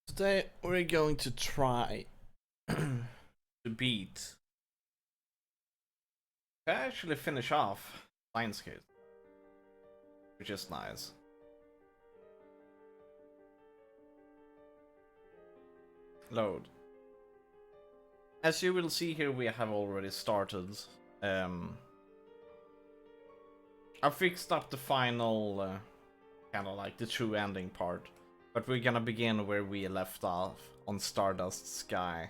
Today we're going to try to beat, to actually finish off Steins, which is nice. Load. As you will see here, we have already started. I fixed up the final, kind of like the true ending part, but we're gonna begin where we left off, on Stardust Sky.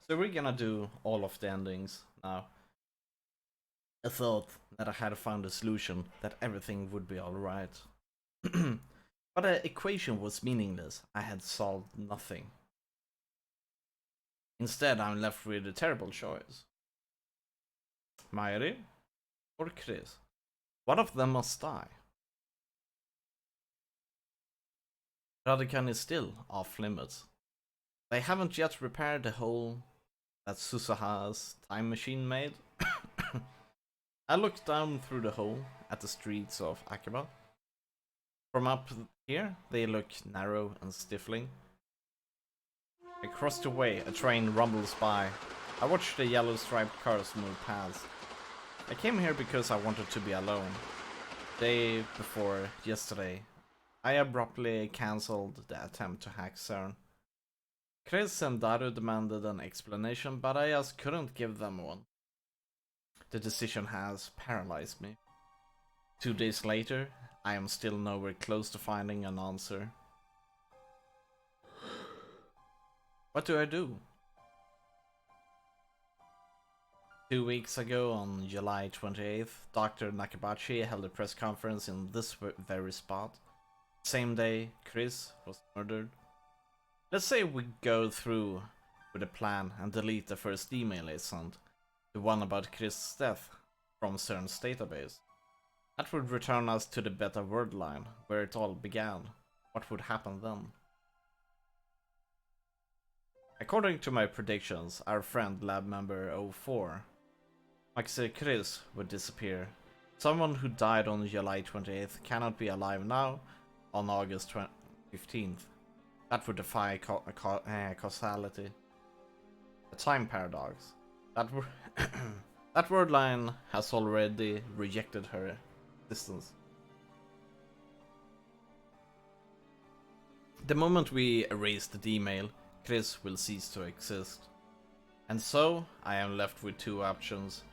So we're gonna do all of the endings now. I thought that I had found a solution, that everything would be alright. But the equation was meaningless. I had solved nothing. Instead, I'm left with a terrible choice. Mayuri or Chris? One of them must die. Radican is still off limits. They haven't yet repaired the hole that Susaha's time machine made. I looked down through the hole at the streets of Akiba. From up here, they look narrow and stifling. Across the way, a train rumbles by. I watch the yellow striped cars move past. I came here because I wanted to be alone. Day before yesterday, I abruptly cancelled the attempt to hack CERN. Chris and Daru demanded an explanation, but I just couldn't give them one. The decision has paralyzed me. 2 days later, I am still nowhere close to finding an answer. What do I do? 2 weeks ago, on July 28th, Dr. Nakabachi held a press conference in this very spot. Same day, Chris was murdered. Let's say we go through with a plan and delete the first email I sent, the one about Chris' death, from CERN's database. That would return us to the beta word line, where it all began. What would happen then? According to my predictions, our friend lab member 04, Maxi Chris, would disappear. Someone who died on July 28th cannot be alive now, on August 15th. That would defy causality. A time paradox. That word line has already rejected her existence. The moment we erase the email, Chris will cease to exist. And so, I am left with two options.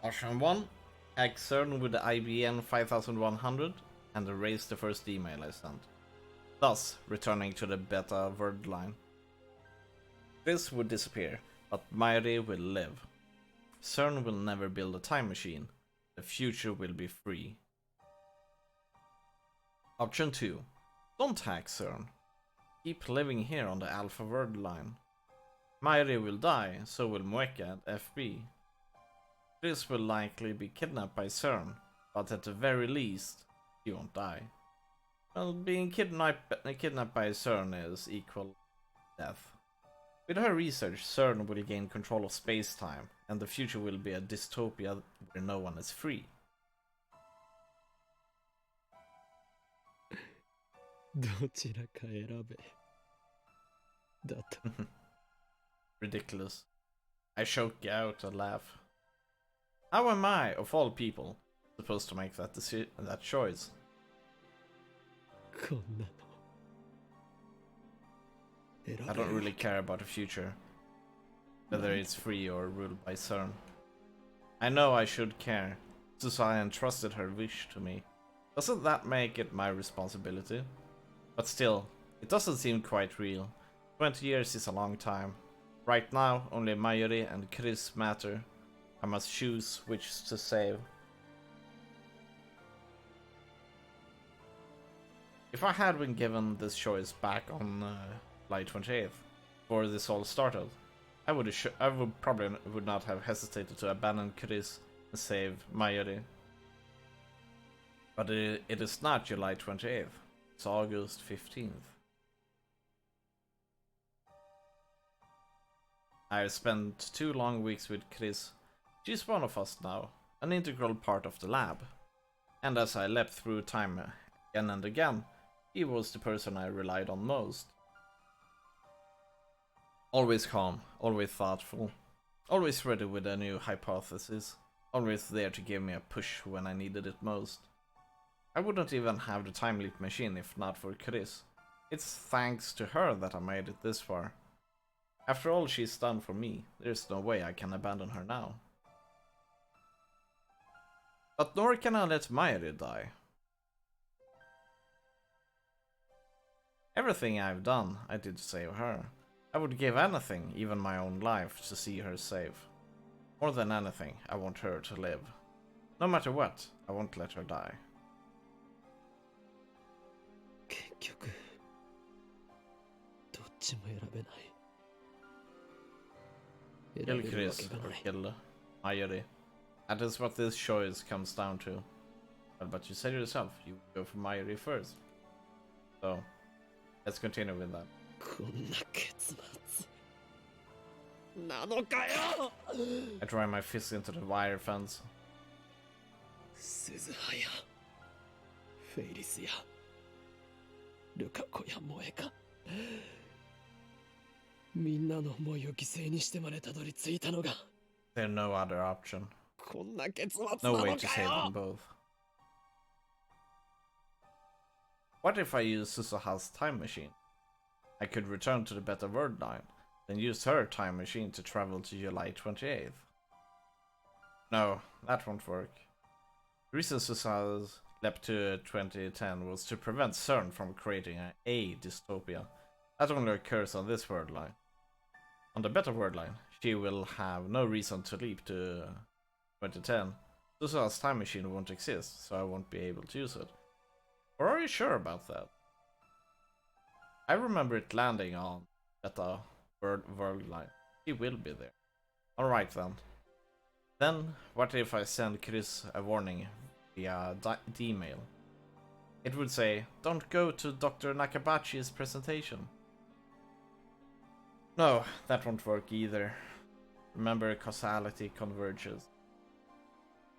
Option 1. Hack CERN with the IBN 5100 and erase the first email I sent, thus returning to the beta word line. Chris would disappear, but Mayuri will live. CERN will never build a time machine. The future will be free. Option 2. Don't hack CERN. Keep living here on the alpha word line. Mayuri will die, so will Mueka and FB. Chris will likely be kidnapped by CERN, but at the very least, he won't die. Well, being kidnapped by CERN is equal death. With her research, CERN will gain control of space-time, and the future will be a dystopia where no one is free. どちらか選べ。だと。Ridiculous. I choke out a laugh. How am I, of all people, supposed to make that choice? こんなの。I don't really care about the future, whether it's free or ruled by CERN. I know I should care, since I entrusted her wish to me. Doesn't that make it my responsibility? But still, it doesn't seem quite real. 20 years is a long time. Right now, only Mayuri and Chris matter. I must choose which to save. If I had been given this choice back on July 28th, before this all started, I would probably would not have hesitated to abandon Chris and save Mayuri. But it is not July 28th, it's August 15th. I've spent 2 long weeks with Chris. She's one of us now, an integral part of the lab. And as I leapt through time again and again, he was the person I relied on most. Always calm, always thoughtful, always ready with a new hypothesis, always there to give me a push when I needed it most. I wouldn't even have the time leap machine if not for Chris. It's thanks to her that I made it this far. After all she's done for me, there's no way I can abandon her now. But nor can I let Mayuri die. Everything I've done, I did to save her. I would give anything, even my own life, to see her safe. More than anything, I want her to live. No matter what, I won't let her die. 結局どっちも選べない。 Kill 選べるわ Chris けが or ない。 kill Mayuri. That is what this choice comes down to. But you said yourself, you would go for Mayuri first. So, let's continue with that. こんな結末なのかよ。 I drive my fist into the wire fence. 鈴葉やフェイリスやルカ子や萌えか、みんなの思いを犠牲にしてまでたどり着いたのが There's no other option. こんな結末な No の way か to save よ。 them both. What if I use Susaha's time machine? I could return to the Better World line, then use her time machine to travel to July 28th. No, that won't work. The reason Susaha's leapt to 2010 was to prevent CERN from creating a dystopia. That only occurs on this world line. On the Better World line, she will have no reason to leap to 2010. Susaha's time machine won't exist, so I won't be able to use it. Or are you sure about that? I remember it landing on Better World line. He will be there. Alright then. Then, what if I send Chris a warning via D-mail? It would say, don't go to Dr. Nakabachi's presentation. No, that won't work either. Remember, causality converges.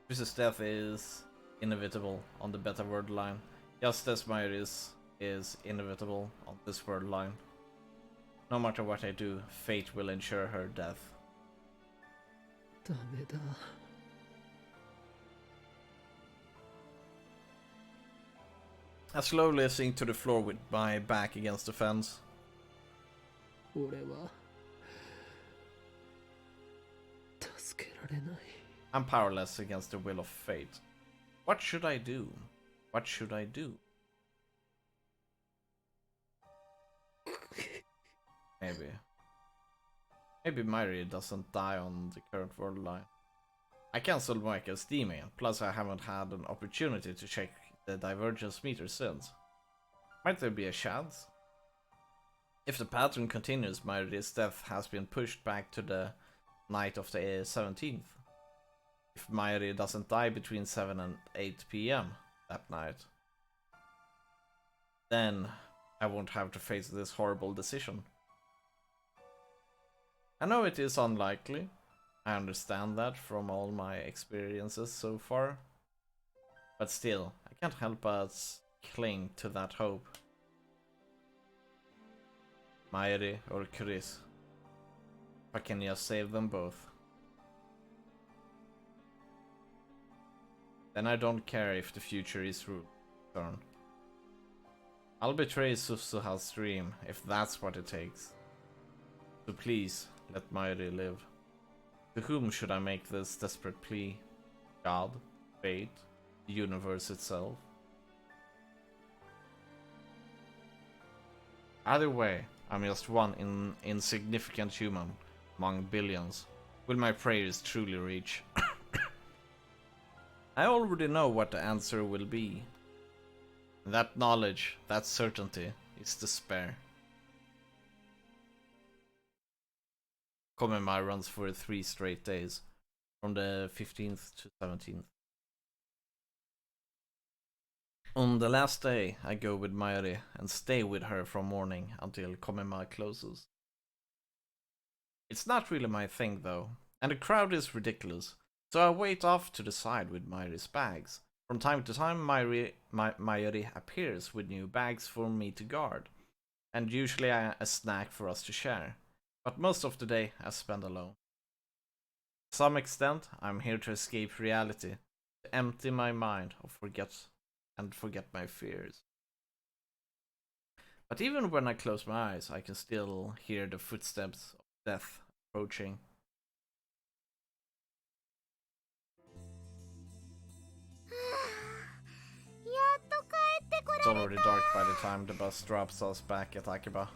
Chris's death is inevitable on the Better World line, just as Mayuri's is inevitable on this world line. No matter what I do, fate will ensure her death. ダメだ。 I slowly sink to the floor with my back against the fence. 俺は助けられない。 I'm powerless against the will of fate. What should I do? What should I do? Maybe Mayuri doesn't die on the current world line. I cancelled Moeka's D-mail, plus I haven't had an opportunity to check the divergence meter since. Might there be a chance? If the pattern continues, Mayuri's death has been pushed back to the night of the 17th. If Mayuri doesn't die between 7 and 8 PM that night, then I won't have to face this horrible decision. I know it is unlikely. I understand that from all my experiences so far. But still, I can't help but cling to that hope. Mayuri or Chris. If I can just save them both. Then I don't care if the future is turn. I'll betray Susuha's dream if that's what it takes. So please, let Mayuri live. To whom should I make this desperate plea? God? Fate? The universe itself? Either way, I'm just one insignificant human among billions. Will my prayers truly reach? I already know what the answer will be. And that knowledge, that certainty, is despair. Komema runs for 3 straight days, from the 15th to 17th. On the last day, I go with Mayuri and stay with her from morning until Komema closes. It's not really my thing though, and the crowd is ridiculous, so I wait off to the side with Mayuri's bags. From time to time, Mayuri appears with new bags for me to guard, and usually a snack for us to share, but most of the day I spend alone. To some extent, I'm here to escape reality, to empty my mind or forget my fears. But even when I close my eyes, I can still hear the footsteps of death approaching. It's already dark by the time the bus drops us back at Akiba.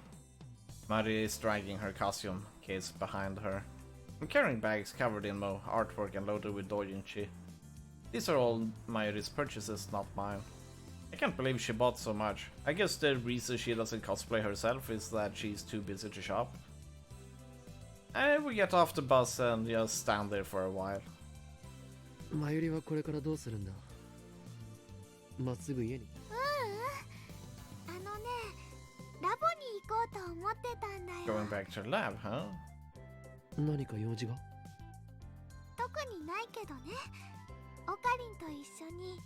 Mari is dragging her costume case behind her. I'm carrying bags covered in Mo artwork and loaded with doujinshi. These are all Mayuri's purchases, not mine. I can't believe she bought so much. I guess the reason she doesn't cosplay herself is that she's too busy to shop. And we get off the bus and just stand there for a while. マユリはこれからどうするんだ。まっすぐ家に。ラボに行こうと思ってたんだよ。 Going back to the lab, huh? 何か用事が？特にないけどね。オカリンと一緒に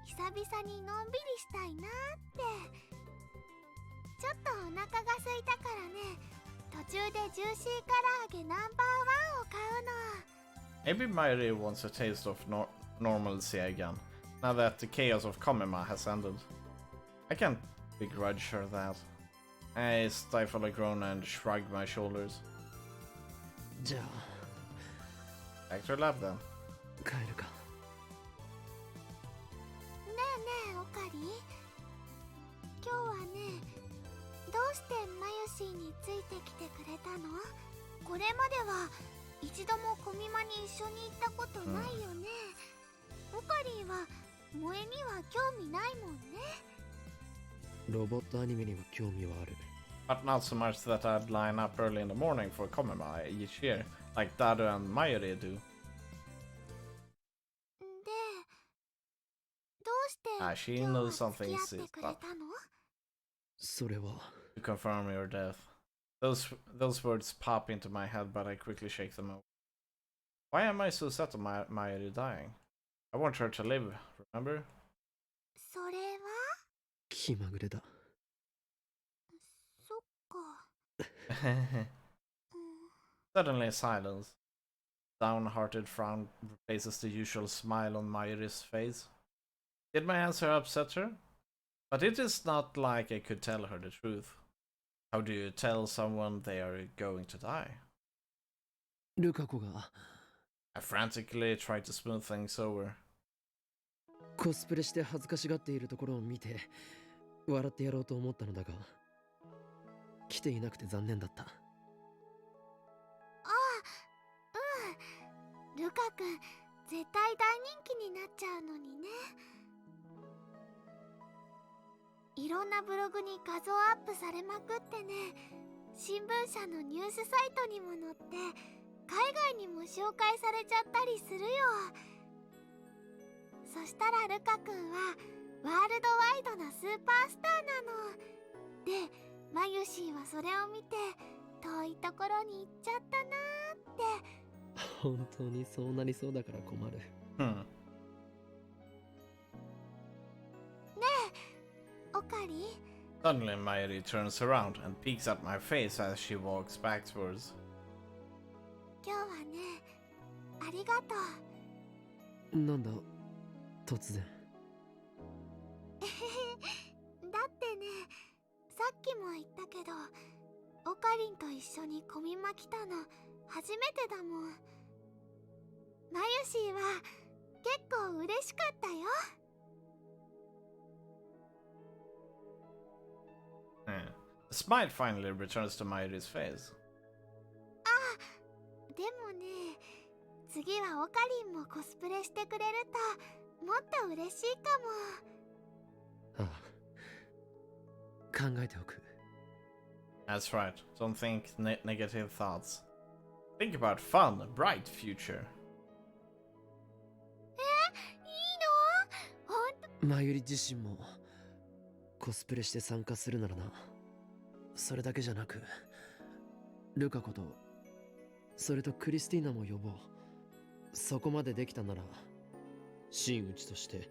久々にのんびりしたいなって。ちょっとお腹が空いたからね。途中でジューシー唐揚げナンバーワンを買うの。 Maybe Mayuri wants a taste of normalcy again, now that the chaos of Komima has ended. I can't begrudge her that. I stifle a groan and shrug my shoulders. じゃ Back to the lab then. あ帰るか。ねえねえオカリン。今日はね、どうしてマユシーについてきてくれたの？これまでは一度もコミマに一緒に行ったことないよね。オカリンは萌えには興味ないもんね。ロボットアニメには興味はある。But not so much that I'd line up early in the morning for Komima each year, like Dado and Mayuri do. で、どうして She 今日 knows は something 付き合って is くれ up たの？それは。to confirm your death. Those words pop into my head, but I quickly shake them out. Why am I so set on Mayuri dying? I want her to live, remember? それは？気まぐれだ。そっか。Suddenly silence. Downhearted frown replaces the usual smile on Mayuri's face. Did my answer upset her? But it is not like I could tell her the truth. How do you tell someone they are going to die? ルカ子が I frantically tried to smooth things over. コスプレして恥ずかしがっているところを見て笑ってやろうと思ったのだが来ていなくて残念だった。ああ、うん。ルカ君、絶対大人気になっちゃうのにね。いろんなブログに画像アップされまくってね。新聞社のニュースサイトにも載って海外にも紹介されちゃったりするよ。そしたらルカ君はワールドワイドなスーパースターなの。で、マユシーはそれを見て遠いところに行っちゃったなーって。本当にそうなりそうだから困る。Hmm. オカリン、 Suddenly Mayuri turns around and peeks at my face as she walks backwards. 今日はね、ありがとう。なんだ突然。だってね、さっきも言ったけど、オカリンと一緒にコミマ来たの初めてだもん。マユシーは結構嬉しかったよ。A smile finally returns to Mayuri's face. でもね、次はオカリンもコスプレしてくれるともっと嬉しいかも。ああ考えておく。 That's right. Don't think negative thoughts. Think about fun, a bright future. いいの？ほんと？マユリ自身もコスプレして参加するならな。それだけじゃなくルカ子とそれとクリスティーナも呼ぼう。そこまでできたなら、真打ちとして、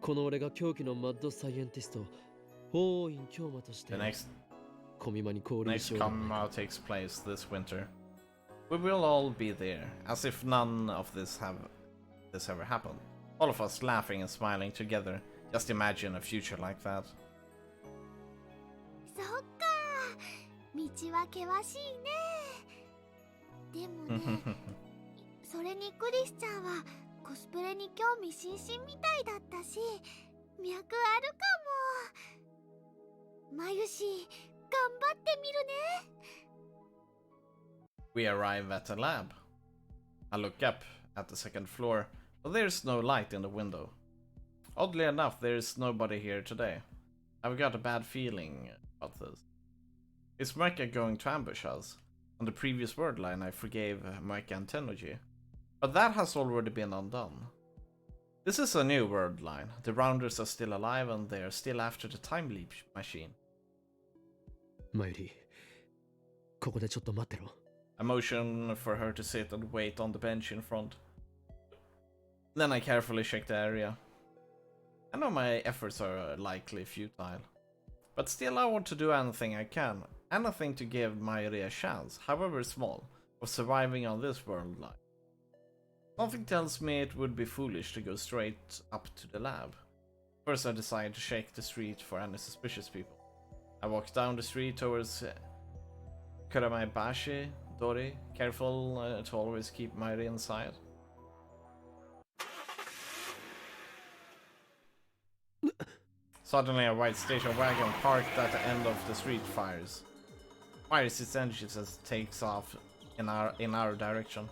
この俺が狂気のマッドサイエンティスト、法院京馬として、コミマに降臨し Next ようではないか。 Comma takes place this winter. We will all be there, as if none of this ever happened. All of us laughing and smiling together. Just imagine a future like that. そっか、道は険しいね。でもね、それにクリスちゃんはコスプレに興味津々みたいだったし、脈あるかも。まゆし、頑張ってみるね。We arrive at the lab. I look up at the second floor, but there's no light in the window. Oddly enough, there's nobody here today. I've got a bad feeling about this. Is Mecha going to ambush us? On the previous word line, I forgave Mecha and Tennoji, but that has already been undone. This is a new word line. The Rounders are still alive and they are still after the time leap machine. マユリ、ここでちょっと待ってろ。 I motion for her to sit and wait on the bench in front. Then I carefully check the area. I know my efforts are likely futile, but still I want to do anything I can, anything to give Mayuri a chance, however small, of surviving on this world line. Something tells me it would be foolish to go straight up to the lab. First I decide to check the street for any suspicious people. I walk down the street towards Kuramabashi Dori, careful to always keep Mayuri inside. Suddenly a white station wagon parked at the end of the street fires. Mayuri's engine just takes off in our direction.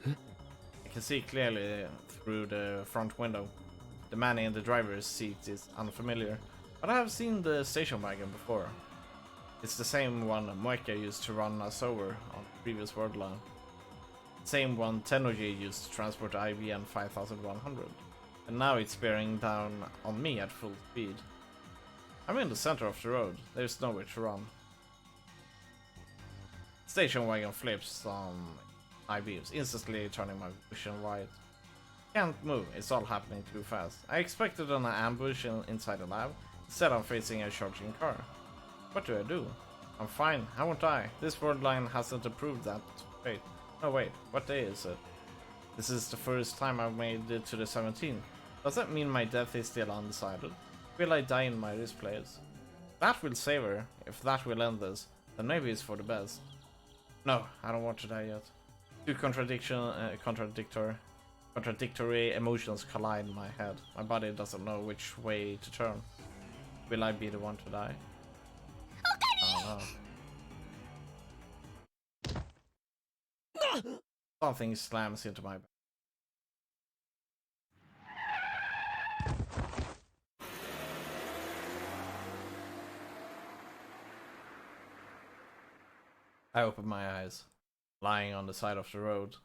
I can see clearly through the front window. The man in the driver's seat is unfamiliar, but I have seen the station wagon before. It's the same one Moeka used to run us over on the previous world line. Same one Tennoji used to transport IBN 5100. And now it's bearing down on me at full speed. I'm in the center of the road, there's nowhere to run. Station wagon flips on high beams, instantly turning my vision wide. Can't move, it's all happening too fast. I expected an ambush inside the lab, instead I'm facing a charging car. What do I do? I'm fine, I won't die. This world line hasn't approved that. Wait, no wait, what day is it? This is the first time I've made it to the 17th. Does that mean my death is still undecided? Will I die in my wrist place? That will save her. If that will end this, then maybe it's for the best. No, I don't want to die yet. Two contradictory emotions collide in my head. My body doesn't know which way to turn. Will I be the one to die? Oh no. Something slams into my back. I open my eyes, lying on the side of the road.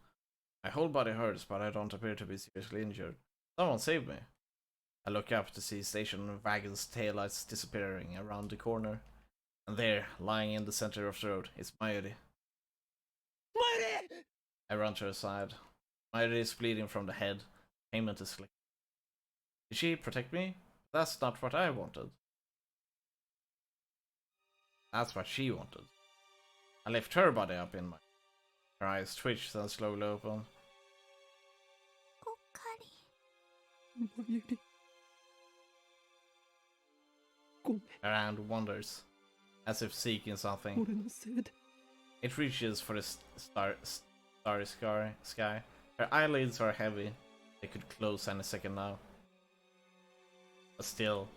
My whole body hurts, but I don't appear to be seriously injured. Someone save me. I look up to see station wagon's taillights disappearing around the corner. And there, lying in the center of the road, is Mayuri. Mayuri! I run to her side. Mayuri is bleeding from the head. Payment is slick. Did she protect me? That's not what I wanted. That's what she wanted. I lift her body up in my... Her eyes twitch, then slowly open. おかり。Mayuri. ごめん。 Her hand wanders, as if seeking something. 俺のせいで。 It reaches for the starry sky. Her eyelids are heavy. They could close any second now. But still,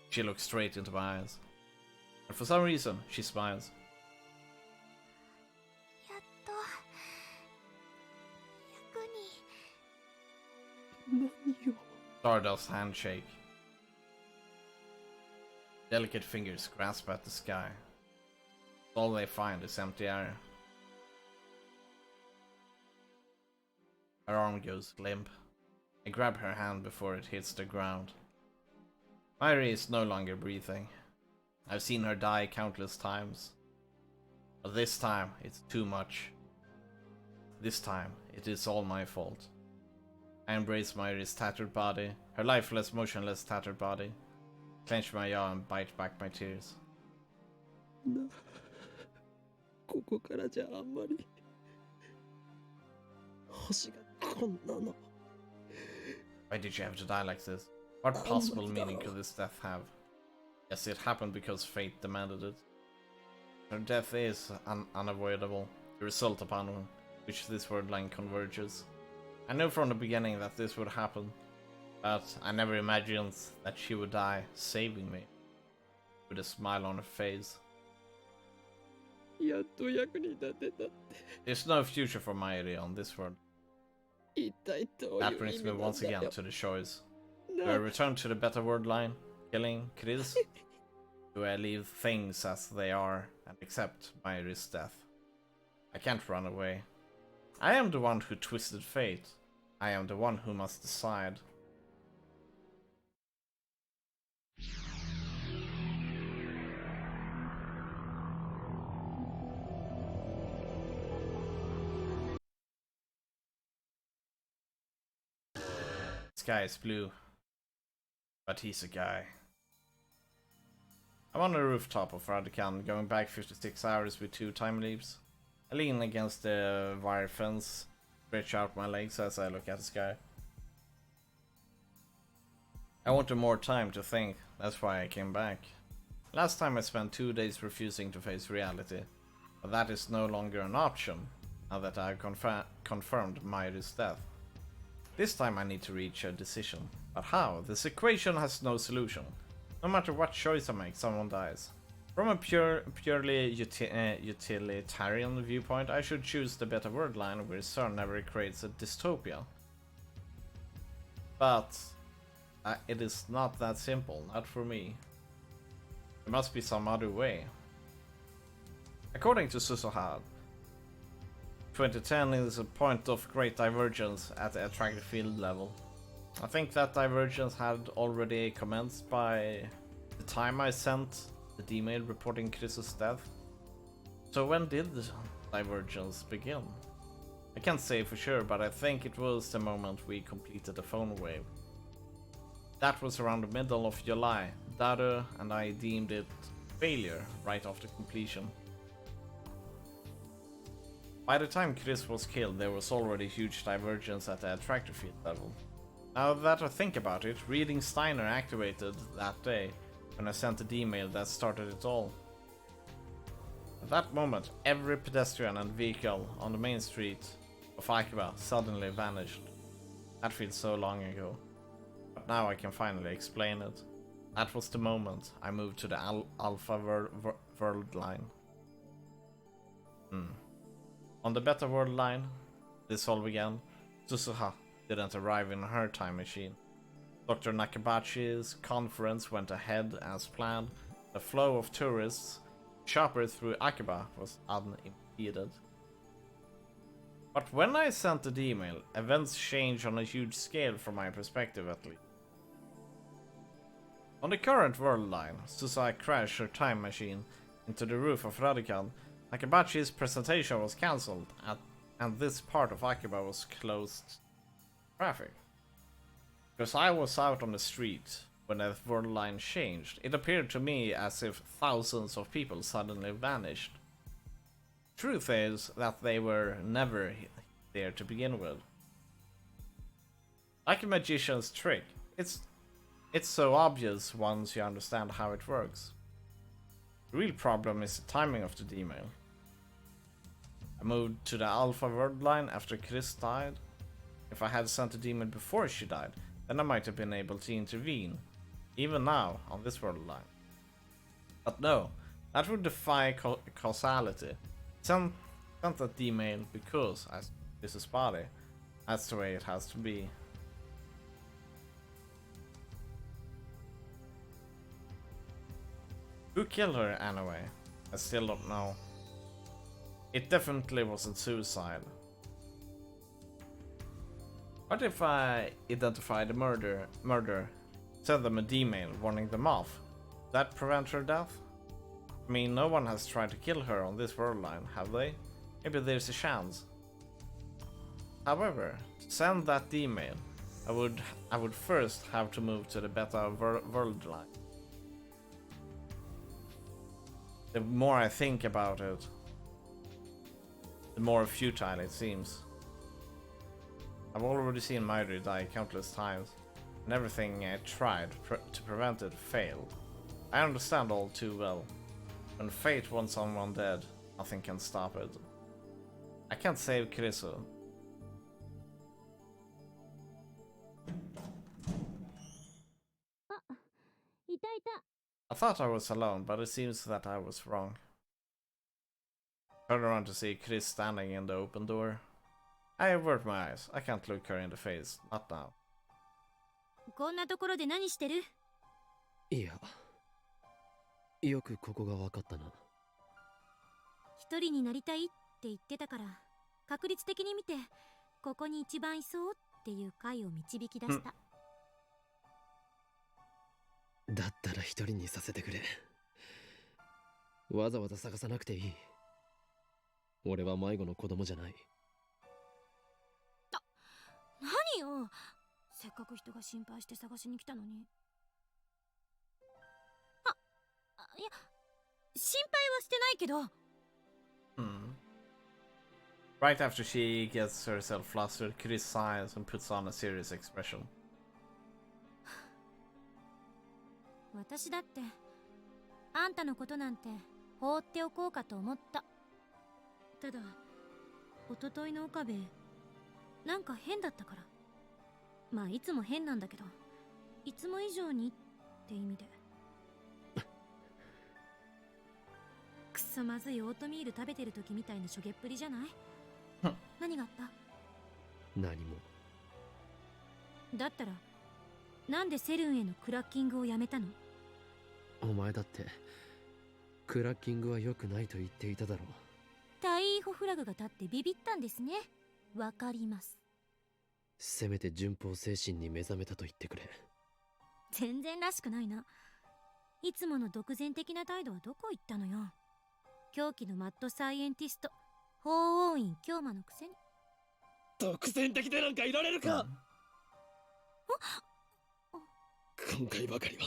she looks straight into my eyes. And for some reason, she smiles. やっと役に。何よ。 Stardust handshake. Delicate fingers grasp at the sky. All they find is empty air. Her arm goes limp. I grab her hand before it hits the ground. Mayuri is no longer breathing. I've seen her die countless times. But this time, it's too much. this time, it is all my fault. I embrace Mayuri's tattered body, her lifeless, motionless, tattered body, clench my jaw and bite back my tears. ここからじゃあんまり星がこんなの Why did you have to die like this? What possible meaning could this death have? Yes, it happened because fate demanded it. Her death is unavoidable, the result upon which this word line converges. I knew from the beginning that this would happen, but I never imagined that she would die saving me, with a smile on her face. やっと役に立てたって There's no future for Mayuri on this world. 一体どうい That う brings 意 me 味なん once だ again よ to the choice. Do な I return to the better word line, killing Chris? Do I leave things as they are and accept Mayuri's death? I can't run away. I am the one who twisted fate. I am the one who must decide. Sky is blue, but he's a guy. I'm on the rooftop of Radican, going back 56 hours with 2 time leaps. I lean against the wire fence, stretch out my legs as I look at the sky. I wanted more time to think, that's why I came back. Last time I spent 2 days refusing to face reality, but that is no longer an option, now that I have confirmed Mayuri's death. This time I need to reach a decision. But how? This equation has no solution. No matter what choice I make, someone dies. From a purely utilitarian viewpoint, I should choose the better word line where CERN never creates a dystopia. But it is not that simple, not for me. There must be some other way. According to Suzuha, 2010 is a point of great divergence at the attractive field level. I think that divergence had already commenced by the time I sent the email reporting Chris's death. So when did the divergence begin? I can't say for sure, but I think it was the moment we completed the phone wave. That was around the middle of July. Daru and I deemed it failure right after completion. By the time Chris was killed, there was already huge divergence at the attractor field level. Now that I think about it, reading Steiner activated that day when I sent the email that started it all. At that moment, every pedestrian and vehicle on the main street of Akiba suddenly vanished. That feels so long ago. But now I can finally explain it. That was the moment I moved to the Alpha World line. On the Beta World line, this all began. Suzuha didn't arrive in her time machine. Dr. Nakabachi's conference went ahead as planned. The flow of tourists, shoppers through Akiba was unimpeded. But when I sent the email, events changed on a huge scale from my perspective at least. On the current world line, Suzuha crashed her time machine into the roof of Radican. Nakabachi's presentation was cancelled, and this part of Akiba was closed to traffic. Because I was out on the street when the world line changed, it appeared to me as if thousands of people suddenly vanished. Truth is that they were never there to begin with. Like a magician's trick, it's so obvious once you understand how it works. The real problem is the timing of the email. I moved to the Alpha World line after Chris died. If I had sent the email before she died, then I might have been able to intervene, even now on this world line. But no, that would defy causality. Sent that email because this is body. That's the way it has to be. Who killed her anyway? I still don't know. It definitely wasn't suicide. What if I identify the murderer, send them a email warning them off? Would that prevent her death? I mean, no one has tried to kill her on this world line, have they? Maybe there's a chance. However, to send that email, I would first have to move to the Beta World line. The more I think about it, the more futile it seems. I've already seen Mairi die countless times, and everything I tried to prevent it failed. I understand all too well. When fate wants someone dead, nothing can stop it. I can't save Kirisu. I thought I was alone, but it seems that I was wrong. Turn around to see Chris standing in the open door. I avert my eyes. I can't look her in the face. Not now. こんなところで何してる？いや、よくここが分かったな。一人になりたいって言ってたから、確率的に見てここに一番いそうっていう回を導き出した。だったら一人にさせてくれ。わざわざ探さなくていい。俺は迷子の子供じゃない。何よ、せっかく人が心配して探しに来たのに。いや、心配はしてないけど。Right after she gets herself flustered, Chris sighs and puts on a serious expression. 私だってあんたのことなんて放っておこうかと思った。ただ一昨日の岡部なんか変だったから。まあいつも変なんだけど、いつも以上にって意味で。くそまずいオートミール食べてる時みたいなしょげっぷりじゃない？何があった？何も。だったらなんでセルンへのクラッキングをやめたの？お前だってクラッキングは良くないと言っていただろう。タイーホフラグが立ってビビったんですね。わかります。せめて順法精神に目覚めたと言ってくれ。全然らしくないな。いつもの独善的な態度はどこ行ったのよ。狂気のマッドサイエンティスト法王院京馬のくせに。独善的でなんかいられるか。今回ばかりは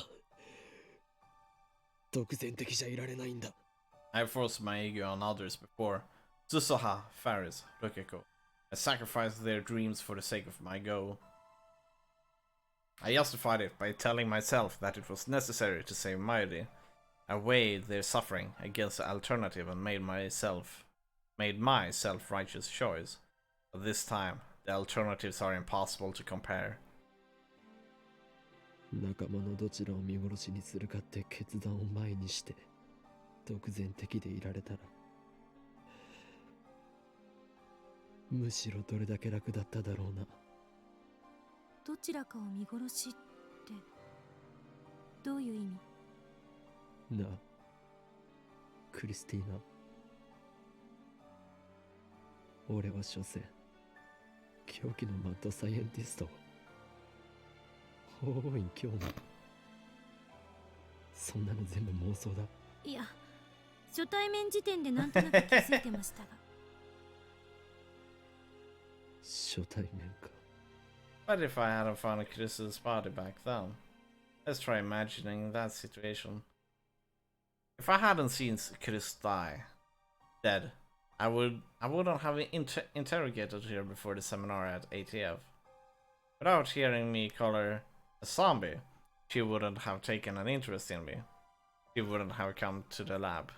独善的じゃいられないんだ。I forced my ego on others before. Tsusoha, Faris, Rukeko. I sacrificed their dreams for the sake of my goal. I justified it by telling myself that it was necessary to save Mairi. I weighed their suffering against the alternative and made my self-righteous choice. But this time, the alternatives are impossible to compare. 仲間のどちらを見殺しにするかって決断を前にして独善的でいられたら、むしろどれだけ楽だっただろうな。どちらかを見殺しってどういう意味？なあ、クリスティーナ。俺は所詮狂気のマッドサイエンティスト。法王院今日もそんなの全部妄想だ。いや、初対面時点でなんとなく気づいてましたが。初対面か。But if I hadn't found Chris's body back then, let's try imagining that situation. If I hadn't seen Chris die, dead, I wouldn't have interrogated her before the seminar at ATF. Without hearing me call her a zombie, she wouldn't have taken an interest in me. She wouldn't have come to the lab.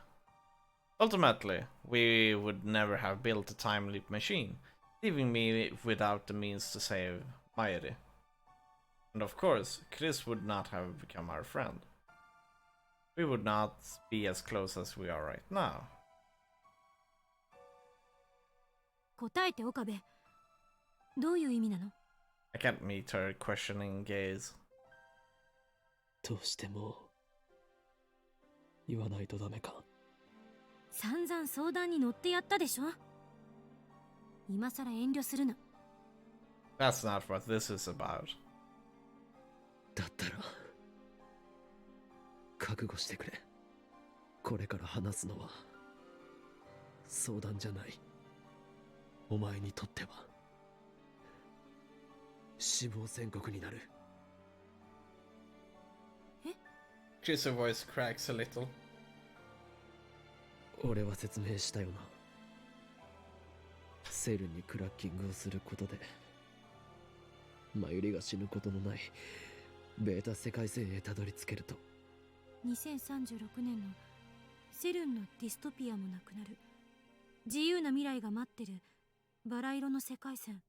Ultimately, we would never have built a time leap machine, leaving me without the means to save Mairi. And of course, Chris would not have become our friend. We would not be as close as we are right now. 答えて岡部。どういう意味なの？ I can't meet her questioning gaze. どうしても言わないとダメか。散々相談に乗ってやったでしょ。今さら遠慮するな。That's not what this is about. だったら覚悟してくれ。これから話すのは相談じゃない。お前にとっては死亡宣告になる。 His voice cracks a little. 俺は説明したよな。セルにクラッキングをすることでマユリが死ぬことのないベータ世界線へたどり着けると。2036年のセルンのディストピアもなくなる自由な未来が待ってるバラ色の世界線。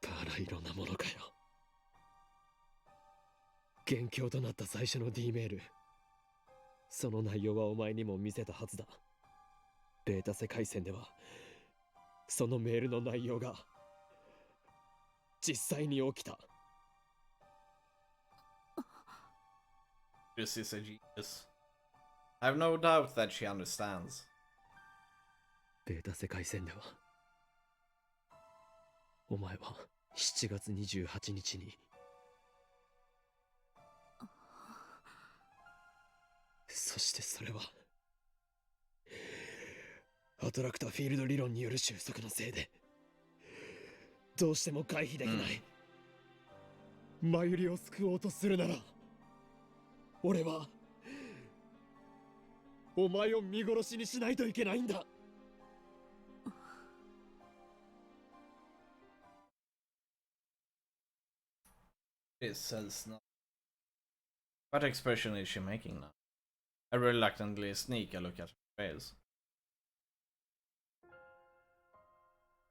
バラ色なものかよ。元凶となった最初の D メール、その内容はお前にも見せたはずだ。ベータ世界線ではそのメールの内容が実際に起きた。 This is a genius. I have no doubt that she understands. ベータ世界線ではお前は7月28日にそしてそれはアトラクターフィールド理論による収束のせいでどうしても回避できない、マユリを救おうとするなら俺はお前を見殺しにしないといけないんだ。It says no. What expression is she making now? I reluctantly sneak a look at her face.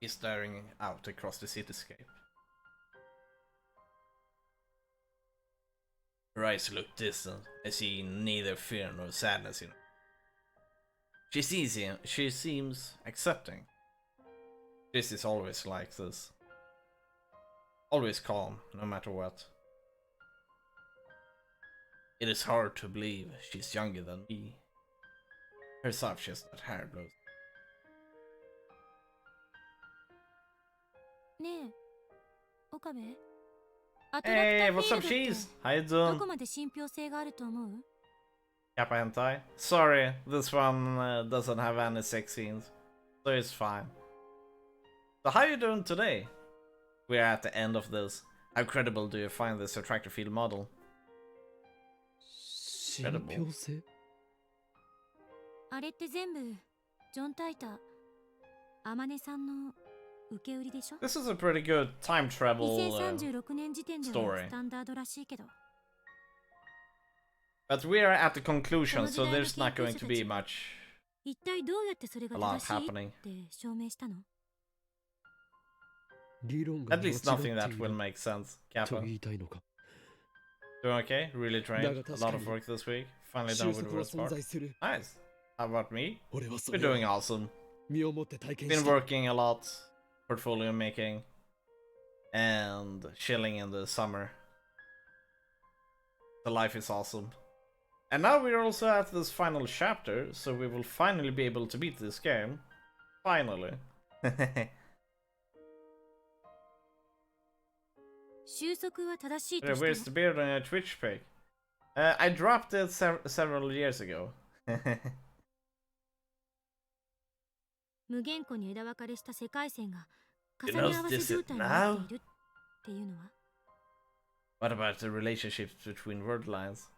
He's staring out across the cityscape. Her eyes look distant. I see neither fear nor sadness in her. She seems accepting. This is always like this. Always calm, no matter what. It is hard to believe she's younger than me. Her soft chestnut hair blows. ねえ、岡部。 Hey, what's up, cheese? How you ど doing? こまで信憑性があると思う？ Kappa hentai? Sorry, this one doesn't have any sex scenes, so it's fine. So how you doing today? We're at the end of this. How credible do you find this attractive field model? 信憑性？あれって全部ジョン・タイター、アマネさんの受け売りでしょ？ This is a pretty good time travel 2036年時点ではスタンダードらしいけど。 but we are at the conclusion, so there's not going to be much 一体どうやってそれが a lot 正しいっ happening. て証明したの？ 理論が At 間違 least って nothing い that る will make sense. と Kappa, 言いたいのか。 doing okay? Really trained? だ A が確 lot か of に work this week? Finally 収 done with the 束は worst 存 part? 在する。 Nice. How about me? 俺はそ We're れを doing awesome. 身をもって体験 Been した。 working a lot, portfolio making, and chilling in the summer. The life is awesome. And now we're also at this final chapter, so we will finally be able to beat this game. Finally. 収束は正しいとして Where's the beard on your Twitch pic? I dropped it several years ago. 無限湖に枝分かれした世界線が You 重ね合わせ notice 状 it 態になって now? いるっていうのは？ What about the relationships between word lines?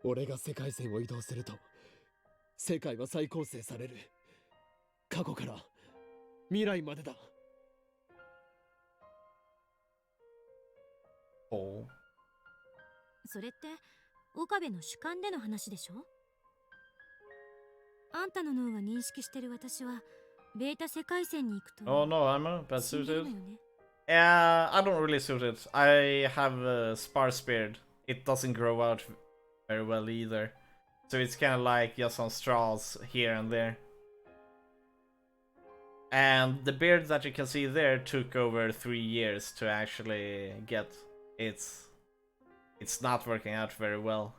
俺が世界線を移動すると世界は再構成される。過去から未来までだ。 Oh. それって岡部の主観での話でしょ？あんたの脳が認識してる私はベータ世界線に行くと Oh no, I'm not 死んでる suited. のよね。 Yeah, I don't really suit it. I have a sparse beard. It doesn't grow out very well either. So it's kind of like just some straws here and there. And the beard that you can see there took over 3 years to actually get. It's not working out very well.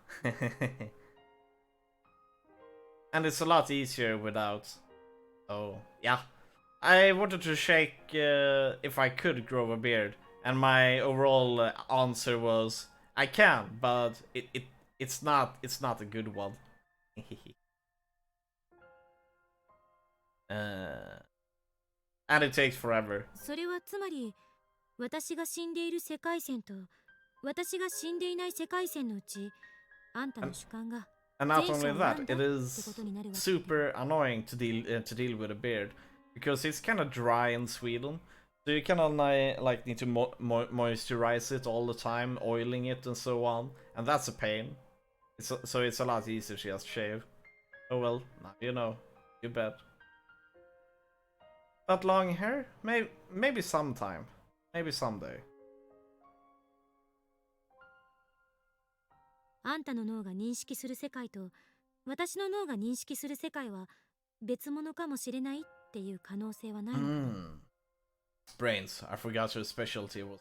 And it's a lot easier without. Oh, yeah. I wanted to shake if I could grow a beard, and my overall answer was I can, but it's not a good one. And it takes forever. それはつまり私が死んでいる世界線と私が死んでいない世界線のうちあんたの主観が And not only that, it is super annoying to deal with a beard because it's kind of dry in Sweden, so you kind of like need to moisturize it all the time, oiling it and so on, and that's a pain. So it's a lot easier to just shave. Oh well, now you know. You bet. But long hair, maybe sometime, maybe someday. あんたの脳が認識する世界と私の脳が認識する世界は別物かもしれないっていう可能性はないのか。Brains. I forgot your specialty was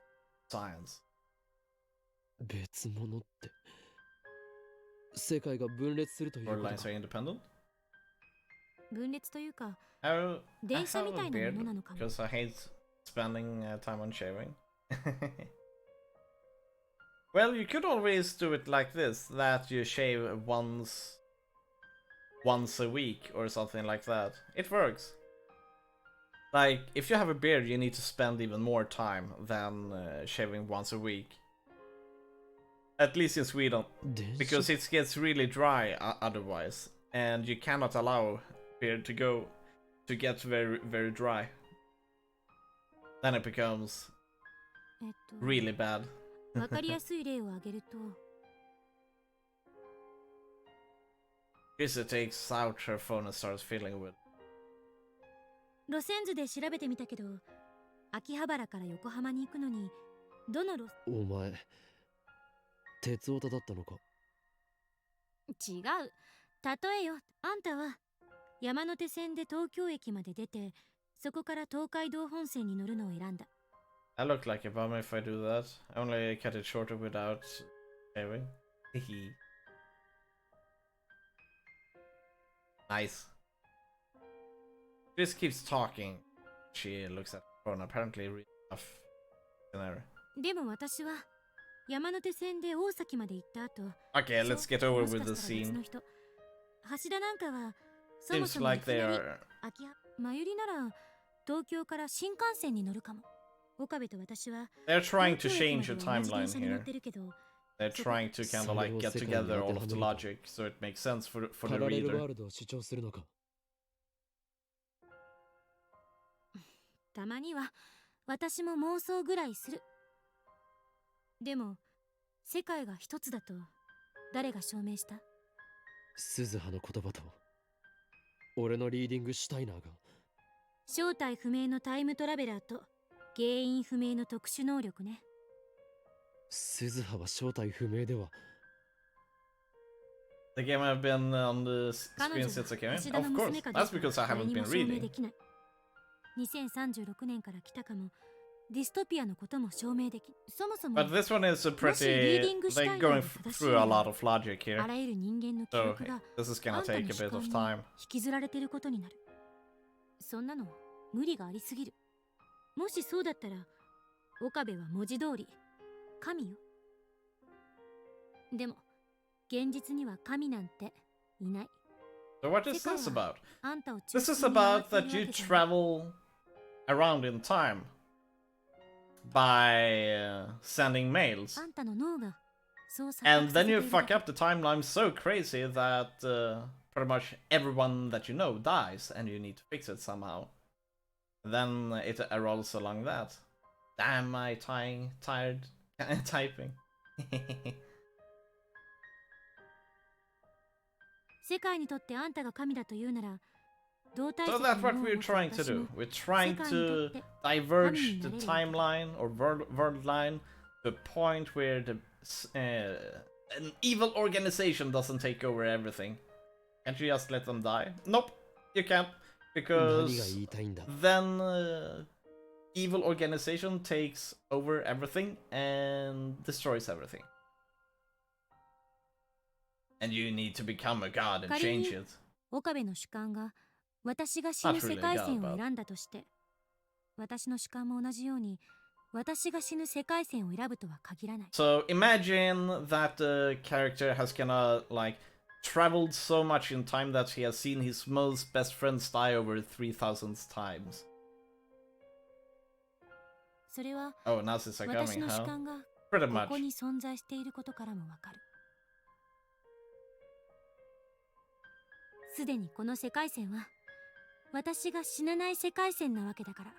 science. 別物って世界が分裂するということか。Or lines are independent? 分裂というか I 電車 have みた a いなも beard のなのかも。 because I hate spending time on shaving. Well, you could always do it like this, that you shave once a week or something like that. It works. Like, if you have a beard, you need to spend even more time than shaving once a week. At least in Sweden, because it gets really dry otherwise, and you cannot allow beard to get very, very dry. Then it becomes really bad. わかりやすい例を挙げると Krista takes out her phone and starts fiddling with. 路線図で調べてみたけど秋葉原から横浜に行くのにどの路お前鉄オタだったのか。違う。例えよ、あんたは山手線で東京駅まで出てそこから東海道本線に乗るのを選んだ。 I look like a bummer if I do that. I only cut it shorter without shaving. Nice. Chris keeps talking. She looks at her phone. Apparently, really tough scenario. でも私は山手線で大崎まで行った後 Okay, let's get over with the scene. 橋田なんかはそも Seems そも like they are. 真由里なら東京から新幹線に乗るかも。岡部と私は They're trying to 東京 change 駅 the まで同じ timeline 電車に乗っ here. てるけど They're trying to kind of like get together all of the logic, so it makes sense for the パラレルワ reader. ールドを主張するのか。たまには私も妄想ぐらいする。でも世界が一つだと誰が証明した？鈴葉の言葉と俺のリーディングシュタイナーが正体不明のタイムトラベラーと原因不明の特殊能力ね。鈴葉は正体不明では。 The game have been on the screen since I came in? Of course. That's because I haven't been reading. 2036年から来たかも。ディストピアのことも証明でき。そもそも But this one is a pretty. They're going through a lot of logic あ here. らゆる人間の記 So 憶が this is あ gonna んたの take a 主 bit 観 of に time. 引きずられてることになる。そんなの無理がありすぎる。もしそうだったら岡部は文字通り神よ。でも現実には神なんていない。 So what is this about? あんたを中 This is 心に回っ about てい that るわ you けじゃない。 travel around in time by sending mails. あんたの脳がそう錯覚 And させ then てい you るだ fuck け。 up the timeline so crazy that pretty much everyone that you know dies and you need to fix it somehow. Then it rolls along that. Damn, tired typing. 世界にとってあんたが神だというなら、動体 So 的 that's に what 脳を we're 持った trying to 私 do. も We're trying 世界にと to って diverge the timeline or world line to a point where an evil organization doesn't take over everything. Can't you just let them die? Nope, you can't, 何が because 言いたいんだ。 then evil organization takes over everything and destroys everything. And you need to become a god and change it. 岡部の主観が私が死ぬ世界線を選んだとして、私の主観も同じように私が死ぬ世界線を選ぶとは限らない。 So imagine that the character has kinda like traveled so much in time that he has seen his most best friends die over 3,000 times. それは Oh, Nazis are 私 coming, の主 huh? 観が Pretty こ much. こに存在していることからもわかる。すでにこの世界線は私が死なない世界線なわけだから。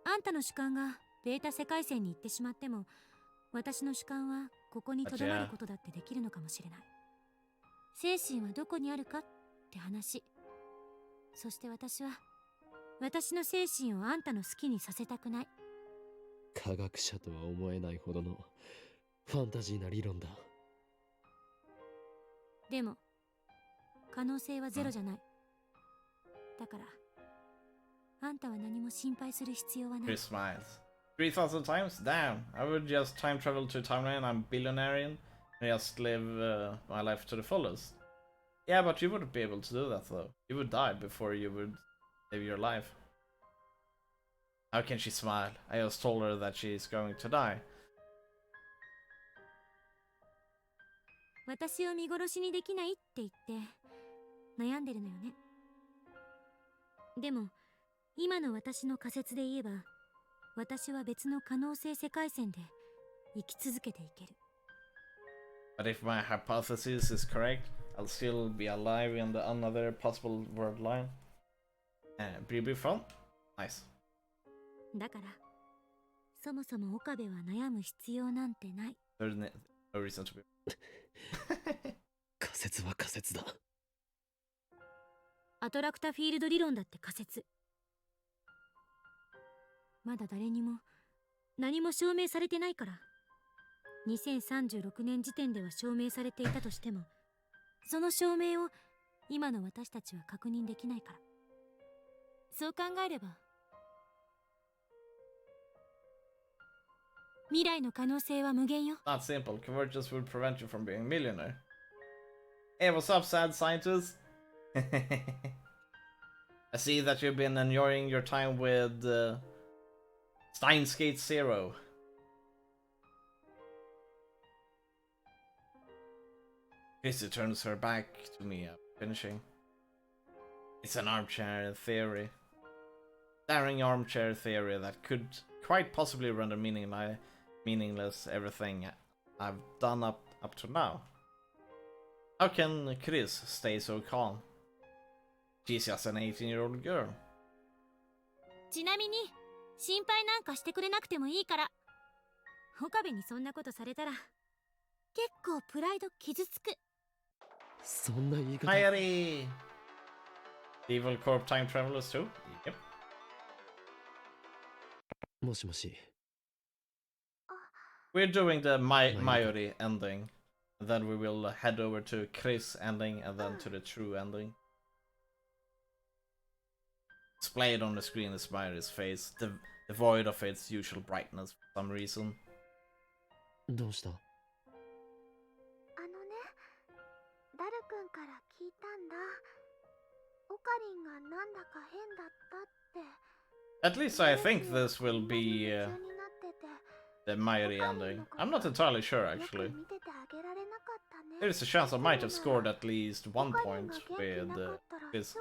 あんたの主観がベータ世界線に行ってしまっても、私の主観はここにとどまることだってできるのかもしれない。精神はどこにあるかって話。そして私は私の精神をあんたの好きにさせたくない。科学者とは思えないほどのファンタジーな理論だ。でも可能性はゼロじゃない。だからあんたは何も心配する必要はない。 Chris smiles. 3,000 times? Damn, I would just time travel to a timeline I'm billionairean and just live my life to the fullest. Yeah, but you wouldn't be able to do that though. You would die before you would live your life. How can she smile? I just told her that she's going to die. 私を見殺しにできないって言って悩んでるのよね。でも今の私の仮説で言えば、私は別の可能性世界線で生き続けていける。 But if my hypothesis is correct, I'll still be alive in the another possible world line. Be fun? Nice. だからそもそも岡部は悩む必要なんてない。 There's no reason to be. 仮説は仮説だ。アトラクタフィールド理論だって仮説。まだ誰にも何も証明されてないから。2036年時点では証明されていたとしても、その証明を今の私たちは確認できないから。そう考えれば未来の可能性は無限よ。 Not simple. Convergence would prevent you from being a millionaire. Hey, what's up, sad scientist? I see that you've been enjoying your time with Steins Gate Zero. Chrissy turns her back to me after finishing. It's an armchair theory. Daring armchair theory that could quite possibly render meaningless everything I've done up to now. How can Chris stay so calm? She's just an 18-year-old girl. ちなみに心配なんかしてくれなくてもいいから。岡部にそんなことされたら結構プライド傷つく。そんな言い方。Hayari! Evil Corp time travelers too? Yep. もしもし。We're doing the Mayuri ending. And then we will head over to Chris ending and then to the true ending. Displayed on the screen is Mayuri's face, devoid of its usual brightness for some reason. どうした？あのね、ダル君から聞いたんだ。オカリンがなんだか変だったって。 At least I think this will be the Mayuri ending. I'm not entirely sure actually. There's a chance I might have scored at least 1 point with this.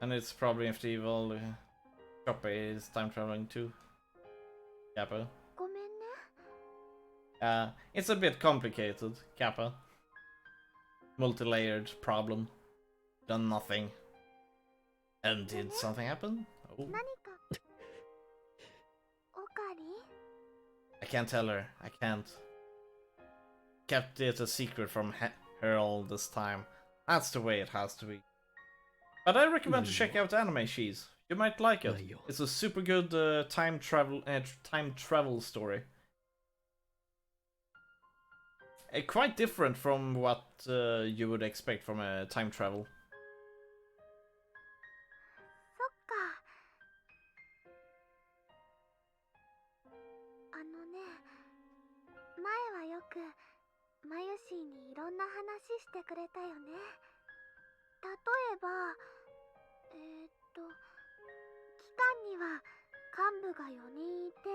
And it's probably if the evil Choppe is time traveling too. Kappa. It's a bit complicated, Kappa. Multi-layered problem. Done nothing. And did something happen? Oh. I can't tell her. I can't. Kept it a secret from her all this time. That's the way it has to be. But I recommend to check out Anime Cheese. You might like it. It's a super good time travel story. Quite different from what you would expect from a time travel. そっか。あのね、前はよくマユシーにいろんな話してくれたよね。例えば、機関には幹部が4人いて、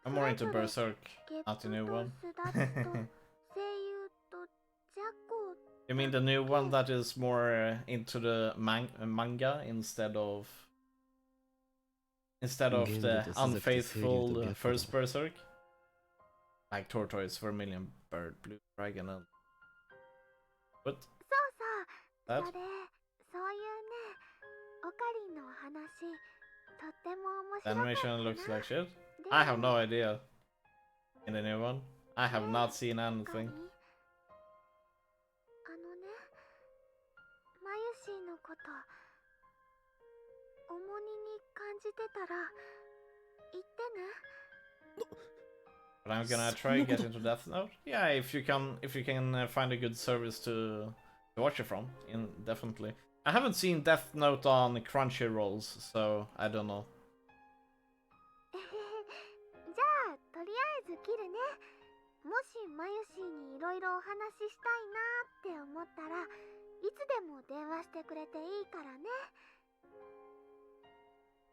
I'm more into Berserk, not the new one. 声優と You mean the new one that is more into the manga instead of the unfaithful first berserk? Like Tortoise, Vermilion, Bird, Blue Dragon, and what? That? The animation looks like shit. I have no idea. In the new one, I have not seen anything. But I'm gonna try get into Death Note. Yeah, if you can find a good service to watch it from, definitely. I haven't seen Death Note on Crunchyrolls, so I don't know. じゃあとりあえず切るね。もしマユシーにいろいろお話ししたいなって思ったらいつでも電話してくれていいからね。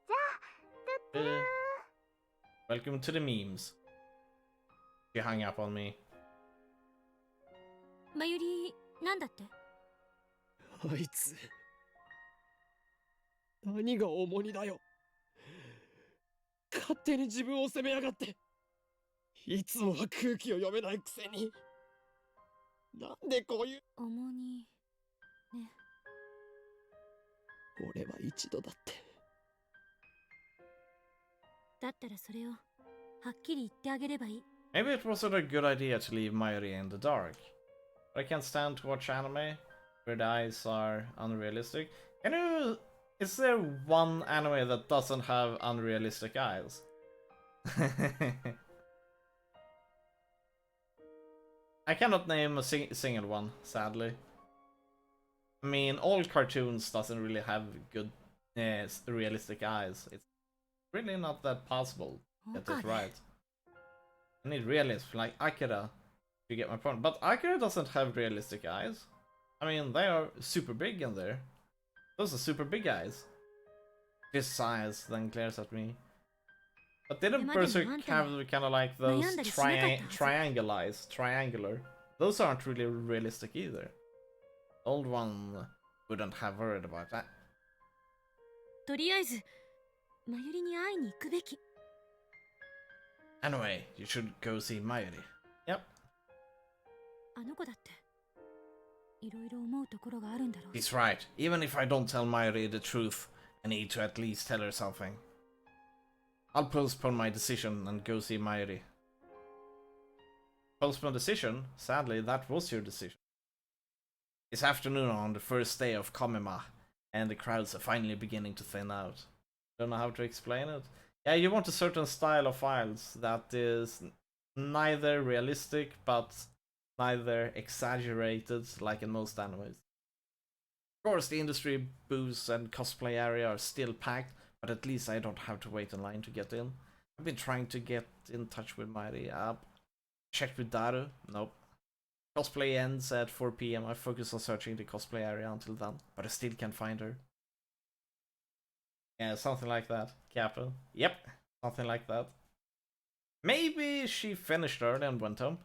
じゃあトゥットゥルー。Welcome to the memes. You hung up on me. まゆり、なんだって？あいつ何が重荷だよ。勝手に自分を責めやがって。いつもは空気を読めないくせに。なんでこういう重荷ね。俺は一度だって。だったらそれをはっきり言ってあげればいい。Maybe it wasn't a good idea to leave Mayuri in the dark. But I can't stand to watch anime where the eyes are unrealistic. Is there one anime that doesn't have unrealistic eyes? I cannot name a single one, sadly. I mean, all cartoons doesn't really have good realistic eyes. It's really not that possible to get it right. I need realism, like Akira, you get my point. But Akira doesn't have realistic eyes. I mean, they are super big in there. Those are super big eyes. His size then glares at me. But didn't Berserk have kind of like those triangular? Those aren't really realistic either. The old one wouldn't have worried about that. とりあえず、まゆりに会いに行くべき。Anyway, you should go see Mayuri. Yep. あの子だって、いろいろ思うところがあるんだろう。He's right. Even if I don't tell Mayuri the truth, I need to at least tell her something. I'll postpone my decision and go see Mayuri. Postpone decision? Sadly, that was your decision. It's afternoon on the first day of Komima, and the crowds are finally beginning to thin out. Don't know how to explain it. Yeah, you want a certain style of files that is neither realistic but neither exaggerated like in most animes. Of course, the industry booths and cosplay area are still packed, but at least I don't have to wait in line to get in. I've been trying to get in touch with Mayuri. Checked with Daru. Nope. Cosplay ends at 4 PM. I focus on searching the cosplay area until then, but I still can't find her. Yeah, something like that. Kappa. Yep, something like that. Maybe she finished early and went home.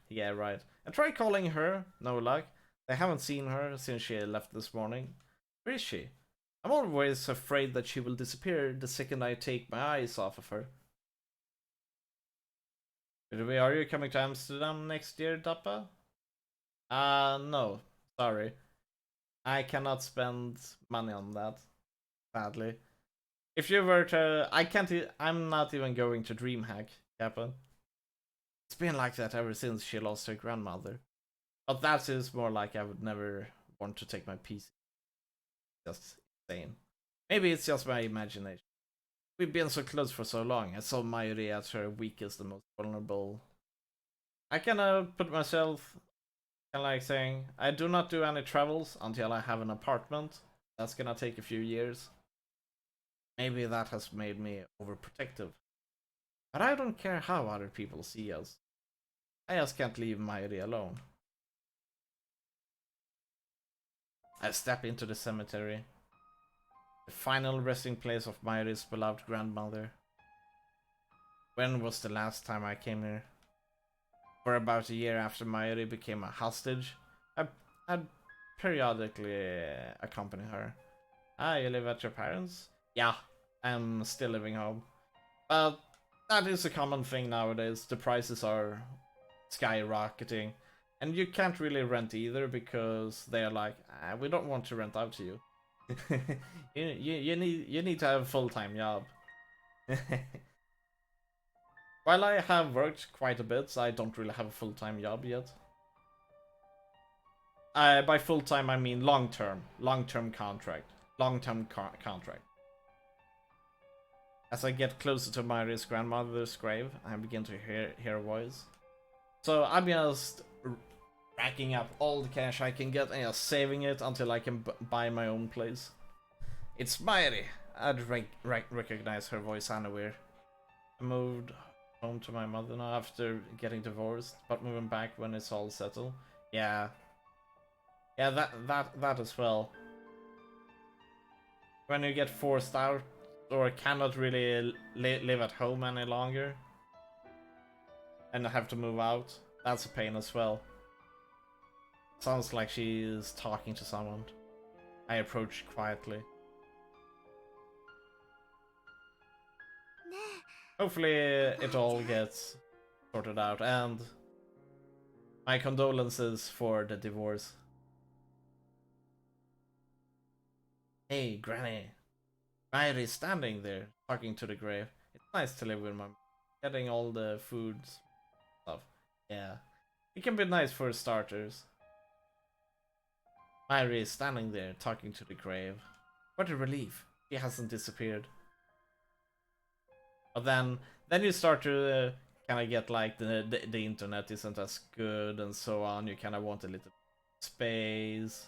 Yeah, right. I tried calling her. No luck. I haven't seen her since she left this morning. Where is she? I'm always afraid that she will disappear the second I take my eyes off of her. Are you coming to Amsterdam next year, Dappa? No. Sorry. I cannot spend money on that. Sadly. If you were to... I'm not even going to DreamHack, Kappa. It's been like that ever since she lost her grandmother. But that is more like I would never want to take my PC. Just insane. Maybe it's just my imagination. We've been so close for so long. I saw Mayuri at her weakest and most vulnerable. I kinda put myself kinda like saying, I do not do any travels until I have an apartment. That's gonna take a few years. Maybe that has made me overprotective. But I don't care how other people see us. I just can't leave Mayuri alone. I step into the cemetery. The final resting place of Mayuri's beloved grandmother. When was the last time I came here? For about a year after Mayuri became a hostage, I'd periodically accompany her. Ah, you live at your parents'? Yeah, I'm still living home. But that is a common thing nowadays. The prices are skyrocketing. And you can't really rent either because they're like, we don't want to rent out to you. you need to have a full-time job. While I have worked quite a bit, I don't really have a full-time job yet. By full-time I mean long-term contract. Long-term contract. As I get closer to Mari's grandmother's grave, I begin to hear her voice. So I'm just racking up all the cash I can get and just saving it until I can buy my own place. It's Mary. I'd recognize her voice anywhere. I moved home to my mother now after getting divorced, but moving back when it's all settled. Yeah, that as well. When you get forced out or cannot really live at home any longer and have to move out, that's a pain as well. Sounds like she's talking to someone. I approach quietly. Hopefully it all gets sorted out, and my condolences for the divorce. Hey, Granny. Mary's standing there, talking to the grave. It's nice to live with my mom. Getting all the food stuff. Yeah. It can be nice for starters. Mary is standing there, talking to the grave. What a relief. She hasn't disappeared. But then you start to kind of get like the internet isn't as good and so on. You kind of want a little space.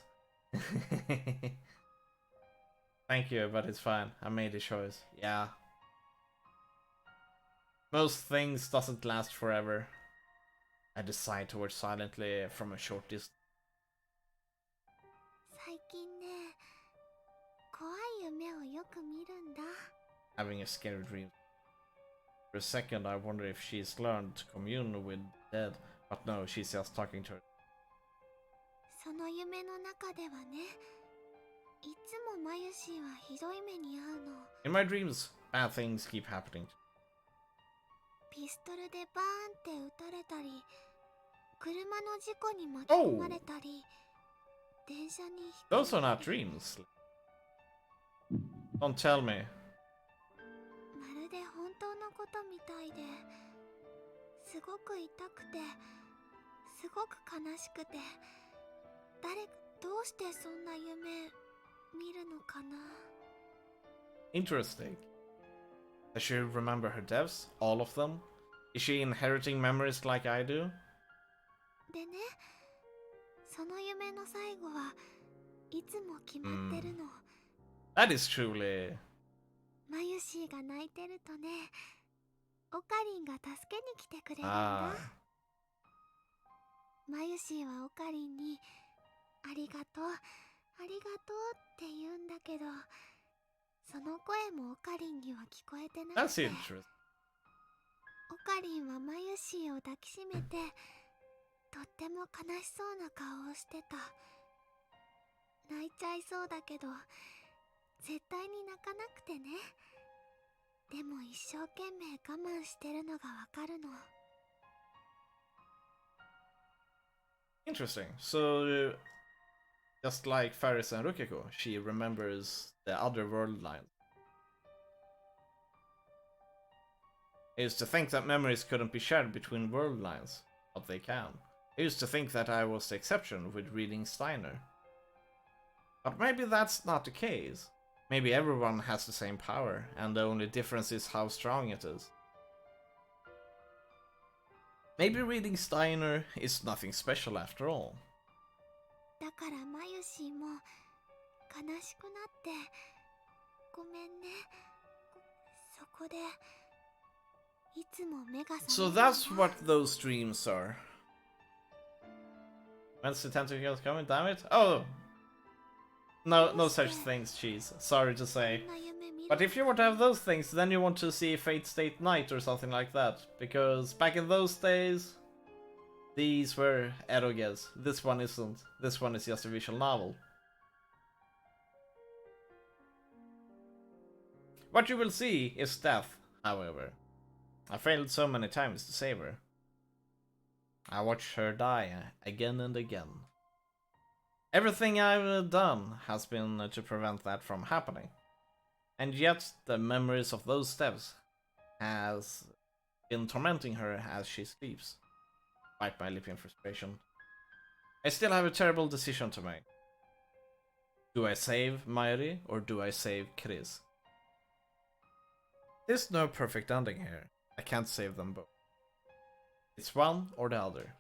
Thank you, but it's fine. I made a choice. Yeah. Most things doesn't last forever. I decide to watch silently from a short distance. Having a scary dream. For a second I wonder if she's learned to commune with the dead, but no, she's just talking to her. In my dreams, bad things keep happening. Oh! Those are not dreams. Don't tell me. Interesting. Does she remember her deaths? All of them? Is she inheriting memories like I do? That is truly... Ah. マユシーはオカリンにありがとう、ありがとうって言うんだけど、その声もオカリンには聞こえてなくて、オカリンはマユシーを抱きしめて、とっても悲しそうな顔をしてた。泣いちゃいそうだけど、絶対に泣かなくてね。でも一生懸命我慢してるのがわかるの。Interesting. So, just like Faris and Rukiko, she remembers the other world lines. I used to think that memories couldn't be shared between world lines, but they can. I used to think that I was the exception with reading Steiner. But maybe that's not the case. Maybe everyone has the same power, and the only difference is how strong it is. Maybe reading Steiner is nothing special after all. だからマユシーも悲しくなってごめんね。そこでいつも目が覚める。 So that's what those dreams are. When's the tentacles coming? Damn it! Oh, no such things, cheese. Sorry to say. But if you want to have those things, then you want to see Fate State Night or something like that. Because back in those days, These were eroges. This one isn't. This one is just a visual novel. What you will see is death, however. I failed so many times to save her. I watched her die again and again. Everything I've done has been to prevent that from happening. And yet the memories of those steps has been tormenting her as she sleeps. Bite my lip in frustration. I still have a terrible decision to make. Do I save Mairi or do I save Chris? There's no perfect ending here. I can't save them both. It's one or the other.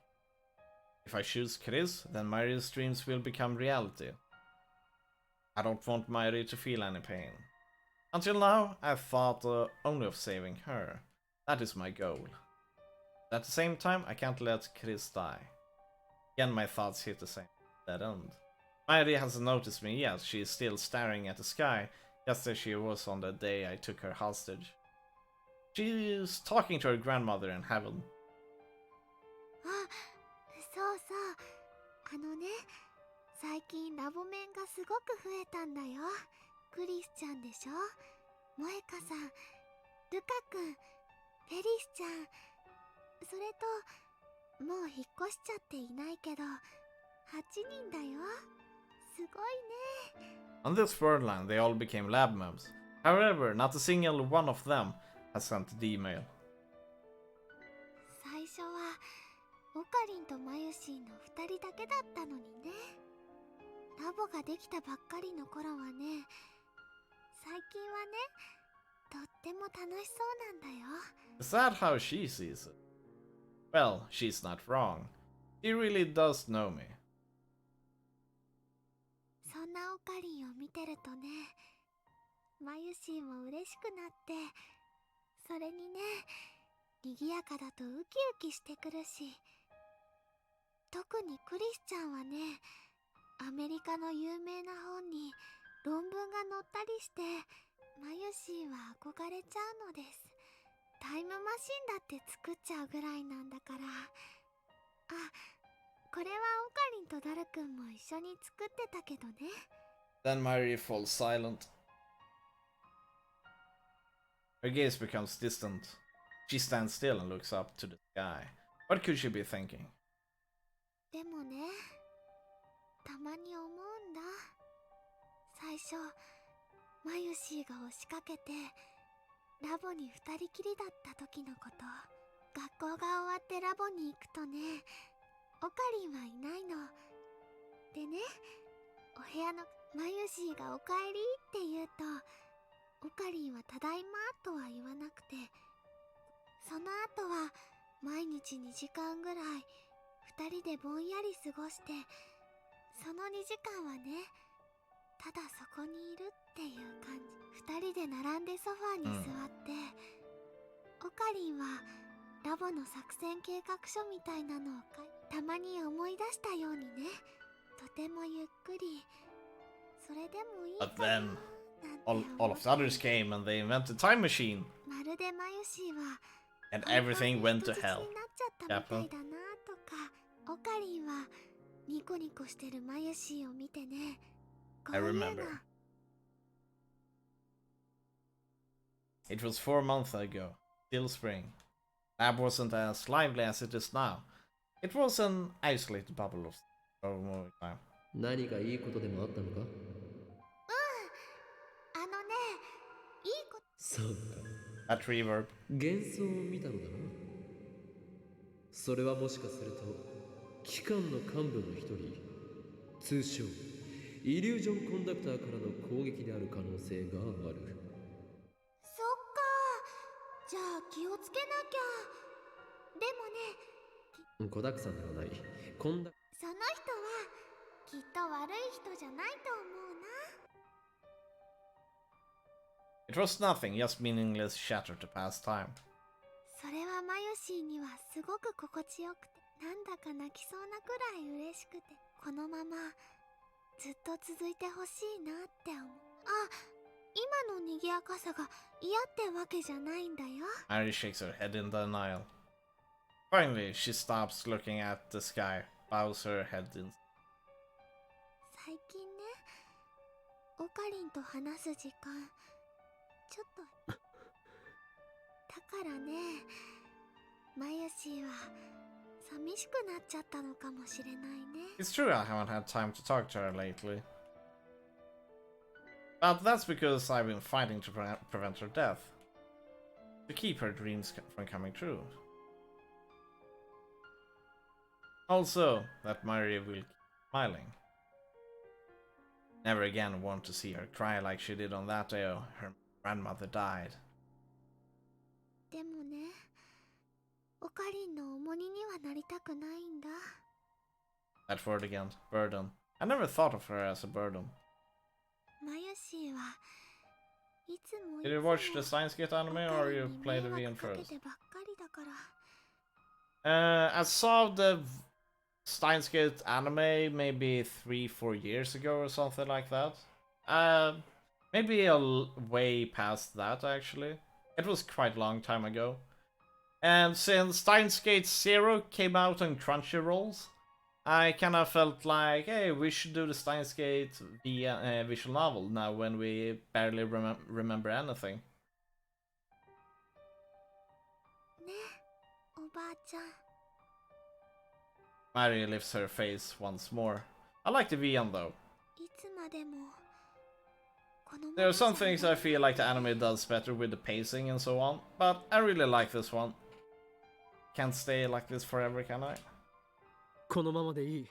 If I choose Chris, then Mairi's dreams will become reality. I don't want Mairi to feel any pain. Until now, I've thought only of saving her. That is my goal. At the same time, I can't let Chris die. Again, my thoughts hit the same dead end. Mairi hasn't noticed me yet. She is still staring at the sky, just as she was on the day I took her hostage. She is talking to her grandmother in heaven. そうそう。最近ラボメンがすごく増えたんだよ。クリスちゃんでしょ、萌香さん、ルカ君、フェリスちゃん、それともう引っ越しちゃっていないけど8人だよ。すごいね。 On this world line, they all became lab members. However, not a single one of them has sent the email. 最初はオカリンとマユシーの2人だけだったのにね。ラボができたばっかりの頃はね、最近はね、とっても楽しそうなんだよ。 Is that how she sees it? Well, she's not wrong. She really does know me. そんなオカリンを見てるとね、マユシーも嬉しくなって、それにね、賑やかだとウキウキしてくるし、特にクリスちゃんはね、アメリカの有名な本に論文が載ったりして、マユシーは憧れちゃうのです。タイムマシンだって作っちゃうぐらいなんだから。あ、これはオカリンとダルくんも一緒に作ってたけどね。 Then Mairi falls silent. Her gaze becomes distant. She stands still and looks up to the sky. What could she be thinking? でもね、たまに思うんだ。最初マユシーが押しかけてラボに2人きりだった時のこと。学校が終わってラボに行くとね、オカリンはいないの。でね、お部屋のマユシーがおかえりって言うと、オカリンはただいまとは言わなくて、その後は毎日2時間ぐらい2人でぼんやり過ごして、その2時間はね、ただそこにいるっていう感じ。2人で並んでソファーに座って、オカリンはラボの作戦計画書みたいなのをたまに思い出したようにね、とてもゆっくり、それでもいいかななんて All of the others came and they invented time machine. まるでマユシーは And everything went to hell. になっちゃったみたいだなとか、オカリンはニコニコしてるマユシーを見てね、こう I いうの。 remember. It was 4 months ago, still spring. Lab wasn't as lively as it is now. It was an isolated bubble of moving time. 何かいいことでもあったのか？あのね、いいこと。そうか。 That reverb. 幻想を見たのだな。それはもしかすると機関の幹部の一人、通称イリュージョンコンダクターからの攻撃である可能性がある。そっか、じゃあ気をつけなきゃ。でもね、子だくさんではない。コンダその人はきっと悪い人じゃないと思うな。 It was nothing, just meaningless chatter to pass time. それはマユシーにはすごく心地よくて、なんだか泣きそうなくらい嬉しくて、このままずっと続いてほしいなって思う。あ、今の賑やかさが嫌ってわけじゃないんだよ。Mary shakes her head in denial. Finally, she stops looking at the sky, bows her head in. 最近ね、オカリンと話す時間ちょっとだからね、マユシーは寂しくなっちゃったのかもしれないね。 It's true I haven't had time to talk to her lately. But that's because I've been fighting to prevent her death. To keep her dreams from coming true. Also, that Maria will keep smiling. Never again want to see her cry like she did on that day her grandmother died. でもね、オカリンの重荷にはなりたくないんだ。 That word again, burden. I never thought of her as a burden. マユシーはいつも Did you watch the Steins anime or you played the VN first? ばっかりだから。I saw the Steins anime maybe 3-4 years ago or something like that. Maybe way past that actually. It was quite a long time ago. And since Steins Gate Zero came out on Crunchyrolls, I kind of felt like, hey, we should do the Steins Gate via visual novel now when we barely remember anything. ね、おばあちゃん。 Mary lifts her face once more. I like the VN though. いつまでもこのまま There are some things I feel like the anime does better with the pacing and so on, but I really like this one. Can't stay like this forever, can I? このままでいい。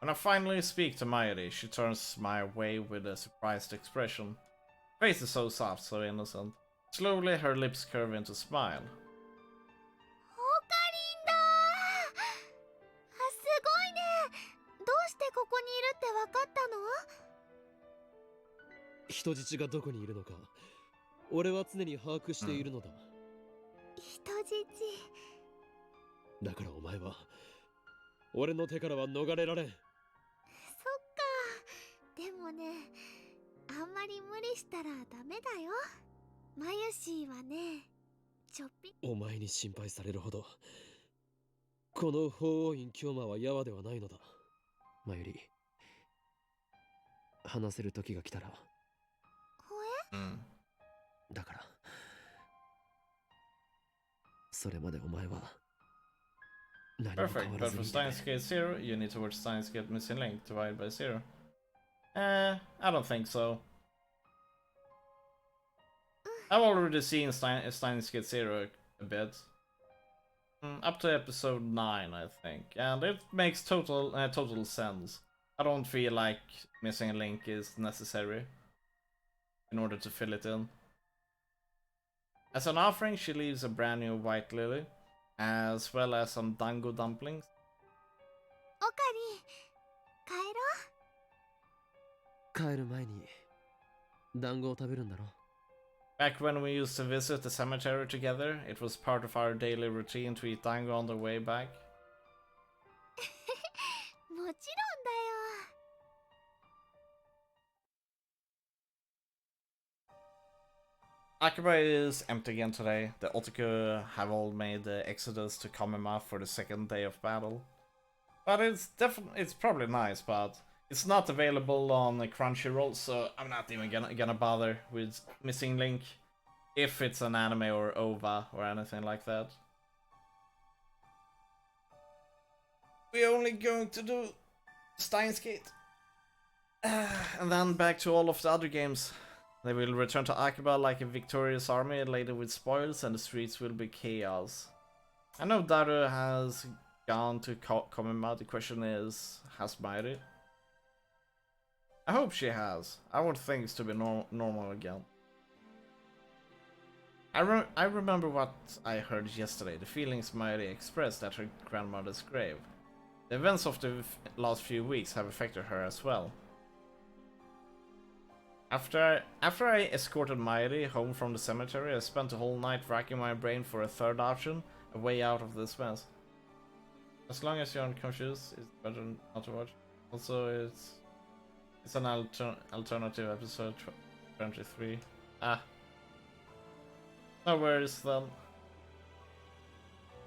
When I finally speak to Mayuri, she turns my way with a surprised expression. Her face is so soft, so innocent. Slowly, her lips curve into a smile. オカリンだー。あ、すごいね。どうしてここにいるってわかったの？人質がどこにいるのか、俺は常に把握しているのだ。人質。だからお前は、俺の手からは逃れられん。そっか。でもね、あんまり無理したらダメだよ。マユシーはね、ちょっぴ。お前に心配されるほど、この法王院京馬はヤワではないのだ。マユリ、話せる時が来たら。ほえ？だから、それまでお前は何も変 Perfect, わら but ず for に。Steins Gate Zero, you need to watch Steins Gate Missing Link divided by 0. I don't think so. I've already seen Steins Gate Zero a bit. Up to episode 9, I think. And it makes total sense. I don't feel like Missing a Link is necessary in order to fill it in. As an offering, she leaves a brand new white lily, as well as some dango dumplings. オカリン、帰ろう。帰る前に団子を食べるんだろ。 Back when we used to visit the cemetery together, it was part of our daily routine to eat dango on the way back. もちろんだよ。Akiba is empty again today. The Otaku have all made the exodus to Kamima for the second day of battle. But it's probably nice, but it's not available on Crunchyroll, so I'm not even gonna bother with Missing Link if it's an anime or OVA or anything like that. We're only going to do Steins Gate. And then back to all of the other games. They will return to Akiba like a victorious army laden with spoils, and the streets will be chaos. I know Daru has gone to Komima. The question is, has Mairi? I hope she has. I want things to be normal again. I remember what I heard yesterday, the feelings Mairi expressed at her grandmother's grave. The events of the last few weeks have affected her as well. After I escorted Mairi home from the cemetery, I spent the whole night racking my brain for a third option, a way out of this mess. As long as you aren't confused, it's better not to watch. Also, it's an alternative episode 23. No worries then.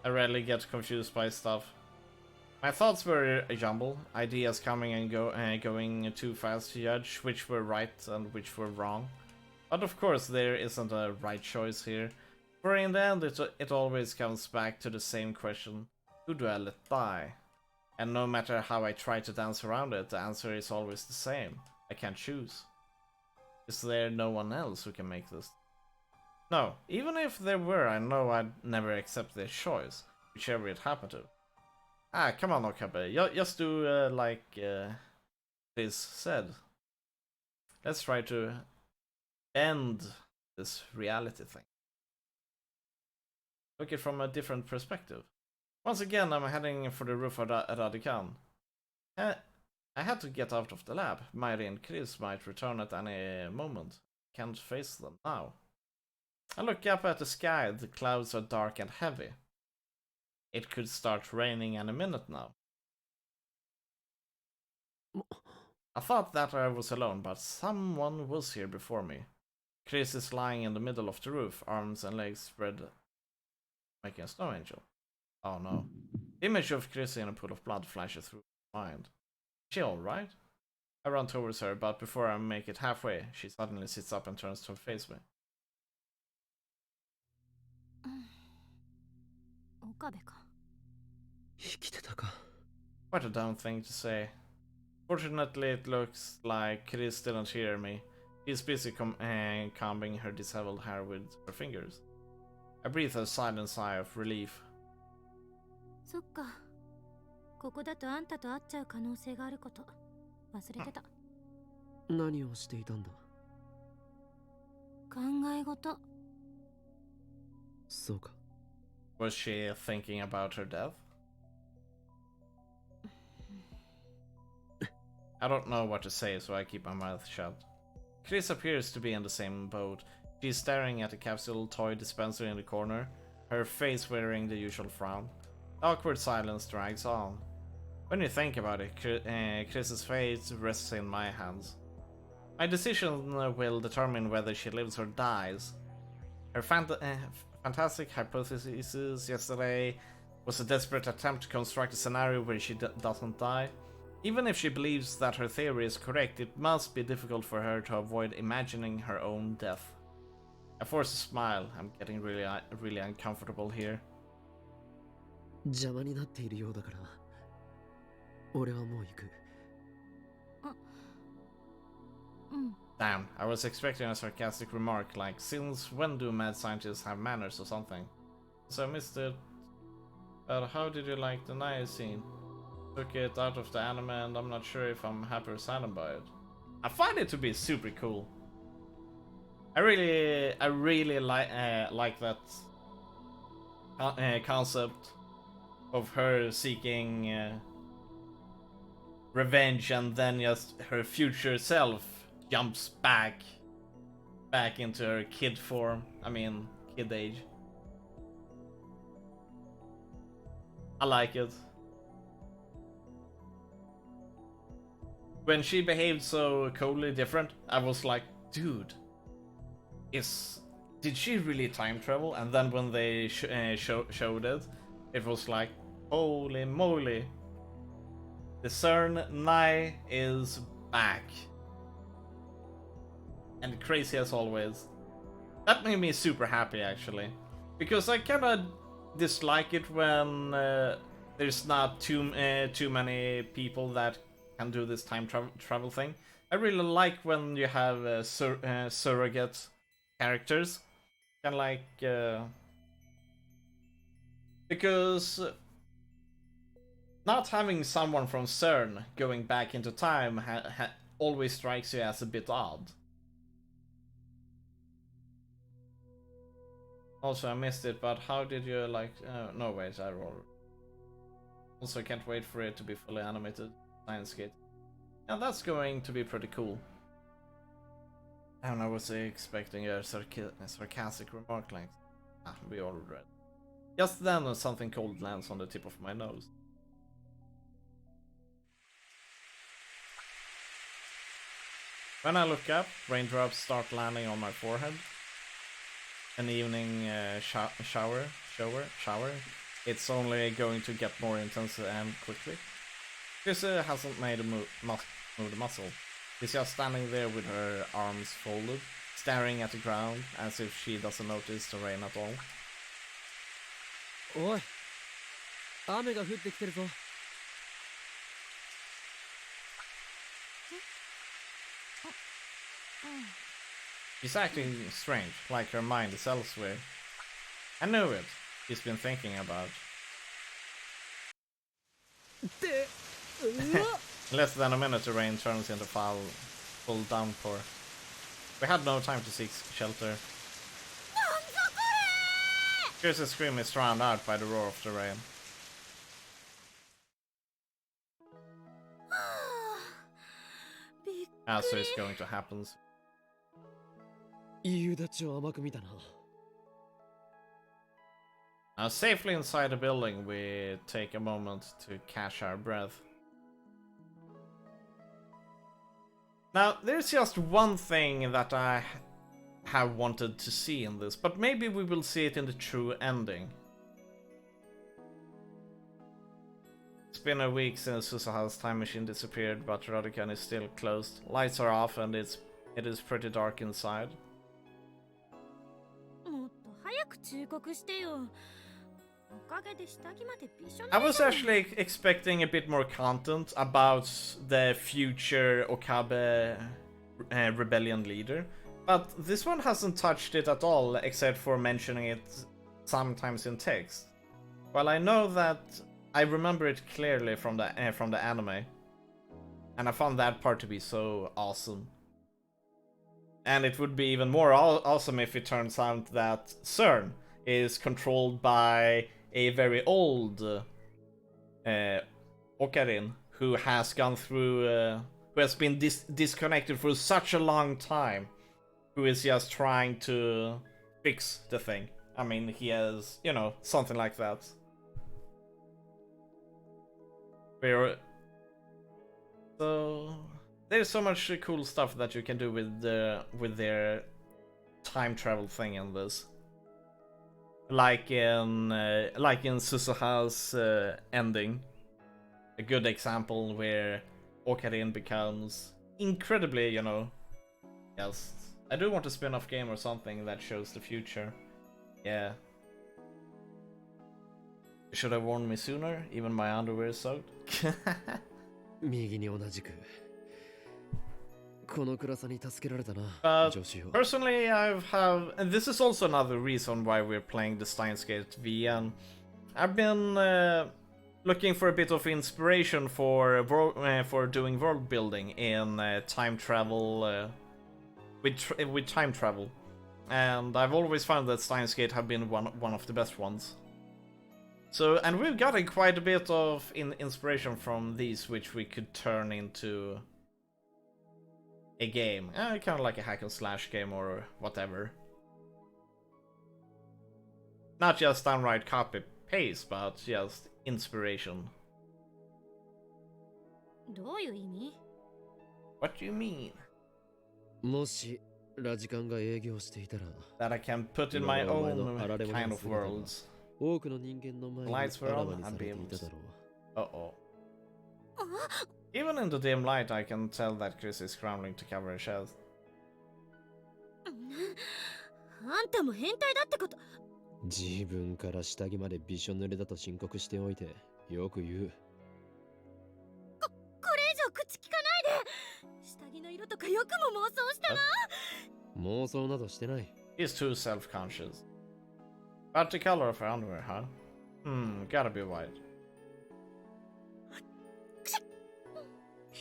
I rarely get confused by stuff. My thoughts were a jumble, ideas coming and going too fast to judge which were right and which were wrong. But of course there isn't a right choice here, for in the end it always comes back to the same question: who do I let die? And no matter how I try to dance around it, the answer is always the same. I can't choose. Is there no one else who can make this? No, even if there were, I know I'd never accept their choice, whichever it happened to. Ah, come on, Okabe. Just do like this said. Let's try to end this reality thing. Look at it from a different perspective. Once again, I'm heading for the roof of Radican. I had to get out of the lab. Mairi and Chris might return at any moment. Can't face them now. I look up at the sky. The clouds are dark and heavy. It could start raining any minute now. I thought that I was alone, but someone was here before me. Chris is lying in the middle of the roof, arms and legs spread, making a snow angel. Oh no. The image of Chris in a pool of blood flashes through my mind. Is she alright? I run towards her, but before I make it halfway, she suddenly sits up and turns to face me. 岡部か。生きてたか。 What a dumb thing to say. Fortunately, it looks like Chris didn't hear me. She's busy combing her disheveled hair with her fingers. I breathe a silent sigh of relief. そっか。ここだとあんたと会っちゃう可能性があること忘れてた。何をしていたんだ。考え事。そうか。 Was she thinking about her death? I don't know what to say, so I keep my mouth shut. Chris appears to be in the same boat. She's staring at a capsule toy dispenser in the corner, her face wearing the usual frown. The awkward silence drags on. When you think about it, Chris's fate rests in my hands. My decision will determine whether she lives or dies. Her fantastic hypothesis yesterday was a desperate attempt to construct a scenario where she doesn't die. Even if she believes that her theory is correct, it must be difficult for her to avoid imagining her own death. I force a smile. I'm getting really uncomfortable here. 邪魔になっているようだから、俺はもう行く。Damn, I was expecting a sarcastic remark like, since when do mad scientists have manners or something? So I missed it. But how did you like the Naya scene? Took it out of the anime and I'm not sure if I'm happy or saddened by it. I find it to be super cool. I really like that concept of her seeking revenge, and then just her future self jumps back into her kid form. I mean, kid age. I like it. When she behaved so coldly different, I was like, dude, did she really time travel? And then when they showed it, it was like, holy moly, the CERN Nye is back. And crazy as always. That made me super happy, actually. Because I kinda dislike it when there's not too many people that can do this time travel thing. I really like when you have surrogate characters. Kind of like... because not having someone from CERN going back into time always strikes you as a bit odd. Also, I missed it, but how did you like... no, wait, I rolled. Also, can't wait for it to be fully animated. Steins. And that's going to be pretty cool. And I was expecting a sarcastic remark like... we all read. Just then, something cold lands on the tip of my nose. When I look up, raindrops start landing on my forehead. an evening shower, it's only going to get more intense and quickly. Krista hasn't made a move the muscle. She's just standing there with her arms folded, staring at the ground as if she doesn't notice the rain at all. おい、雨が降ってきてるぞ。She's acting strange, like her mind is elsewhere. I know it. She's been thinking about. In less than a minute, the rain turns into full downpour. We had no time to seek shelter. Chris's scream is drowned out by the roar of the rain. As is going to happen. 夕立を甘く見たな。Now, safely inside the building, we take a moment to catch our breath. Now, there's just one thing that I have wanted to see in this, but maybe we will see it in the true ending. It's been a week since Susaha's time machine disappeared, but Rodican is still closed. Lights are off and it is pretty dark inside. I was actually expecting a bit more content about the future Okabe rebellion leader, but this one hasn't touched it at all, except for mentioning it sometimes in text. Well, I know that I remember it clearly from the anime, and I found that part to be so awesome. And it would be even more awesome if it turns out that CERN is controlled by a very old Okarin who has gone through, who has been disconnected for such a long time, who is just trying to fix the thing. I mean, he has, you know, something like that. So there's so much cool stuff that you can do with their time travel thing in this. Like in Susaha's ending, a good example where Okarin becomes incredibly, you know, yes, I do want a spin-off game or something that shows the future. Yeah. Should have warned me sooner, even my underwear is soaked. 右に同じく。この暗さに助けられたな、女子よ。 Personally, and this is also another reason why we're playing the Steins V, and I've been looking for a bit of inspiration for doing world building in time travel, with time travel, and I've always found that Steins Gate have been one of the best ones. So, and we've gotten quite a bit of inspiration from these, which we could turn into a game, kind of like a hack and slash game or whatever. Not just downright copy paste, but just inspiration. What do you mean? もしラジカンが営業していたら That I can put in my own kind of worlds. 多くの人間の前にあらわにされていただろう。Uh-oh. Even in the dim light, I can tell that Chris is scrambling to cover her chest. あんたも変態だってこと。自分から下着までびしょ濡れだと申告しておいてよく言う。これ以上口聞かないで。下着の色とかよくも妄想したな。妄想などしてない。 He's too self-conscious. But the color of her underwear, huh? Gotta be white.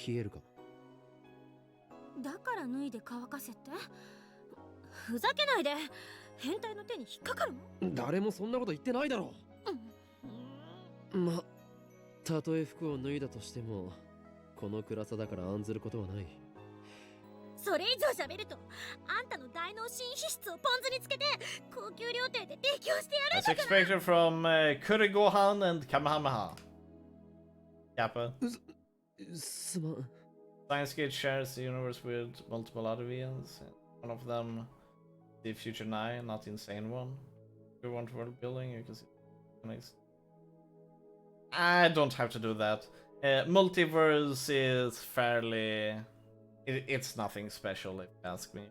冷えるか。だから脱いで乾かせって。ふざけないで。変態の手に引っかかるの？誰もそんなこと言ってないだろう。ま、たとえ服を脱いだとしても、この暗さだから案ずることはない。それ以上喋ると、あんたの大脳神秘質をポン酢につけて高級料亭で提供してやるん As だから。 expected from Kurigohan and Kamehameha. Kappa. すまん。 Steins Gate shares the universe with multiple other villains. One of them the future 9, not the insane one. If you want world building, you can see nice. I don't have to do that. Multiverse is fairly... It's nothing special, if you ask me.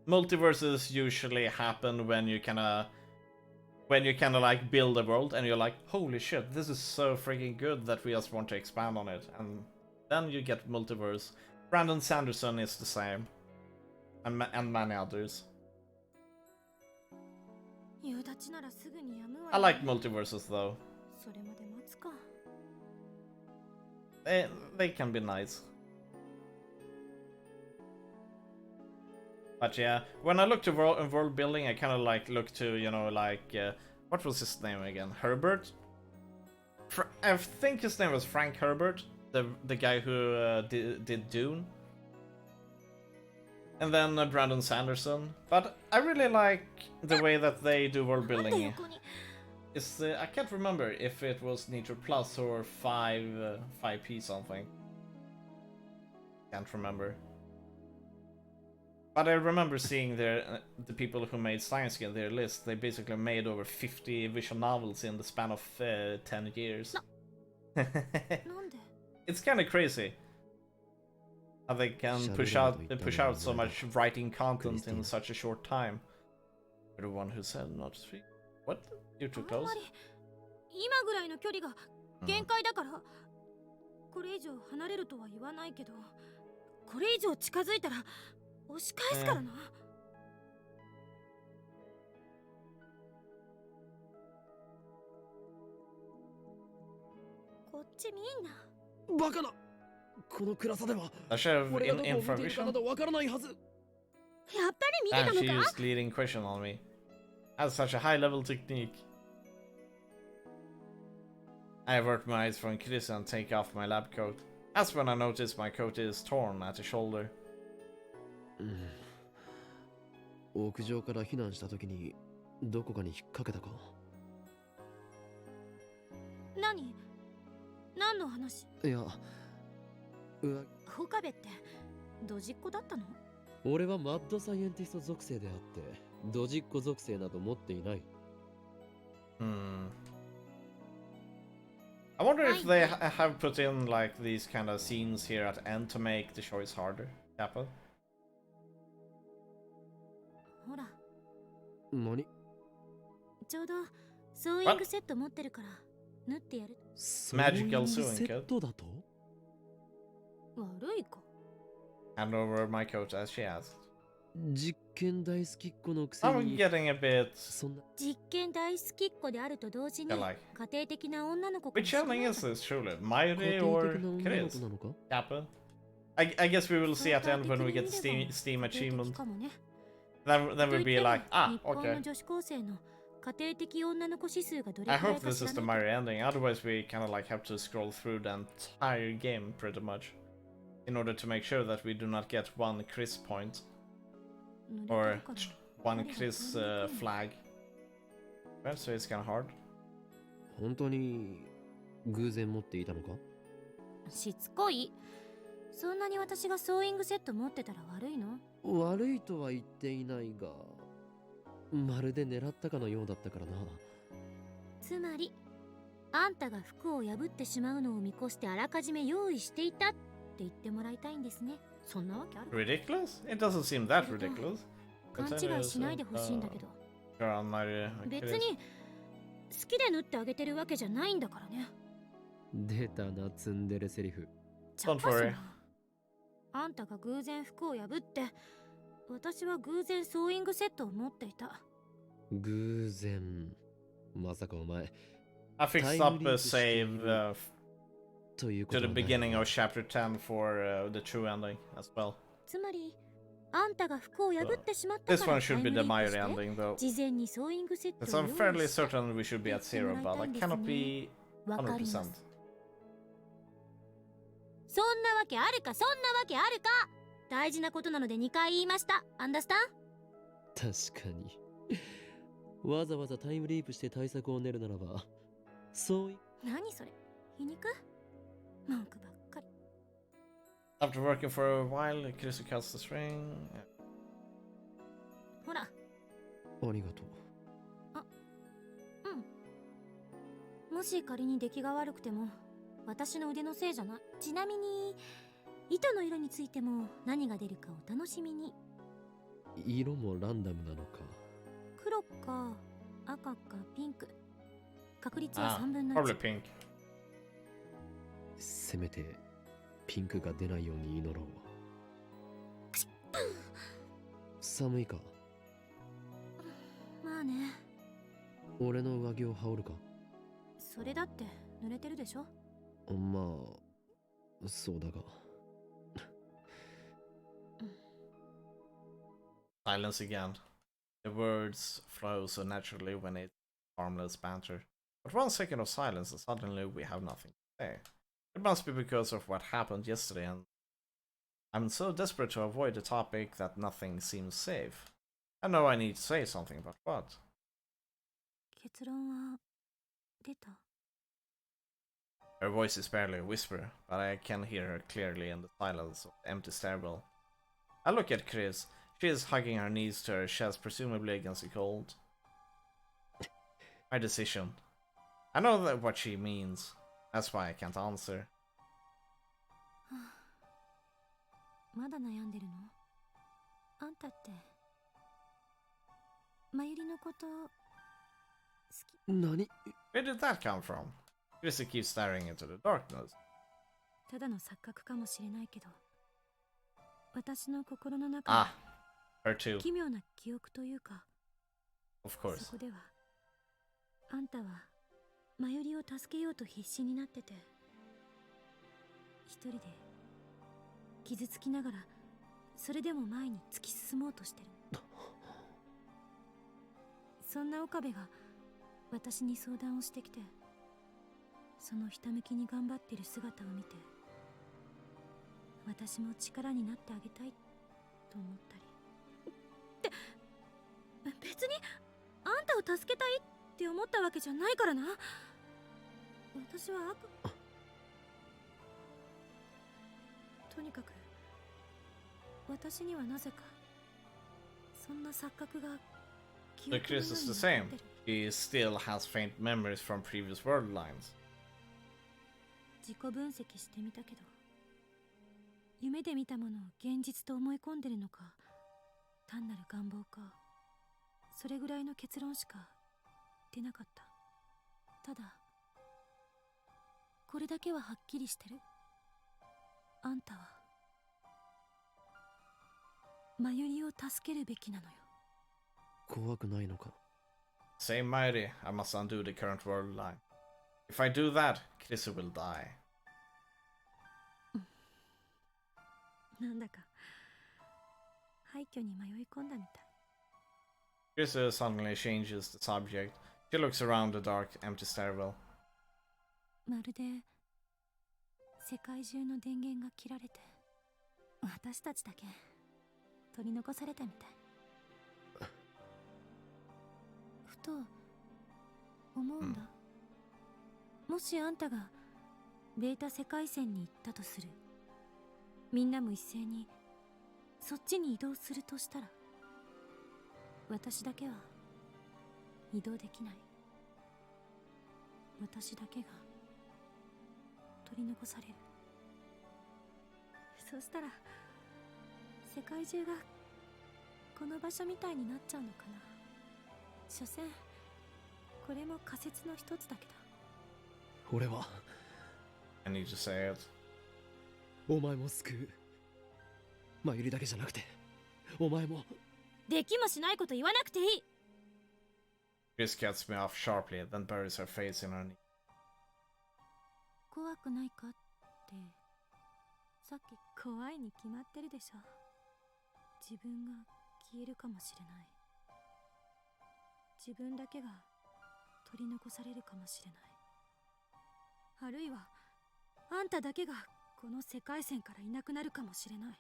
Multiverses usually happen when you kind of like build a world and you're like, holy shit, this is so freaking good that we just want to expand on it, and then you get multiverse. Brandon Sanderson is the same, and many others. I like multiverses though. They can be nice. But yeah, when I look to world building, I kind of like look to, you know, like what was his name again? Herbert? I think his name was Frank Herbert, the guy who did Dune. And then Brandon Sanderson. But I really like the way that they do world building. I can't remember if it was Nitro Plus or 5P something. Can't remember. But I remember seeing the people who made Steins get their list. They basically made over 50 visual novels in the span of 10 years. It's kind of crazy how they can push out so much writing content in such a short time. You're the one who said not to speak. What? You're too close? Does she have infravision? Damn, she used leading question on me. That's such a high level technique. I avert my eyes from Chris and take off my lab coat. That's when I notice my coat is torn at the shoulder. 屋上から避難した時にどこかに引っ掛けたか。何の話？いや、岡部ってドジっ子だったの？俺はマッドサイエンティスト属性であってドジっ子属性など持っていない。I wonder if they have put in like these kind of scenes here at the end to make the choice harder. Kappa? ほら。何？ちょうどソーイングセット持ってるから縫ってやる。Magical sewing kit. だと？悪いか。Hand over my coat as she asked. 実験大好きっ子のくせ I'm に getting a bit. 実験大好きっ子であると同時に like 家庭的な女の子かも Which しれない ending is this, truly? Mairi or Chris? Kappa? I guess we will see at the end when we get Steam achievement. Then we'll be like, ah, okay. I hope this is the Mario ending, otherwise we kind of like have to scroll through the entire game pretty much in order to make sure that we do not get one Chris point or one Chris flag. Well, so it's kind of hard. 本当に偶然持っていたのか？しつこい。そんなに私がソーイングセット持ってたら悪いの？悪いとは言っていないが、まるで狙ったかのようだったからな。つまり、あんたが服を破ってしまうのを見越してあらかじめ用意していたって言ってもらいたいんですね。そんなわけある？ Ridiculous? It doesn't seem that ridiculous. 勘違いしないでほしいんだけど。別に好きで縫ってあげてるわけじゃないんだからね。出たな、ツンデレセリフ。Don't worry. あんたが偶然服を破って、私は偶然ソーイングセットを持っていた。偶然。まさかお前。I fixed up a save to the beginning of chapter 10 for the true ending as well. つまり、あんたが服を破ってしまったから This one should be the Mairi ending though. 事前にソーイングセットを Because I'm fairly certain we should be at 0, but I cannot be 100%. そんなわけあるか、そんなわけあるか。大事なことなので2回言いました。アンダースタン？確かに。わざわざタイムリープして対策を練るならば、そうい。何それ？皮肉？文句ばっかり。 After working for a while, Chris cuts the string. ほら。ありがとう。もし仮に出来が悪くても私の腕のせいじゃない。ちなみに糸の色についても何が出るかお楽しみに。色もランダムなのか。黒か赤かピンク。確率は Ah, 3分の probably 1。 pink. せめてピンクが出ないように祈ろう。寒いか。まあね。俺の上着を羽織るか。それだって濡れてるでしょ。まあそうだが。Silence again. The words flow so naturally when it's harmless banter. But 1 second of silence and suddenly we have nothing to say. It must be because of what happened yesterday, and I'm so desperate to avoid the topic that nothing seems safe. I know I need to say something, but what? 結論は出た。 Her voice is barely a whisper, but I can hear her clearly in the silence of the empty stairwell. I look at Chris. She is hugging her knees to her chest, presumably against the cold. My decision. I know that what she means. That's why I can't answer. まだ悩んでるの？あんたってまゆりのこと好き？何？ Where did that come from? Chris keeps staring into the darkness. ただの錯覚かもしれないけど、私の心の中 Ah, her too. 奇妙な記憶というか、 Of そ course. こではあんたはまゆりを助けようと必死になってて、一人で傷つきながらそれでも前に突き進もうとしてる。そんな岡部が私に相談をしてきて、そのひたむきに頑張ってる姿を見て、私も力になってあげたいと思ったり。って別にあんたを助けたいって思ったわけじゃないからな。私はとにかく私にはなぜかそんな錯覚が記 So 憶の Chris よう is に the 残 same. ってる。 He still has faint memories from previous world lines. 自己分析してみたけど、夢で見たものを現実と思い込んでるのか、単なる願望か、それぐらいの結論しか出なかった。ただこれだけははっきりしてる。あんたはまゆりを助けるべきなのよ。怖くないのか。 Say mighty, I must undo the current world line. If I do that, Chris will die. なんだか廃墟に迷い込んだみたい。 Chris suddenly changes the subject. She looks around the dark, empty stairwell. まるで世界中の電源が切られて、私たちだけ取り残されたみたい。ふと思うんだ。もしあんたがベータ世界線に行ったとする。みんなも一斉にそっちに移動するとしたら、私だけは移動できない。私だけが取り残される。そしたら世界中がこの場所みたいになっちゃうのかな。所詮これも仮説の一つだけど。俺は I need to say it. お前も救う。まゆりだけじゃなくてお前も。できもしないこと言わなくていい。 Chris cuts me off sharply, then buries her face in her knee. 怖くないかってさっき怖いに決まってるでしょ。自分が消えるかもしれない。自分だけが取り残されるかもしれない。あるいはあんただけがこの世界線からいなくなるかもしれない。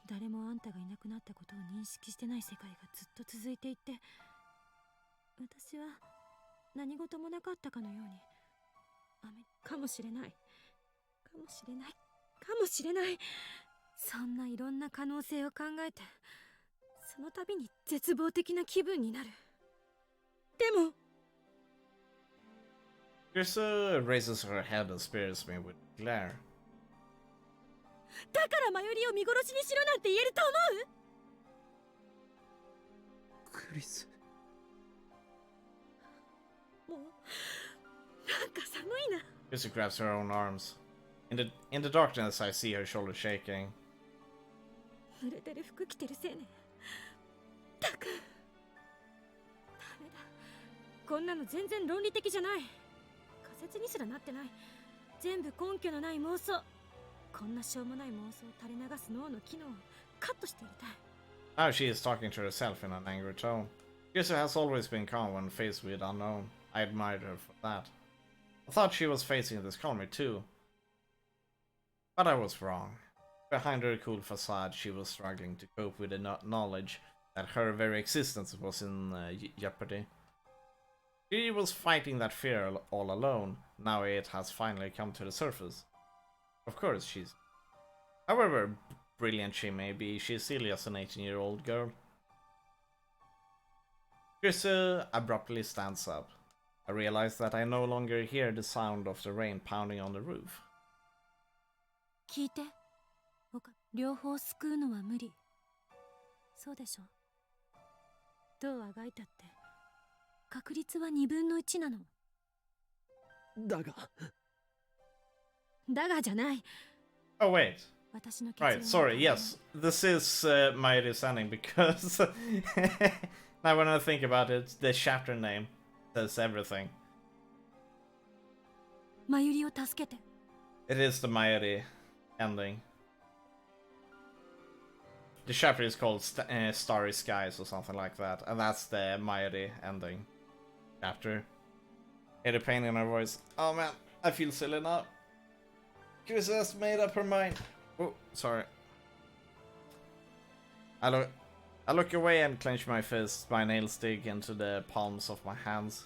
誰もあんたがいなくなったことを認識してない世界がずっと続いていって、私は何事もなかったかのようにかもしれない。かもしれない。かもしれない。そんないろんな可能性を考えて、その度に絶望的な気分になる。でも Krista raises her head and spears me with glare. だからマユリを見殺しにしろなんて言えると思う？クリス。もうなんか寒いな。 Krista grabs her own arms. In the darkness, I see her shoulders shaking. 濡れてる服着てるせいね。たくダメだ。こんなの全然論理的じゃない。仮説にすらなってない。全部根拠のない妄想。こんなしょうもない妄想を垂れ流す脳の機能をカットしてやりたい。 Now she is talking to herself in an angry tone. Krista has always been calm when faced with unknown. I admired her for that. I thought she was facing this calmly too. But I was wrong. Behind her cool facade, she was struggling to cope with the knowledge that her very existence was in jeopardy. She was fighting that fear all alone. Now it has finally come to the surface. Of course, she's... However brilliant she may be, she's still just an 18-year-old girl. Krista abruptly stands up. I realize that I no longer hear the sound of the rain pounding on the roof. 聞いて。両方救うのは無理。そうでしょ。どうあがいたって確率は2分の1なの。だが。だがじゃない。 Oh wait. 私の結論は Right, sorry, yes. This is my understanding because now when I think about it, the chapter name says everything. マユリを助けて。 It is the Mayuri ending. The chapter is called Starry Skies or something like that, and that's the Mayuri ending chapter. Hear the pain in her voice. Oh man, I feel silly now. Chris has made up her mind. Oh, sorry. I look away and clench my fist. My nails dig into the palms of my hands.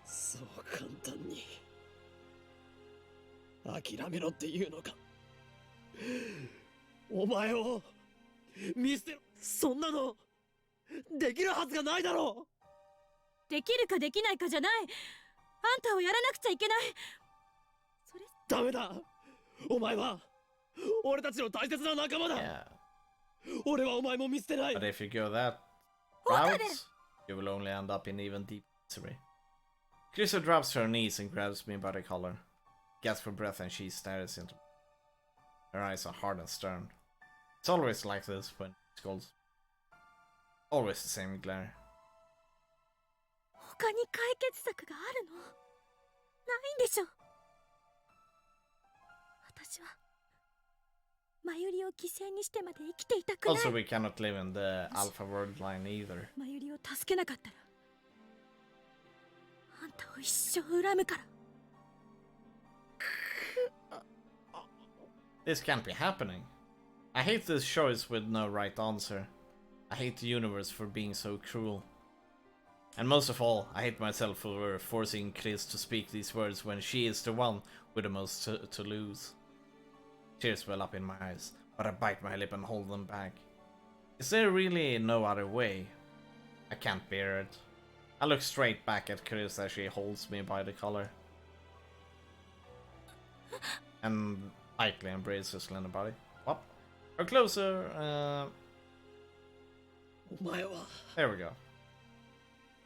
そう簡単に諦めろっていうのか。お前を見捨てろ。そんなのできるはずがないだろう。できるかできないかじゃない。あんたをやらなくちゃいけない。それダメだ。お前は俺たちの大切な仲間だ。Yeah. 俺はお前も見捨てない。 But if you go that route, you will only end up in even deeper misery. Krista drops to her knees and grabs me by the collar. Gasps for breath and she stares into me. Her eyes are hard and stern. It's always like this when she scolds. Always the same glare. 他に解決策があるの？ないんでしょ。私はマユリを犠牲にしてまで生きていたくない。 Also, we cannot live in the Alpha World line either. マユリを助けなかったらあんたを一生恨むから。 This can't be happening. I hate this choice with no right answer. I hate the universe for being so cruel. And most of all, I hate myself for forcing Chris to speak these words when she is the one with the most to lose. Tears well up in my eyes, but I bite my lip and hold them back. Is there really no other way? I can't bear it. I look straight back at Chris as she holds me by the collar. And tightly embraces her slender body. What? Or closer, お前は there we go.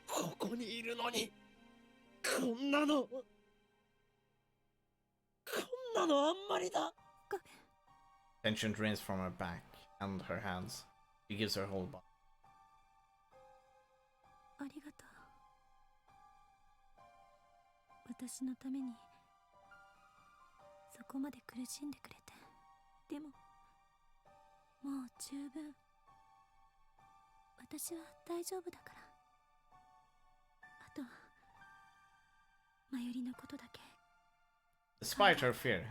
ここにいるのにこんなのあんまりだ。 Tension drains from her back and her hands. She gives her whole body. ありがとう。私のためにそこまで苦しんでくれて。でももう十分。私は大丈夫だから。あとマユリのことだけ。 Despite her fear,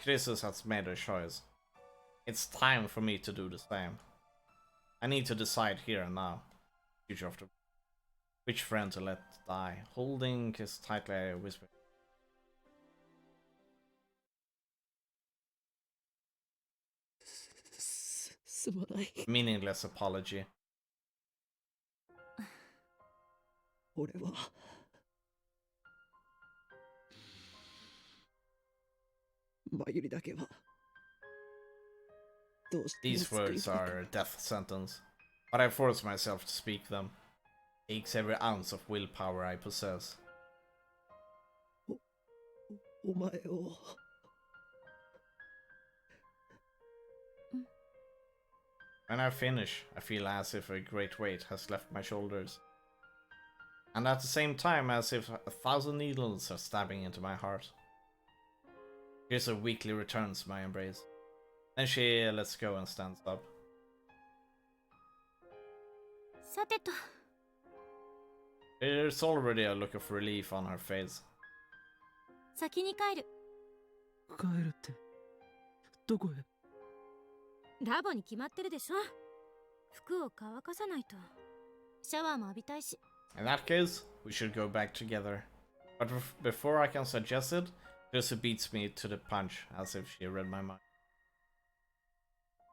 Chrysis has made her choice. It's time for me to do the same. I need to decide here and now. Future of the... Which friend to let die. Holding his tightly, I whisper. すまない。 Meaningless apology. 俺はまゆりだけはどうしても These 救い words たかっ are a death sentence, but I force myself to speak them. Takes every ounce of willpower I possess. お前を When I finish, I feel as if a great weight has left my shoulders. And at the same time, as if 1,000 needles are stabbing into my heart. Kirissa weakly returns my embrace. Then she lets go and stands up. さてと There's already a look of relief on her face. 先に帰る。帰るってどこへ？ラボに決まってるでしょ。服を乾かさないと。シャワーも浴びたいし。 In that case, we should go back together. But before I can suggest it, Kirissa beats me to the punch, as if she read my mind.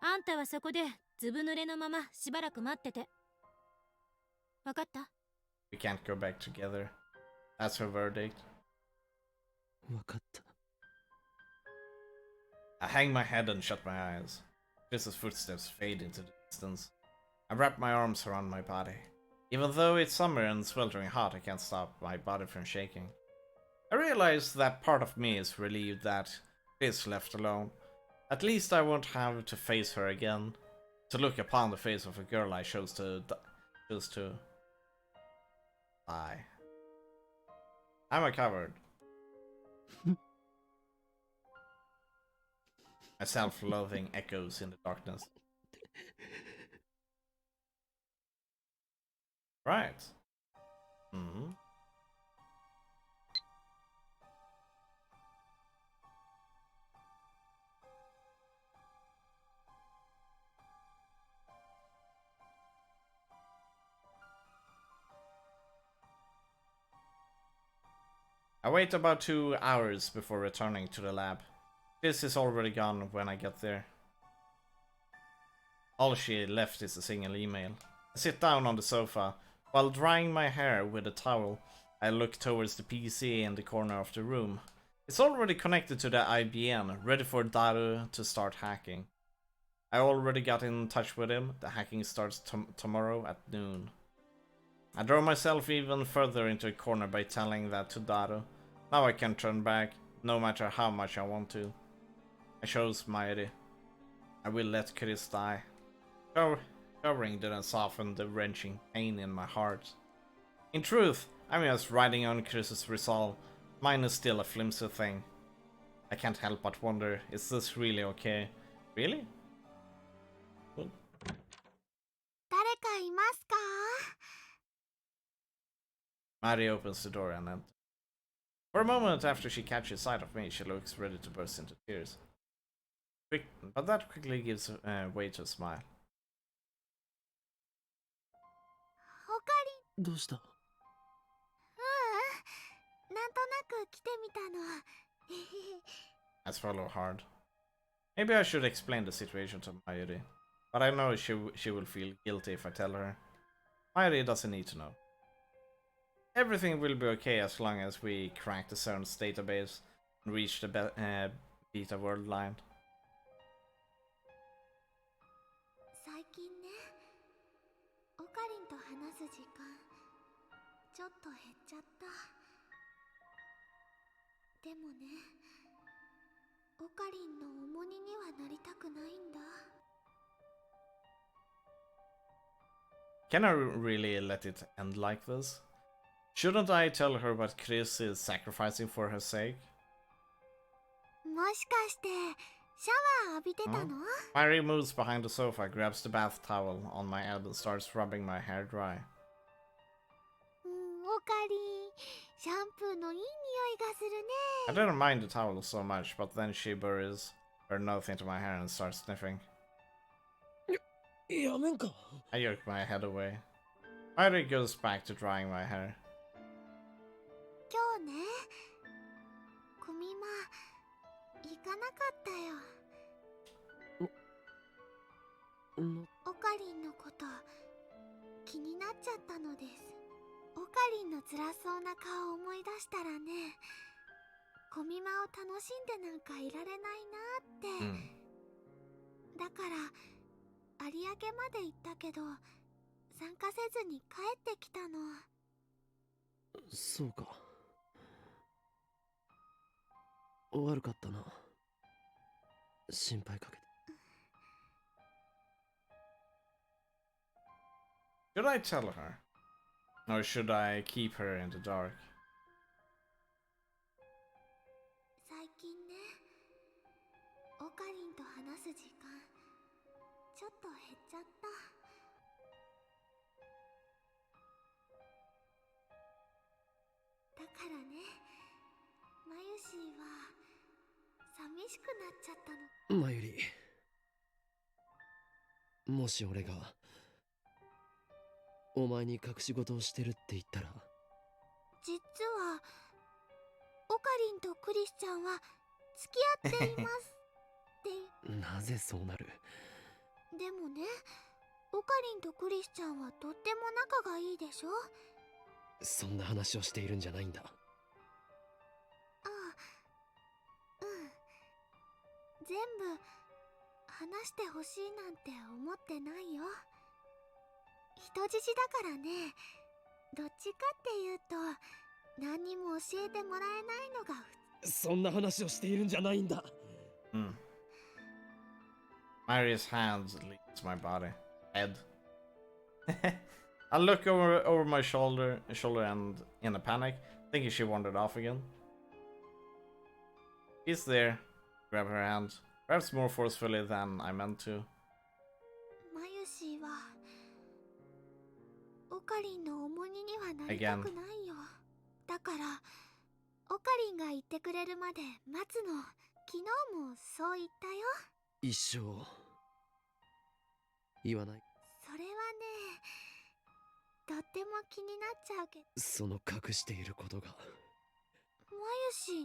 あんたはそこでずぶ濡れのまましばらく待ってて。わかった？ We can't go back together. That's her verdict. わかった。 I hang my head and shut my eyes. Chris's footsteps fade into the distance. I wrap my arms around my body. Even though it's summer and sweltering hot, I can't stop my body from shaking. I realize that part of me is relieved that Chris left alone. At least I won't have to face her again. To look upon the face of a girl I chose to die. I'm recovered. My self-loathing echoes in the darkness. Right. Mm-hmm. I wait about 2 hours before returning to the lab. This is already gone when I get there. All she left is a single email. I sit down on the sofa. While drying my hair with a towel, I look towards the PC in the corner of the room. It's already connected to the IBM, ready for Daru to start hacking. I already got in touch with him. The hacking starts tomorrow at noon. I draw myself even further into a corner by telling that to Daru. Now I can't turn back, no matter how much I want to. I chose Mairi. I will let Chris die. Covering didn't soften the wrenching pain in my heart. In truth, I'm just riding on Chris's resolve. Mine is still a flimsy thing. I can't help but wonder, is this really okay? Really? Cool. 誰かいますか？ Mari opens the door and enters. For a moment after she catches sight of me, she looks ready to burst into tears. But that quickly gives way to a smile. オカリン。どうした？なんとなく来てみたの。 I swallow hard. Maybe I should explain the situation to Mayuri, but I know she will feel guilty if I tell her. Mayuri doesn't need to know. Everything will be okay as long as we crack the CERN's database and reach the beta world line. 最近ね、オカリンと話す時間ちょっと減っちゃった。でもね、オカリンの重荷にはなりたくないんだ。 Can I really let it end like this? Shouldn't I tell her what Chris is sacrificing for her sake? もしかしてシャワー浴びてたの？ Mary moves behind the sofa, grabs the bath towel on my head and starts rubbing my hair dry. オカリン、シャンプーのいい匂いがするね。 I didn't mind the towel so much, but then she buries her nose into my hair and starts sniffing. やめんか。 I jerk my head away. Mary goes back to drying my hair. 今日ね、コミマ行かなかったよ。オカリンのこと気になっちゃったのです。オカリンの辛そうな顔を思い出したらね、コミマを楽しんでなんかいられないなって、だから有明まで行ったけど参加せずに帰ってきたの。そうか。悪かったな。心配かけて。Should I tell her? Or should I keep her in the dark? 最近ね、オカリンと話す時間ちょっと減っちゃった。だからね、マユシーは寂しくなっちゃったの。マユリ、もし俺がお前に隠し事をしてるって言ったら。実はオカリンとクリスちゃんは付き合っていますってなぜそうなる。でもね、オカリンとクリスちゃんはとっても仲がいいでしょ。そんな話をしているんじゃないんだ。ああ、うん。全部話してほしいなんて思ってないよ。人質だからね、どっちかっていうと何にも教えてもらえないのがそんな話をしているんじゃないんだ。Mary's hand leaves my body. Head. I look over my shoulder and in a panic, thinking she wandered off again. He's there. Grab her hand, perhaps more forcefully than I meant to. マユシーはオカリンの重荷にはなりたくないよ。だからオカリンが言ってくれるまで待つの。昨日もそう言ったよ。一生言わない。それはね、とっても気になっちゃうけど。その隠していることが。マユシーに？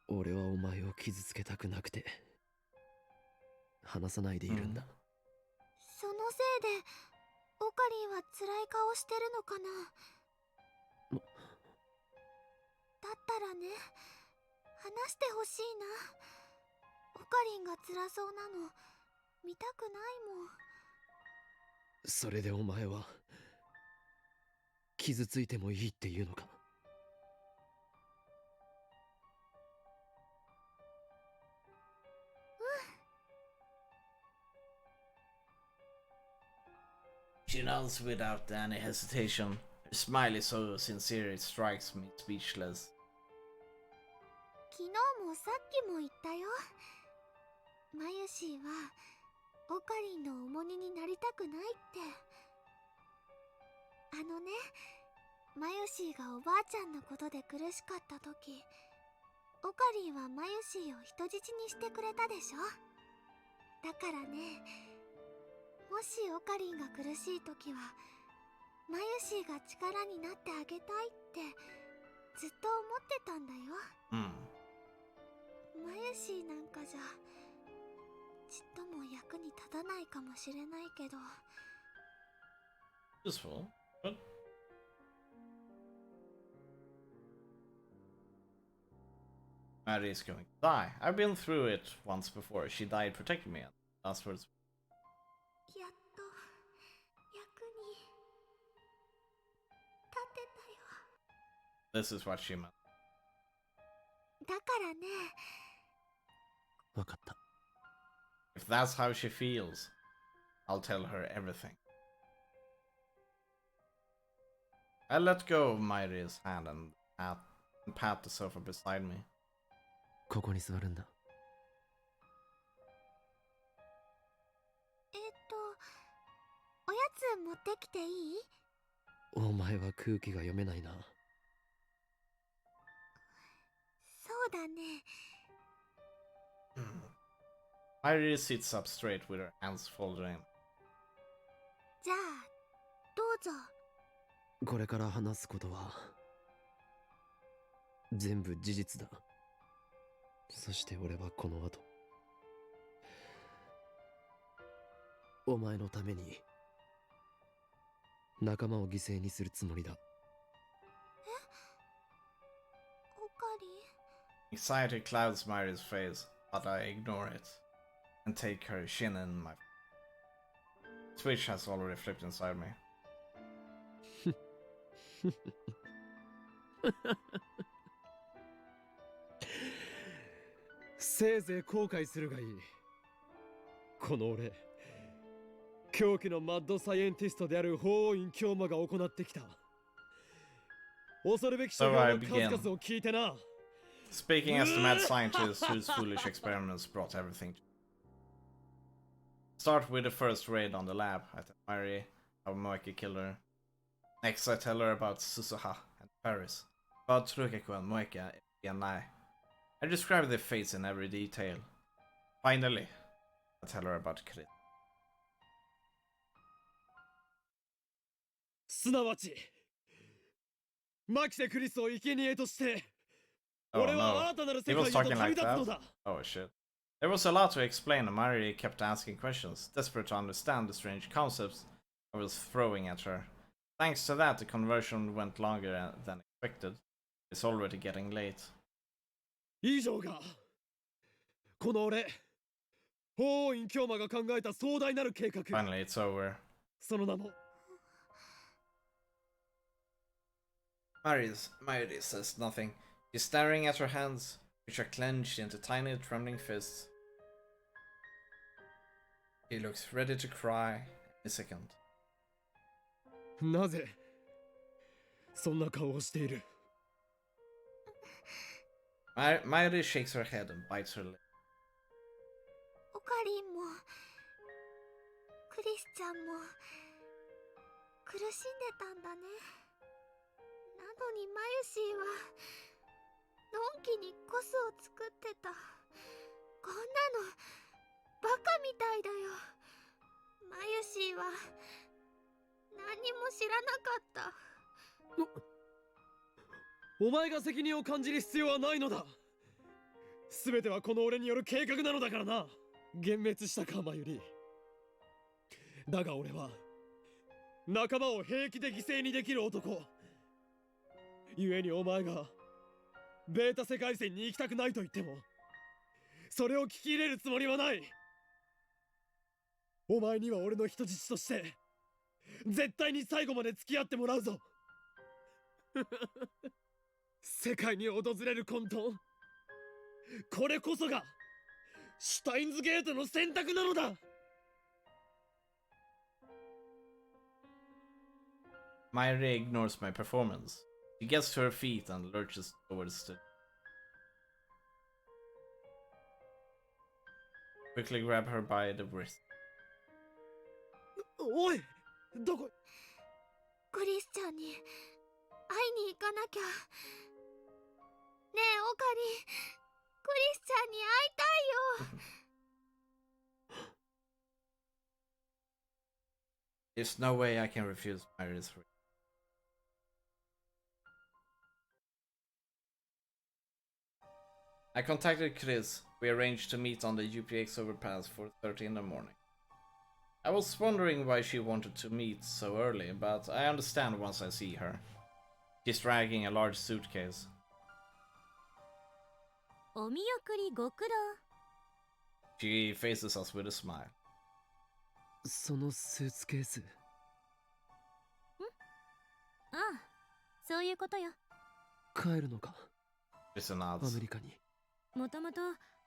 俺はお前を傷つけたくなくて話さないでいるんだ。そのせいでオカリンは辛い顔してるのかな。だったらね、話してほしいな。オカリンが辛そうなの見たくないもん。それでお前は傷ついてもいいっていうのか。She nods without any hesitation. Her smile is so sincere it strikes me speechless. 昨日もさっきも言ったよ。マユシーはオカリンの重荷になりたくないって。マユシーがおばあちゃんのことで苦しかった時、オカリンはマユシーを人質にしてくれたでしょ。だからね、もしオカリンが苦しい時はマユシーが力になってあげたいってずっと思ってたんだよ。マユシーなんかじゃちっとも役に立たないかもしれないけど。Useful, but Mary is going to die. I've been through it once before. She died protecting me. Last words. やっと役に立てたよ。 This is what she meant. だからね。わかった。If that's how she feels, I'll tell her everything. I let go of Mairi's hand and pat the sofa beside me. ここに座るんだ。おやつ持ってきていい？お前は空気が読めないな。そうだね。Mairi sits up straight with her hands folded in. じゃあどうぞ。これから話すことは全部事実だ。そして俺はこの後お前のために仲間を犠牲にするつもりだ。オカリ Anxiety clouds Mary's face, but I ignore it and take her chin in my. Switch has already flipped inside me. せいぜい後悔するがいい。この俺、狂気のマッドサイエンティストである法王院京馬が行ってきた恐るべき所業の数々を聞いてな。Speaking as the mad scientist whose foolish experiments brought everything. Start with the first raid on the lab. I tell Mary how Moeki killed her. Next I tell her about Susuha and Paris. About Trukeku and Moeka and I describe their fates in every detail. Finally, I tell her about Chris. すなわちマキセ・クリスを生贄として Oh 俺は no, 新たなる he 世界 was へと talking 旅 like 立つの that? だ。 Oh shit. There was a lot to explain and Mary kept asking questions, desperate to understand the strange concepts I was throwing at her. Thanks to that, the conversion went longer than expected. It's already getting late. 以上がこの俺法王院京馬が考えた壮大なる計画。 Finally, it's over. その名も Mary says nothing. She's staring at her hands, which are clenched into tiny, trembling fists. She looks ready to cry in a second. なぜそんな顔をしている。 Mary shakes her head and bites her lip. オカリンもクリスちゃんも苦しんでたんだね。なのにマユシーはのんきにコスを作ってた。こんなのバカみたいだよ。マユシーは何にも知らなかった。お前が責任を感じる必要はないのだ。全てはこの俺による計画なのだからな。幻滅したかマユリ。だが俺は仲間を平気で犠牲にできる男。故にお前がベータ世界線に行きたくないと言ってもそれを聞き入れるつもりはない。お前には俺の人質として絶対に最後まで付き合ってもらうぞ。世界に訪れる混沌、これこそがシュタインズゲートの選択なのだ。 Mary ignores my performance. She gets to her feet and lurches towards the. Quickly grab her by the wrist. おい、どこ。クリスちゃんに会いに行かなきゃ。ねえオカリ、クリスちゃんに会いたいよ。There's no way I can refuse Mary's request. I contacted Chris. We arranged to meet on the UPX overpass for 4:30 in the morning. I was wondering why she wanted to meet so early, but I understand once I see her. She's dragging a large suitcase. お見送りご苦労。 She faces us with a smile. そのスーツケース。ああ、そういうことよ。帰るのか。 Chris ア nods. メリカに。もともと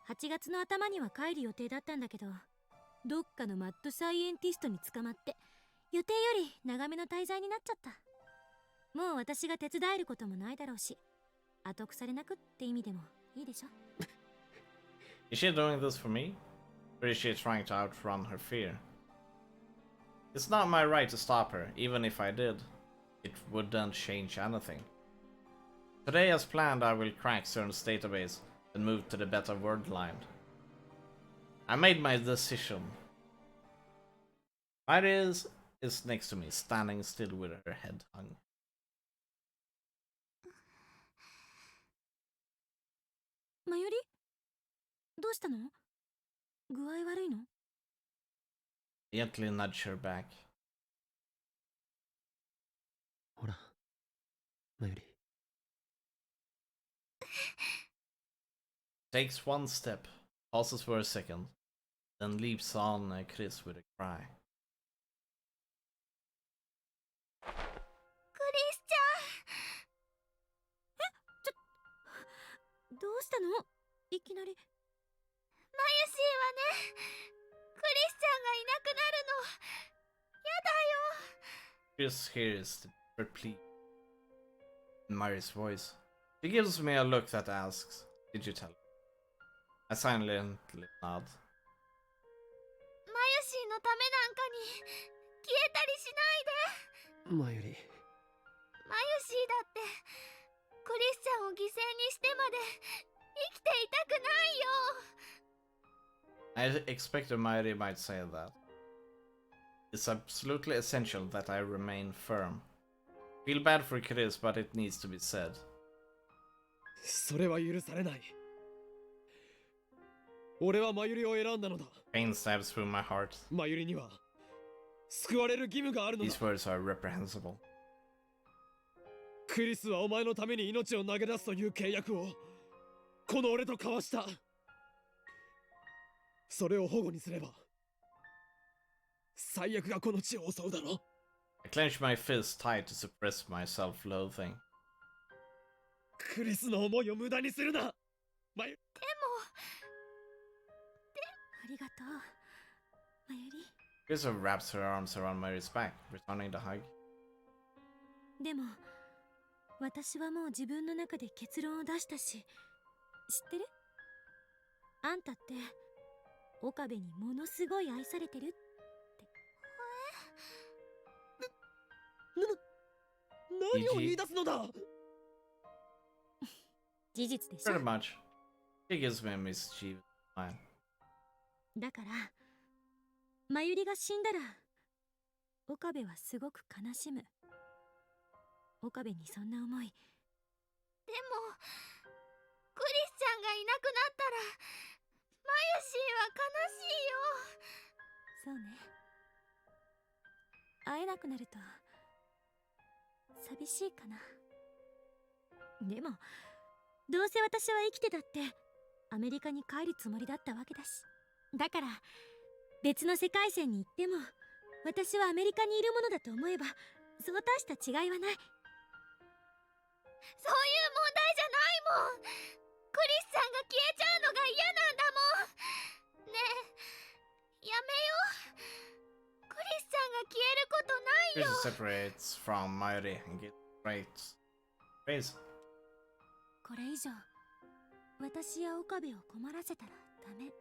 8月の頭には帰る予定だったんだけど、どっかのマッドサイエンティストに捕まって予定より長めの滞在になっちゃった。もう私が手伝えることもないだろうし、後腐れなくって意味でもいいでしょ。Is she doing this for me? Or is she trying to outrun her fear? It's not my right to stop her, even if I did. It wouldn't change anything. Today, as planned, I will crack CERN's database and move to the beta world line. I made my decision. Iris is next to me, standing still with her head hung. マユリ、どうしたの？具合悪いの？ Gently nudge her back. ほら、マユリ。Takes one step, pauses for a second, then leaps on Chris with a cry. クリスチャン。どうしたの？いきなり。マユシーはね、クリスチャンがいなくなるの。やだよ。Chris hears the desperate plea in Mary's voice. She gives me a look that asks, "Did you tell her?" I silently nod. マユシーのためなんかに消えたりしないで。マユリ。マユシーだってクリスチャンを犠牲にしてまで生きていたくないよ。 I expected Mary might say that. It's absolutely essential that I remain firm. Feel bad for Chris, but it needs to be said. それは許されない。俺はマユリを選んだのだ。Pain stabs through my heart. マユリには救われる義務があるのだ。 These words are reprehensible. クリスはお前のために命を投げ出すという契約をこの俺と交わした。それを保護にすれば最悪がこの地を襲うだろう。 I clench my fist tight to suppress my self-loathing. クリスの思いを無駄にするな。マユ。でもありがとう、マユリ。 Chris wraps her arms around Mary's back, returning the hug. でも私はもう自分の中で結論を出したし、知ってる？あんたって岡部にものすごい愛されてるって。何を言い出すのだ。事実でしょ。 Pretty much. She gives me a mischievous smile. だからマユリが死んだら岡部はすごく悲しむ。岡部にそんな思い。でもクリスチャンがいなくなったらマユシーは悲しいよ。そうね。会えなくなると寂しいかな。でもどうせ私は生きてたってアメリカに帰るつもりだったわけだし。だから別の世界線に行っても私はアメリカにいるものだと思えばそう大した違いはない。そういう問題じゃないもん。クリスチャンが消えちゃうのが嫌なんだもん。ねえ、やめよう。クリスチャンが消えることないよ。 Chris separates from Mary and gets straight face. これ以上私や岡部を困らせたらダメ。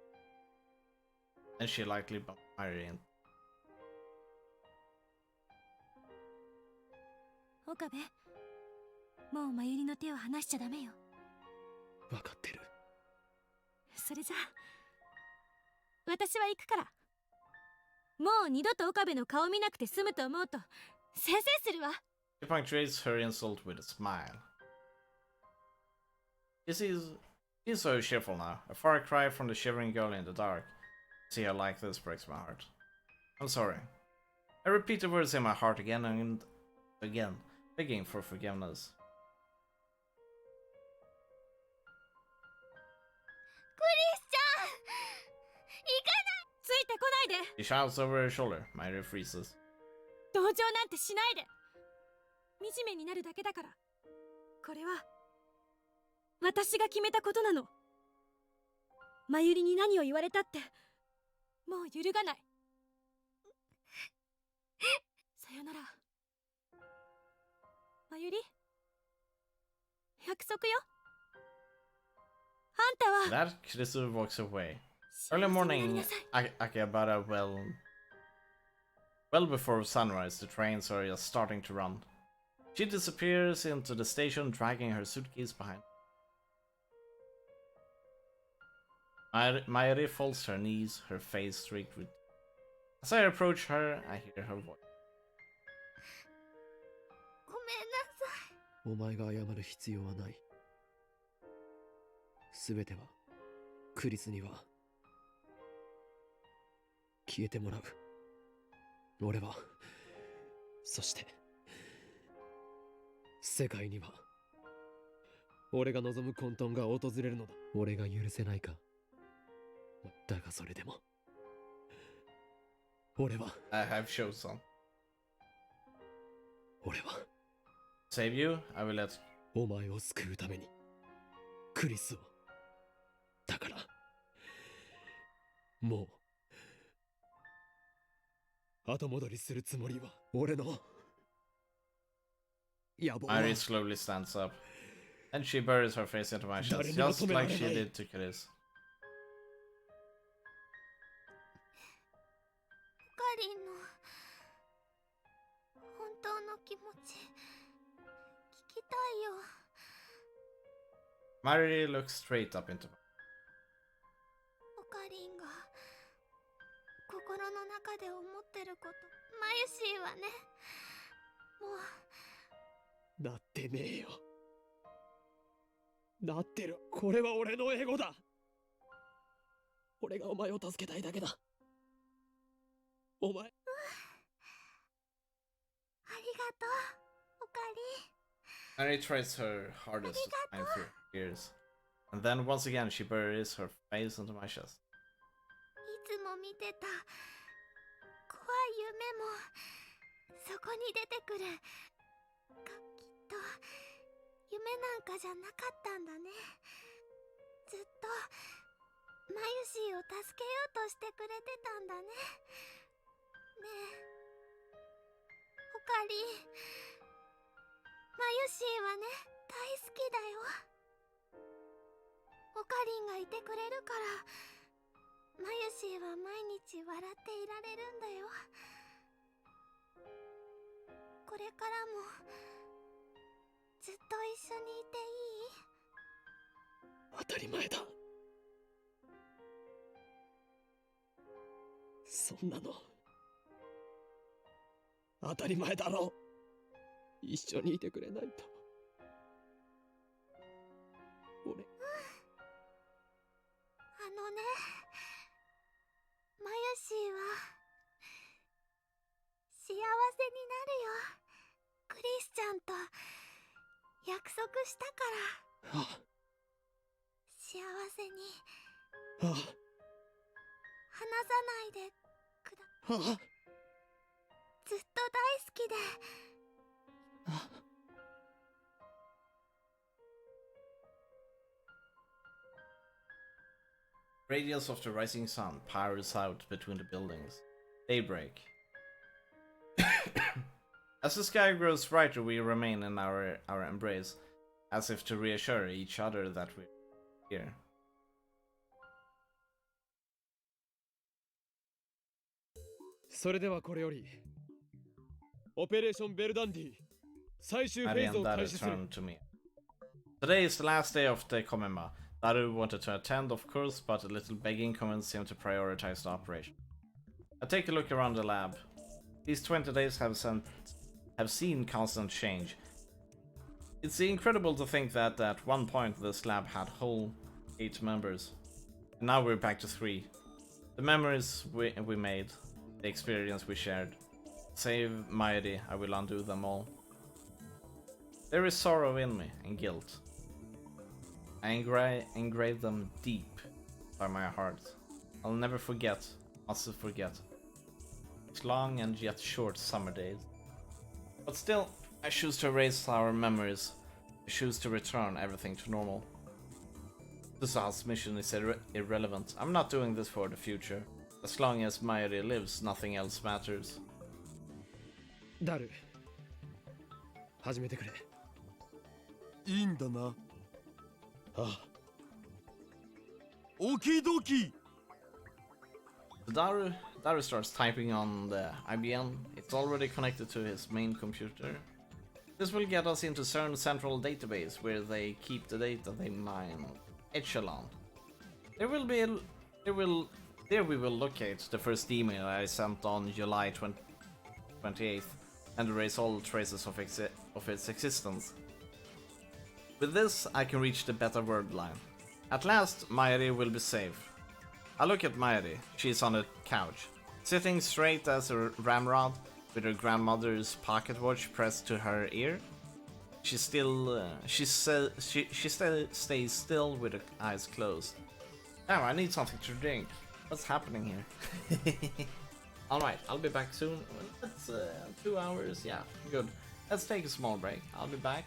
And she lightly bumped Mary in. 岡部、もうマユリの手を離しちゃダメよ。分かってる。それじゃあ私は行くから。もう二度と岡部の顔見なくて済むと思うとせいせいするわ。 She punctuates her insult with a smile. She's so cheerful now, a far cry from the shivering girl in the dark. See her like this breaks my heart. I'm sorry. I repeat the words in my heart again and again, begging for forgiveness. クリスチャン、行かない。ついてこないで。 She shouts over her shoulder. Mary freezes. 同情なんてしないで。惨めになるだけだから。これは私が決めたことなの。マユリに何を言われたってもう揺るがない。さよならマユリ。約束よ。あんたは That Chris walks away. 幸せ Early になり morning, なさい。 Akihabara, well before sunrise, the trains are just starting to run. She disappears into the station, dragging her suitcase behind. Mayuri falls to her knees, her face streaked with. As I approach her, I hear her voice. ごめんなさい。お前が謝る必要はない。すべてはクリスには消えてもらう。俺はそして世界には俺が望む混沌が訪れるのだ。俺が許せないか。だがそれでも俺は I have chosen. 俺は Save you, I will let お前を救うためにクリスを。だからもう後戻りするつもりは。俺の野望は Mary slowly stands up. And she buries her face into my chest, just like she did to Chris. カリンの本当の気持ち聞きたいよ。 Mary looks straight up into オカリンが心の中で思ってること、マユシーはね、もうなってねえよ。なってる。これは俺のエゴだ。俺がお前を助けたいだけだ。お前。ありがとう、オカリン。 Mary tries her hardest to smile through tears. And then once again she buries her face into my chest. いつも見てた怖い夢もそこに出てくるか、きっと夢なんかじゃなかったんだね。ずっとマユシーを助けようとしてくれてたんだね。ねえオカリン、マユシーはね大好きだよ。オカリンがいてくれるからマユシーは毎日笑っていられるんだよ。これからもずっと一緒にいていい？当たり前だ。そんなの当たり前だろ。一緒にいてくれないと俺。あのね、マユシーは幸せになるよ。クリスちゃんと約束したから。あ幸せにあ離さないでくだ。あずっと大好きで。あ Radiance of the rising sun powers out between the buildings. Daybreak. As the sky grows brighter, we remain in our embrace, as if to reassure each other that we're here. それではこれよりオペレーションベルダンディ最終フェ Maddie ーズ and を Daru 開始する。 turn to me. Today is the last day of the Komema. Daru wanted to attend, of course, but a little begging convinced him to prioritize the operation. I take a look around the lab. These 20 days have seen constant change. It's incredible to think that at one point this lab had whole 8 members. And now we're back to 3. The memories we made, the experience we shared. Save Mighty, I will undo them all. There is sorrow in me, and guilt. I engrave them deep by my heart. I'll never forget, mustn't forget. It's long and yet short summer days. But still, I choose to erase our memories. I choose to return everything to normal. This house mission is irrelevant. I'm not doing this for the future. As long as Mighty lives, nothing else matters. ダル始めてくれ。いいんだな。ああ Okie dokie. Daru starts typing on the IBM. It's already connected to his main computer. This will get us into CERN central database where they keep the data they mine. Echelon. There we will locate the first email I sent on July 28th and erase all traces of its existence. With this, I can reach the beta word line. At last, Mairi will be safe. I look at Mairi. She's on a couch. Sitting straight as a ramrod, with her grandmother's pocket watch pressed to her ear, she still stays still with her eyes closed. Damn, I need something to drink. What's happening here? Alright, I'll be back soon. That's 2 hours. Yeah, good. Let's take a small break. I'll be back.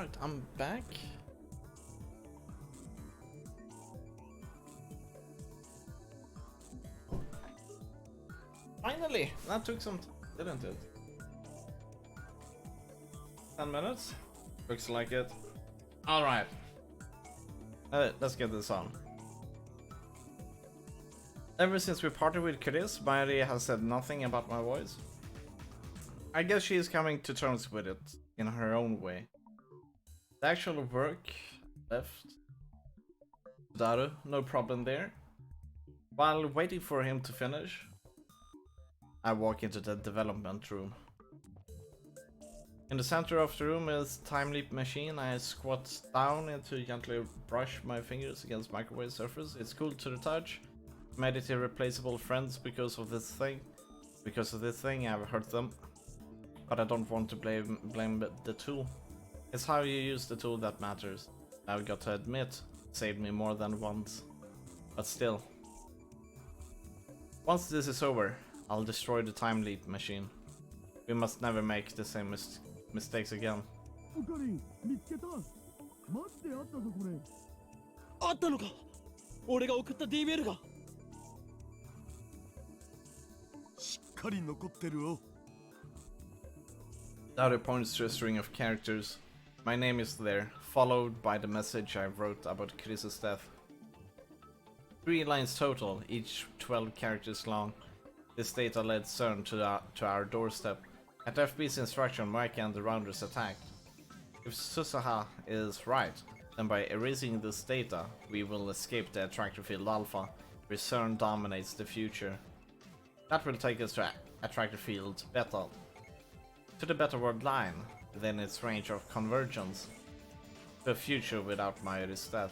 Right, I'm back. Finally! That took some time, didn't it? 10 minutes? Looks like it. Alright. Let's get this on. Ever since we parted with Chris, Maria has said nothing about my voice. I guess she is coming to terms with it in her own way. The actual work left. Daru, no problem there. While waiting for him to finish, I walk into the development room. In the center of the room is time leap machine. I squat down and to gently brush my fingers against microwave surface. It's cool to the touch. Made it irreplaceable friends because of this thing. Because of this thing, I've hurt them. But I don't want to blame the tool. It's how you use the tool that matters. I've got to admit, it saved me more than once. But still. Once this is over, I'll destroy the time leap machine. We must never make the same mistakes again. オカリン見つけた。マジであったぞこれ。あったのか。俺が送った D メールが。しっかり残ってるよ。Daru points to a string of characters. My name is there, followed by the message I wrote about Chris's death. 3 lines total, each 12 characters long. This data led CERN to our doorstep. At FB's instruction, Mike and the Rounders attacked. If Susaha is right, then by erasing this data, we will escape the attractor field alpha, where CERN dominates the future. That will take us to attractor field beta, to the beta world line, within its range of convergence, to a future without Mayuri's death.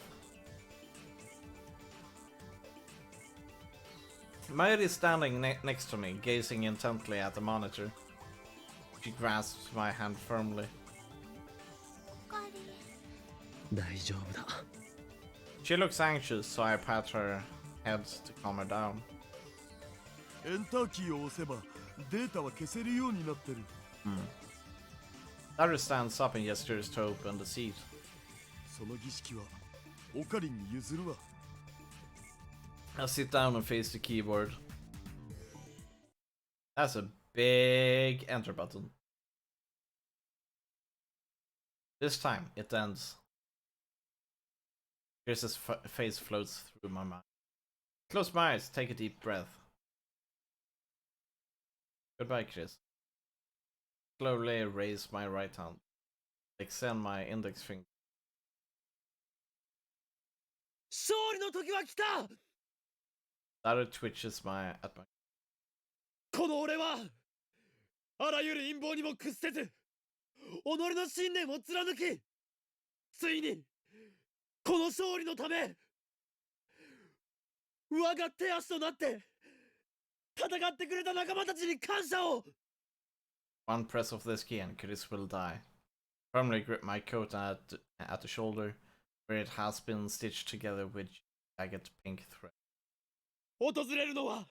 Mayuri is standing next to me, gazing intently at the monitor. She grasps my hand firmly. 大丈夫だ。 She looks anxious, so I pat her head to calm her down. エンターキーを押せばデータは消せるようになってる。Daru stands up and gestures to open the seat. その儀式はオカリンに譲るわ。I sit down and face the keyboard. That's a big enter button. This time, it ends. Chris's face floats through my mind. Close my eyes, take a deep breath. Goodbye, Chris. Slowly raise my right hand. Extend my index finger. 勝利の時は来た。 Daru twitches at my. この俺はあらゆる陰謀にも屈せず己の信念を貫きついにこの勝利のため我が手足となって戦ってくれた仲間たちに感謝を。 One press of this key and Chris will die. Firmly grip my coat at the shoulder, where it has been stitched together with jagged pink thread. 訪れるのは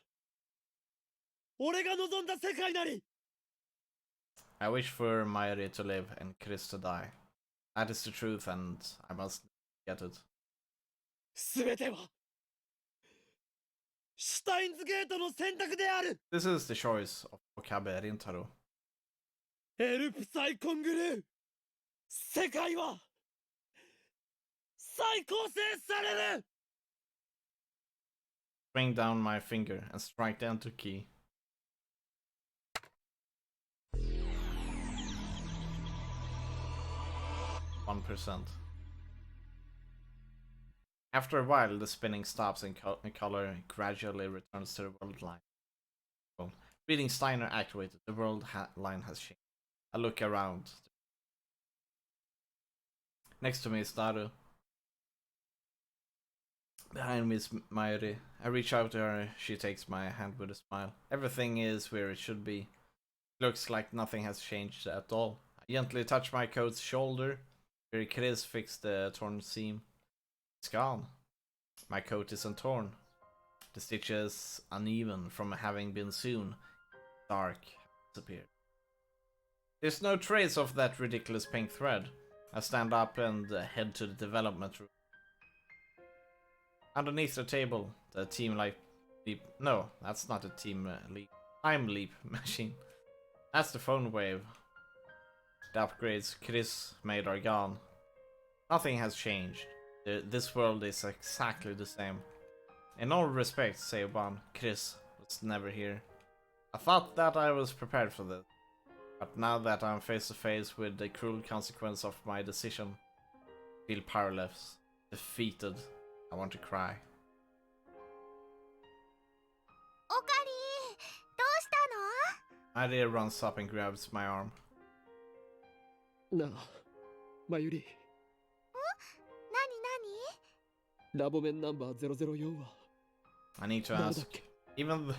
俺が望んだ世界なり。 I wish for Mayuri to live and Chris to die. That is the truth, and I must get it. すべてはシュタインズゲートの選択である。 This is the choice of Okabe Rintaro. エルプサイコングルー世界は再構成される。 Swing down my finger and strike the enter key. %. After a while, the spinning stops and color gradually returns to the world line. Well, reading Steiner activated, the world line has changed. I look around. Next to me is Daru. Behind me is Mayuri. I reach out to her. She takes my hand with a smile. Everything is where it should be. Looks like nothing has changed at all. I gently touch my coat's shoulder, where Chris fixed the torn seam. It's gone. My coat isn't torn. The stitches, uneven from having been sewn, dark, disappeared. There's no trace of that ridiculous pink thread. I stand up and head to the development room. Underneath the table, the team leap. No, that's not a team leap. Time leap machine. That's the phone wave. The upgrades Chris made are gone. Nothing has changed. This world is exactly the same. In all respects, save one, Chris was never here. I thought that I was prepared for this. But now that I'm face to face with the cruel consequence of my decision, I feel powerless, defeated. I want to cry. オカリどうしたの？ Maria runs up and grabs my arm. なあ、マユリ。何ラボメンナンバー004は I need to 誰だっ ask, け？ even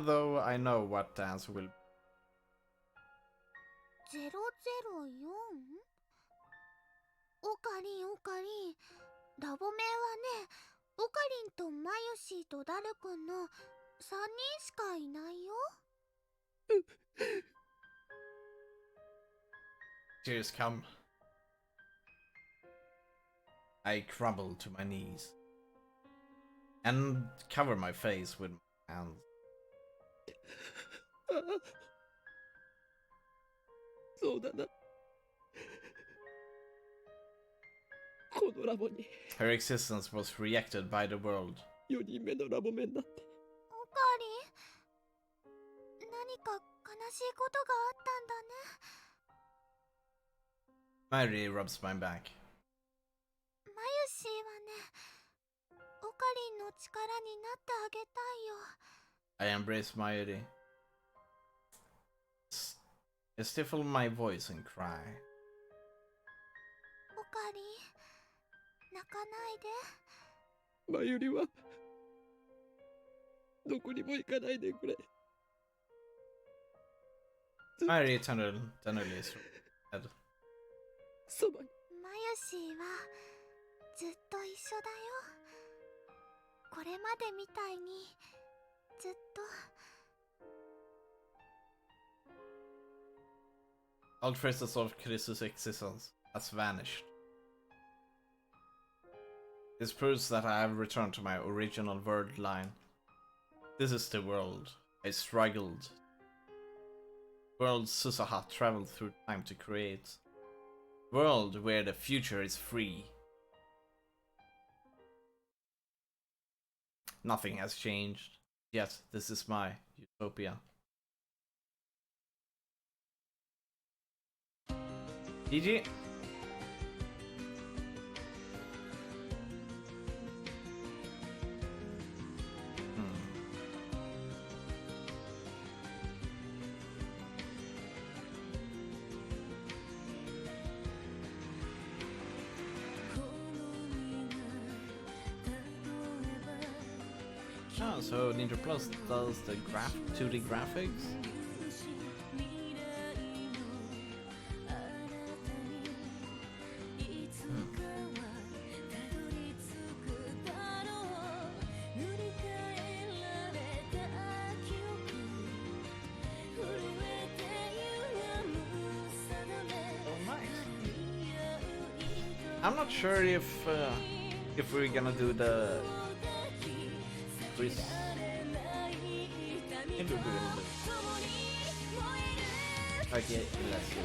though I know what the answer will be. 004？ オカリンオカリン、ラボメンはね、オカリンとマユシーとダルくんの3人しかいないよ。 Tears come. I crumble to my knees and cover my face with my hands. ああ、そうだな。このラボに Her existence was rejected by the world. 4人目のラボメンだって。オカリン、何か悲しいことがあったんだね。 Mary rubs my back. マユシーはね、オカリンの力になってあげたいよ。 I embrace Mayuri. I stifle my voice and cry. オカリン、泣かないで。マユリはどこにも行かないでくれ。 Mary tenderly strokes her head. そばに。マユシーはずっと一緒だよ。これまでみたいにずっと。 All traces of Chris's existence has vanished. This proves that I have returned to my original word line. This is the world I struggled. World Susaha traveled through time to create. World where the future is free. Nothing has changed, yet this is my utopia. GG. Oh, so Ninja Plus does the 2D graphics? I'm not sure if we're gonna do the Chris. Maybe we will do. Okay, let's see.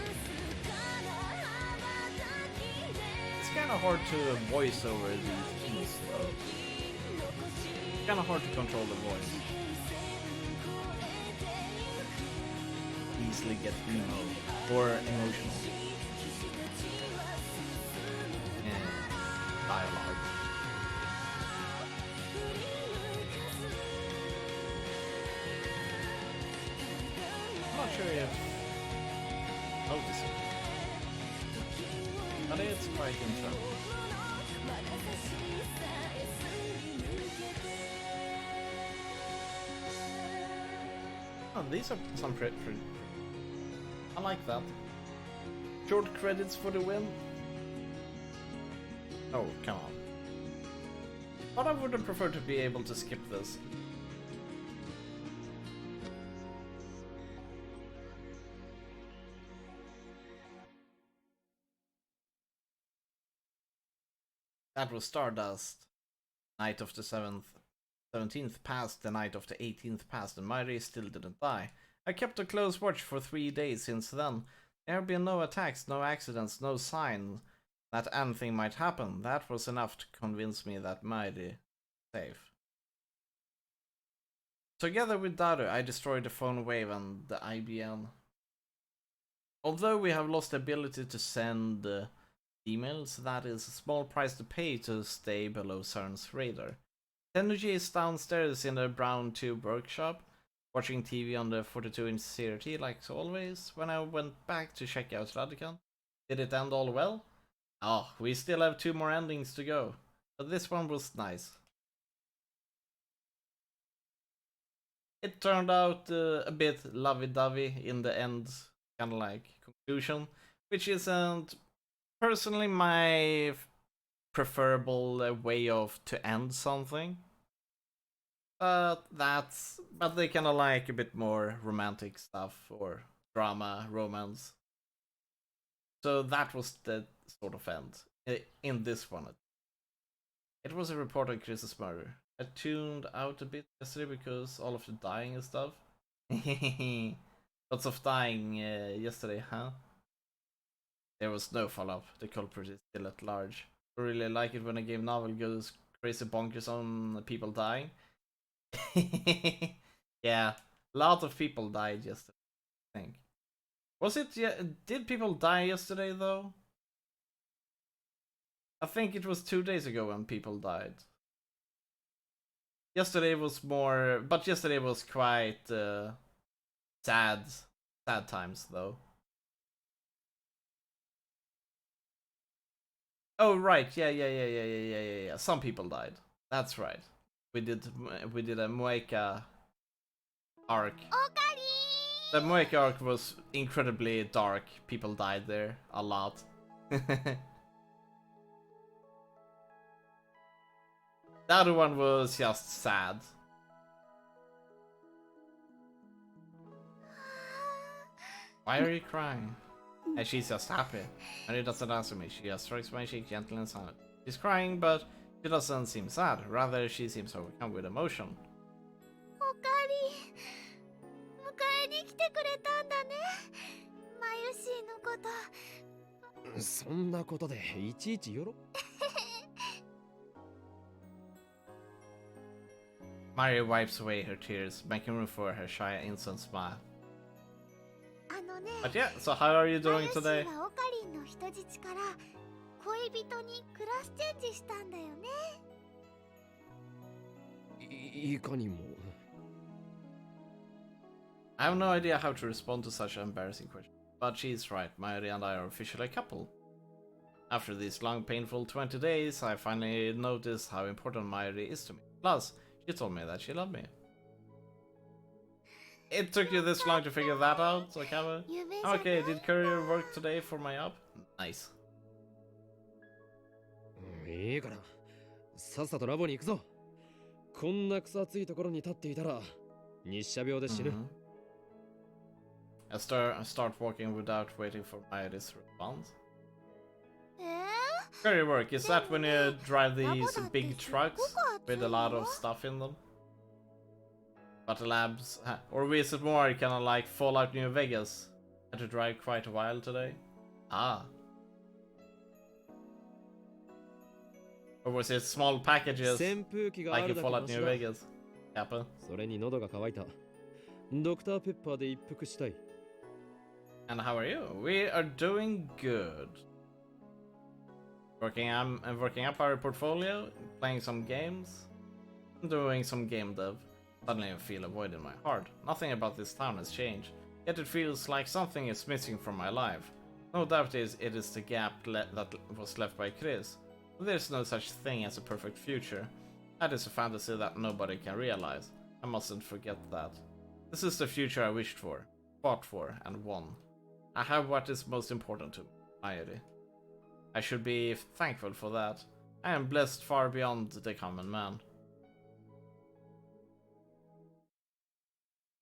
It's kind of hard to voice over these keys, though. It's kind of hard to control the voice. Easily get emo or emotional. Dialogue. I'm not sure if noticing, but it's quite interesting. Oh, these are some pretty. I like that. Short credits for the win. Oh, come on. But I would have preferred to be able to skip this. That was Stardust. Night of the 17th passed, the night of the 18th passed, and Mairi still didn't die. I kept a close watch for 3 days since then. There have been no attacks, no accidents, no sign that anything might happen. That was enough to convince me that Mairi is safe. Together with Daru, I destroyed the phone wave and the IBM. Although we have lost the ability to send emails, that is a small price to pay to stay below CERN's radar. Energy is downstairs in the brown tube workshop, watching TV on the 42-inch CRT like always. When I went back to check out Radican, did it end all well? Oh, we still have 2 more endings to go, but this one was nice. It turned out a bit lovey-dovey in the end, kind of like conclusion, which isn't personally my preferable way of to end something. But they kind of like a bit more romantic stuff or drama, romance. So that was the sort of end in this one. It was a report on Chris's murder. I tuned out a bit yesterday because all of the dying and stuff. Lots of dying yesterday, huh? There was no follow-up. The culprit is still at large. I really like it when a game novel goes crazy bonkers on people dying. Yeah, a lot of people died yesterday, I think. Was it? Yeah, did people die yesterday though? I think it was 2 days ago when people died. Yesterday was more, but yesterday was quite sad times though. Oh right, yeah. Some people died. That's right. We did a Mueka arc. The Mueka arc was incredibly dark. People died there a lot. The other one was just sad. Why are you crying? And she's just happy. And he doesn't answer me. She just strokes my cheek gently and silent. She's crying, but she doesn't seem sad. Rather, she seems overcome with emotion. おかり、迎えに来てくれたんだね。マユシーのこと。そんなことでいちいちよろ。Mario wipes away her tears, making room for her shy, innocent smile. あのね、 But yeah, so how are you マ doing ユシ today? ーはオカリンの人質から恋人にクラスチェンジしたんだよね。いかにも。I have no idea how to respond to such an embarrassing question. But she's right, Mayuri and I are officially a couple. After these long, painful 20 days, I finally noticed how important Mayuri is to me. Plus, she told me that she loved me. It took you this long to figure that out, Okawa? Okay, did courier work today for my up? Nice. いいからさっさとラボに行くぞ。こんな草暑いところに立っていたら日射病で死ぬ。I start walking without waiting for Mayuri's response. え Courier work, is that when you drive these big trucks with a lot of stuff in them? But the labs, or is it more kind of like Fallout New Vegas? Had to drive quite a while today. Ah. Or was it small packages 扇風機があ like る in だけ Fallout マシ New だ。 Vegas? Kappa. それに喉が渇いた。ドクターペッパーで一服したい。And how are you? We are doing good. Working up our portfolio, playing some games, doing some game dev. Suddenly I feel a void in my heart. Nothing about this town has changed, yet it feels like something is missing from my life. No doubt it is the gap that was left by Chris. There's no such thing as a perfect future. That is a fantasy that nobody can realize. I mustn't forget that. This is the future I wished for, fought for, and won. I have what is most important to me, Mayuri. I should be thankful for that. I am blessed far beyond the common man.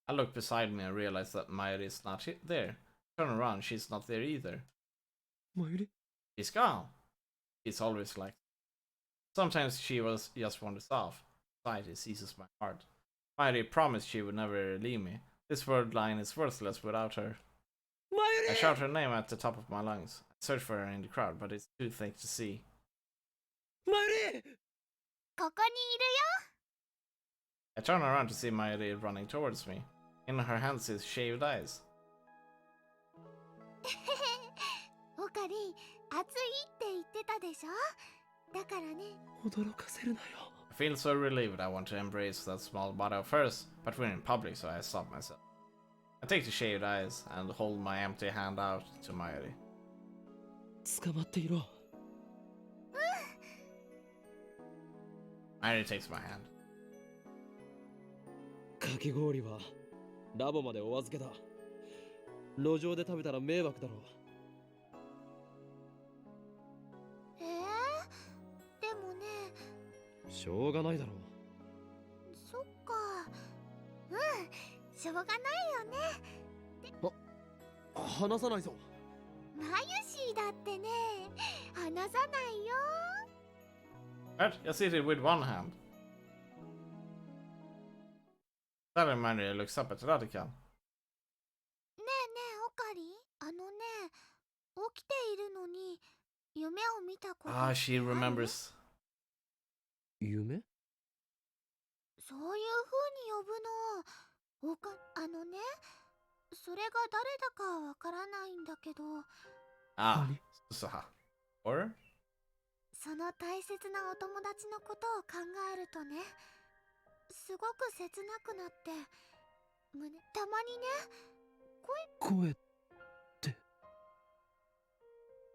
I look beside me and realize that Mayuri is not there. Turn around, she's not there either. Mayuri? She's gone. She's always like Sometimes she just wanders off. Society seizes my heart. Mayuri promised she would never leave me. This word line is worthless without her. I shout her name at the top of my lungs. I search for her in the crowd, but it's too thick to see. マユリここにいる I turn around to see Mayuri running towards me. In her hands is shaved eyes. よオカリン、暑いって言ってたでしょ。だからね。驚かせるなよ。 I feel so relieved I want to embrace that small body of hers, but we're in public, so I stop myself. I take the shaved eyes and hold my empty hand out to Mayuri. 捕まっていろ。Mayuri takes my hand. かき氷はラボまでお預けだ。路上で食べたら迷惑だろう。でもね。しょうがないだろう。そっか。しょうがないよね。話さないぞ。マユシーだってね、話さないよ。What? Jag see it with one hand. Suddenly Mayuri looks up at Radical. ねえねえ、オカリン。起きているのに夢を見たこと。Ah, she remembers. 夢？そういう風に呼ぶの。それが誰だかわからないんだけど。Ah, so. Or? その大切なお友達のことを考えるとね、すごく切なくなってたまにね、声って。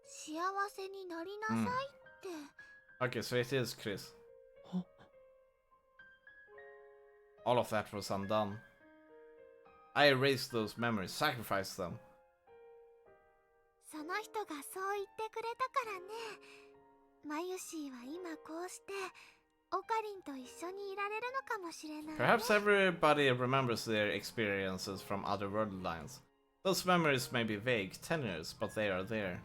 幸せになりなさいって。Okay, so it is Chris. All of that was undone. I erased those memories, sacrificed them. その人がそう言ってくれたからね。マユシーは今こうしてオカリンと一緒にいられるのかもしれないね。Perhaps everybody remembers their experiences from other world lines. Those memories may be vague, tenuous, but they are there.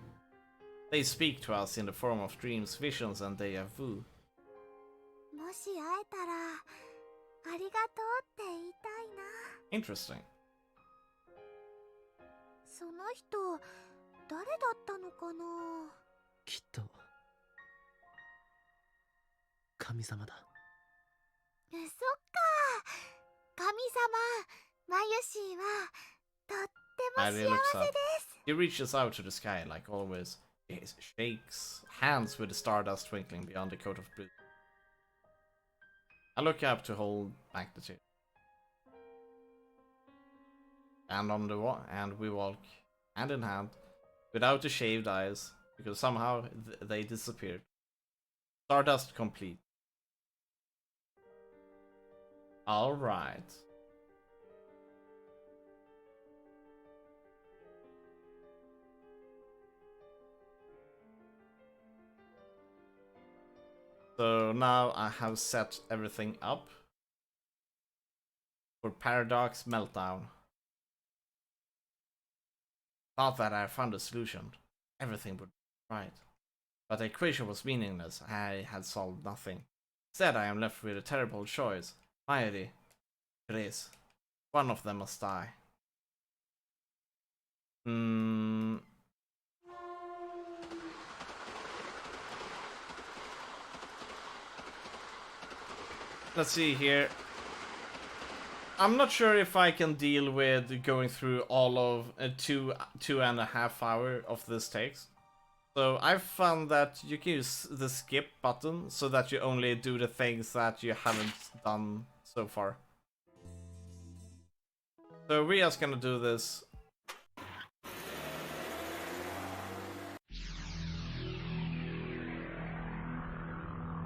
They speak to us in the form of dreams, visions, and déjà vu. もし会えたらありがとうって言いたいな。Interesting. その人誰だったのかな。きっと神様だ。そっか。神様、マユシーはとっても幸せです。 He reaches out to the sky like always. He shakes hands with the stardust twinkling beyond the coat of blue. I look up to hold back the tears. And we walk hand in hand without the shaved eyes because somehow they disappeared. Stardust complete. All right. So now I have set everything up for Paradox Meltdown. Thought that I found a solution. Everything would be right. But the equation was meaningless. I had solved nothing. Instead, I am left with a terrible choice. Mayuri, Chris. One of them must die. Let's see here. I'm not sure if I can deal with going through all of 2.5 hours of this takes. So I've found that you can use the skip button so that you only do the things that you haven't done so far. So we're just gonna do this.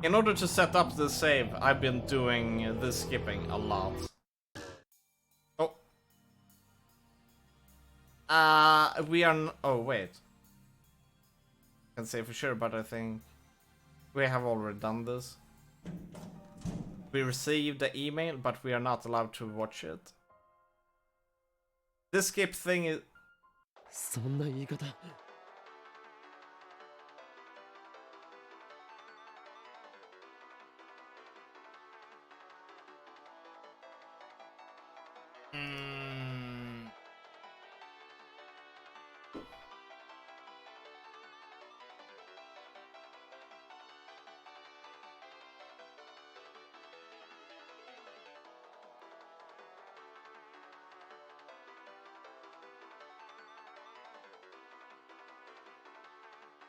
In order to set up the save, I've been doing the skipping a lot. Oh. We are... Oh, wait. I can say for sure, but I think we have already done this. We received the email, but we are not allowed to watch it. This skip thing is... そんな言い方。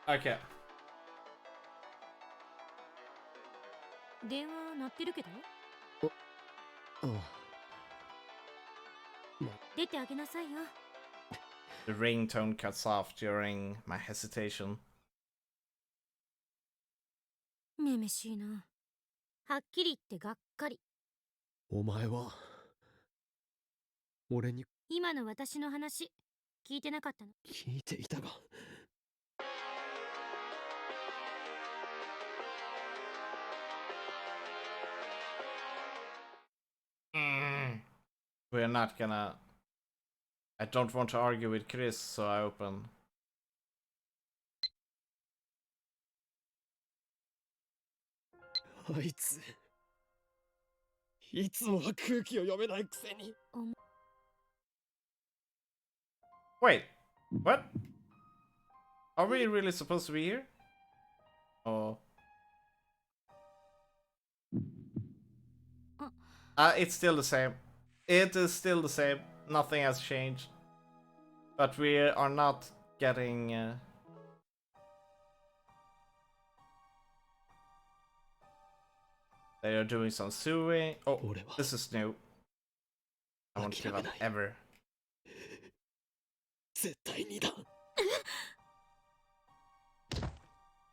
Okay. 電話鳴ってるけどああ。出てあげなさいよ。 The ringtone cuts off during my hesitation. めめしいな。はっきり言ってがっかり。お前は俺に今の私の話聞いてなかったの？聞いていたが。We're not gonna... I don't want to argue with Chris, so I open. あいついつもは空気を読めないくせに。 Wait, what? Are we really supposed to be here? Oh. It's still the same. It is still the same. Nothing has changed. But we are not getting... They are doing some sewing. Oh, this is new. I won't give up ever. 絶対にだ。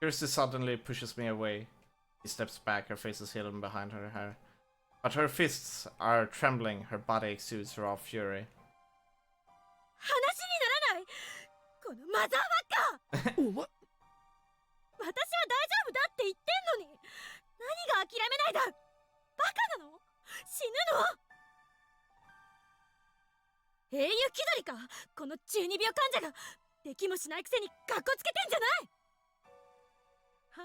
Kirsty suddenly pushes me away. He steps back, her face is hidden behind her hair. But her fists are trembling, her body exudes raw fury. 話にならない。このマザーバッカ。お前。私は大丈夫だって言ってんのに、何が諦めないだ。バカなの？死ぬの？英雄気取りか、この中二病患者が。できもしないくせにカッコつけてんじゃな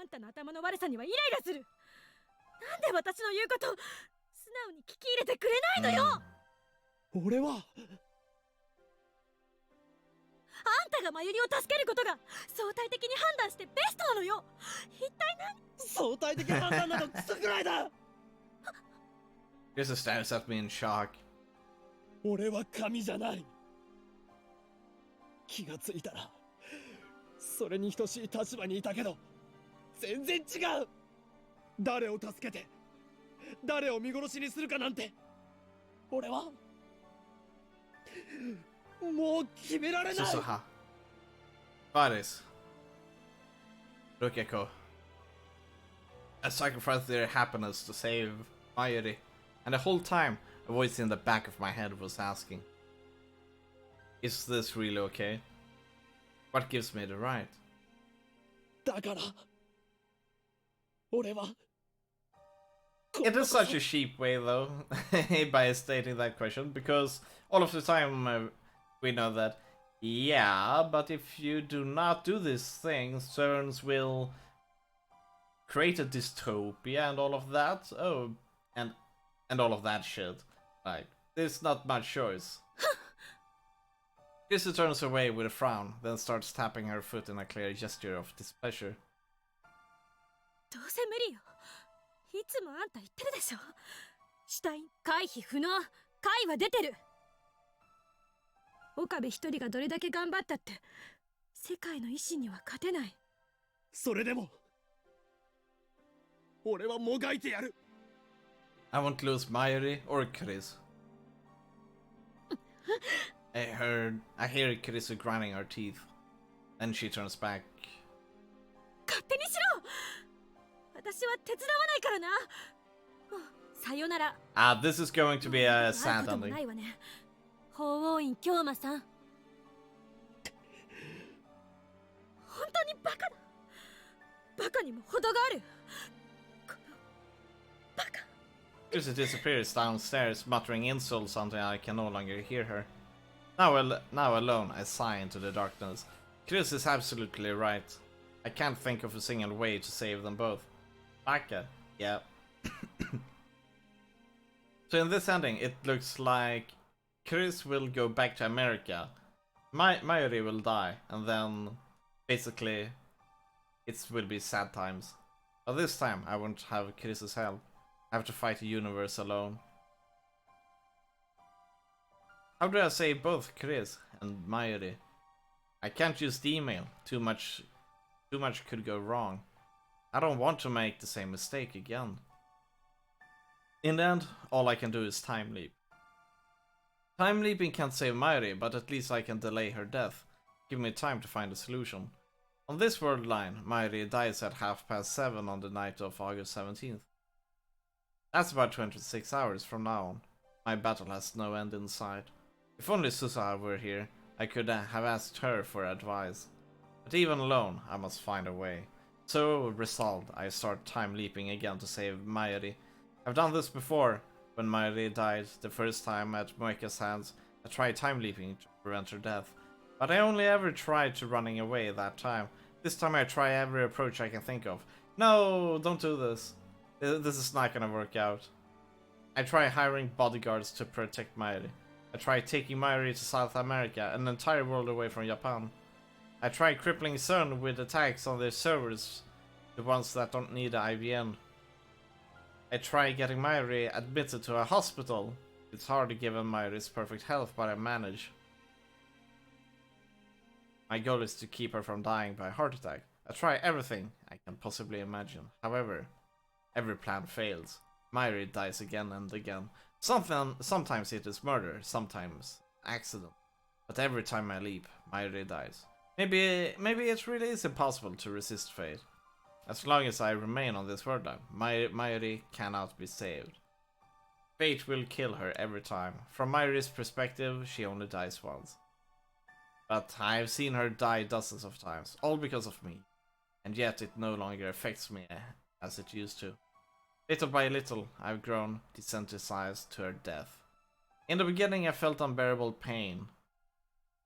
い。あんたの頭の悪さにはイライラする。なんで私の言うこと素直に聞き入れてくれないのよ。俺はあんたがマユリを助けることが相対的に判断してベストなのよ。一体何？相対的判断などクソくらいだ。 Chris stares at me in shock. 俺は神じゃない。気がついたらそれに等しい立場にいたけど全然違う。誰を助けて誰を見殺しにするかなんて俺はもう決められない。 Susaha. Paris. Rukeko. I sacrificed their happiness to save Mayuri, and the whole time a voice in the back of my head was asking, is this really okay? What gives me the right? だから俺は It is such a cheap way though, by stating that question, because all of the time we know that, yeah, but if you do not do these things, Cerns will create a dystopia and all of that. Oh, and all of that shit. Like, there's not much choice. Chrissy turns away with a frown, then starts tapping her foot in a clear gesture of displeasure. どうせ無理よ。いつもあんた言ってるでしょ。シュタイン回避不能。回は出てる。岡部一人がどれだけ頑張ったって世界の維新には勝てない。それでも俺はもがいてやる。 I won't lose Mayuri or Chris. I hear Chris grinding her teeth. Then she turns back. 勝手にしろ。私は手伝わないからな。もうさよなら。This is going to be a sad 会うことも ending. ないわね。法王院京馬さん。本当にバカだ。バカにも程がある。このバカ。 Chrissy disappears downstairs, muttering insults until I can no longer hear her. Now alone, I sigh into the darkness. Chris is absolutely right. I can't think of a single way to save them both. Baka, yeah. So in this ending, it looks like Chris will go back to America. Mayuri will die, and then basically it will be sad times. But this time, I won't have Chris's help. I have to fight the universe alone. How do I save both Chris and Mayuri? I can't use the email. Too much Too much could go wrong. I don't want to make the same mistake again. In the end, all I can do is time leap. Time leaping can't save Mayuri, but at least I can delay her death. Give me time to find a solution. On this world line, Mayuri dies at 7:30 on the night of August 17th. That's about 26 hours from now on. My battle has no end in sight. If only Susaha were here, I could have asked her for advice. But even alone, I must find a way. So resolved, I start time leaping again to save Mayuri. I've done this before. When Mayuri died the first time at Moeka's hands, I tried time leaping to prevent her death. But I only ever tried to running away that time. This time I try every approach I can think of. No, don't do this. This is not gonna work out. I try hiring bodyguards to protect Mayuri. I try taking Mayuri to South America, an entire world away from Japan. I try crippling CERN with attacks on their servers, the ones that don't need IVN. I try getting Mayuri admitted to a hospital. It's hard given Mayuri's perfect health, but I manage. My goal is to keep her from dying by heart attack. I try everything I can possibly imagine. However, every plan fails. Mayuri dies again and again. Sometimes it is murder, sometimes accident. But every time I leap, Mayuri dies. Maybe it really is impossible to resist fate. As long as I remain on this world line, Mayuri cannot be saved. Fate will kill her every time. From Mayuri's perspective, she only dies once. But I've seen her die dozens of times, all because of me. And yet it no longer affects me as it used to. Little by little, I've grown desensitized to her death. In the beginning, I felt unbearable pain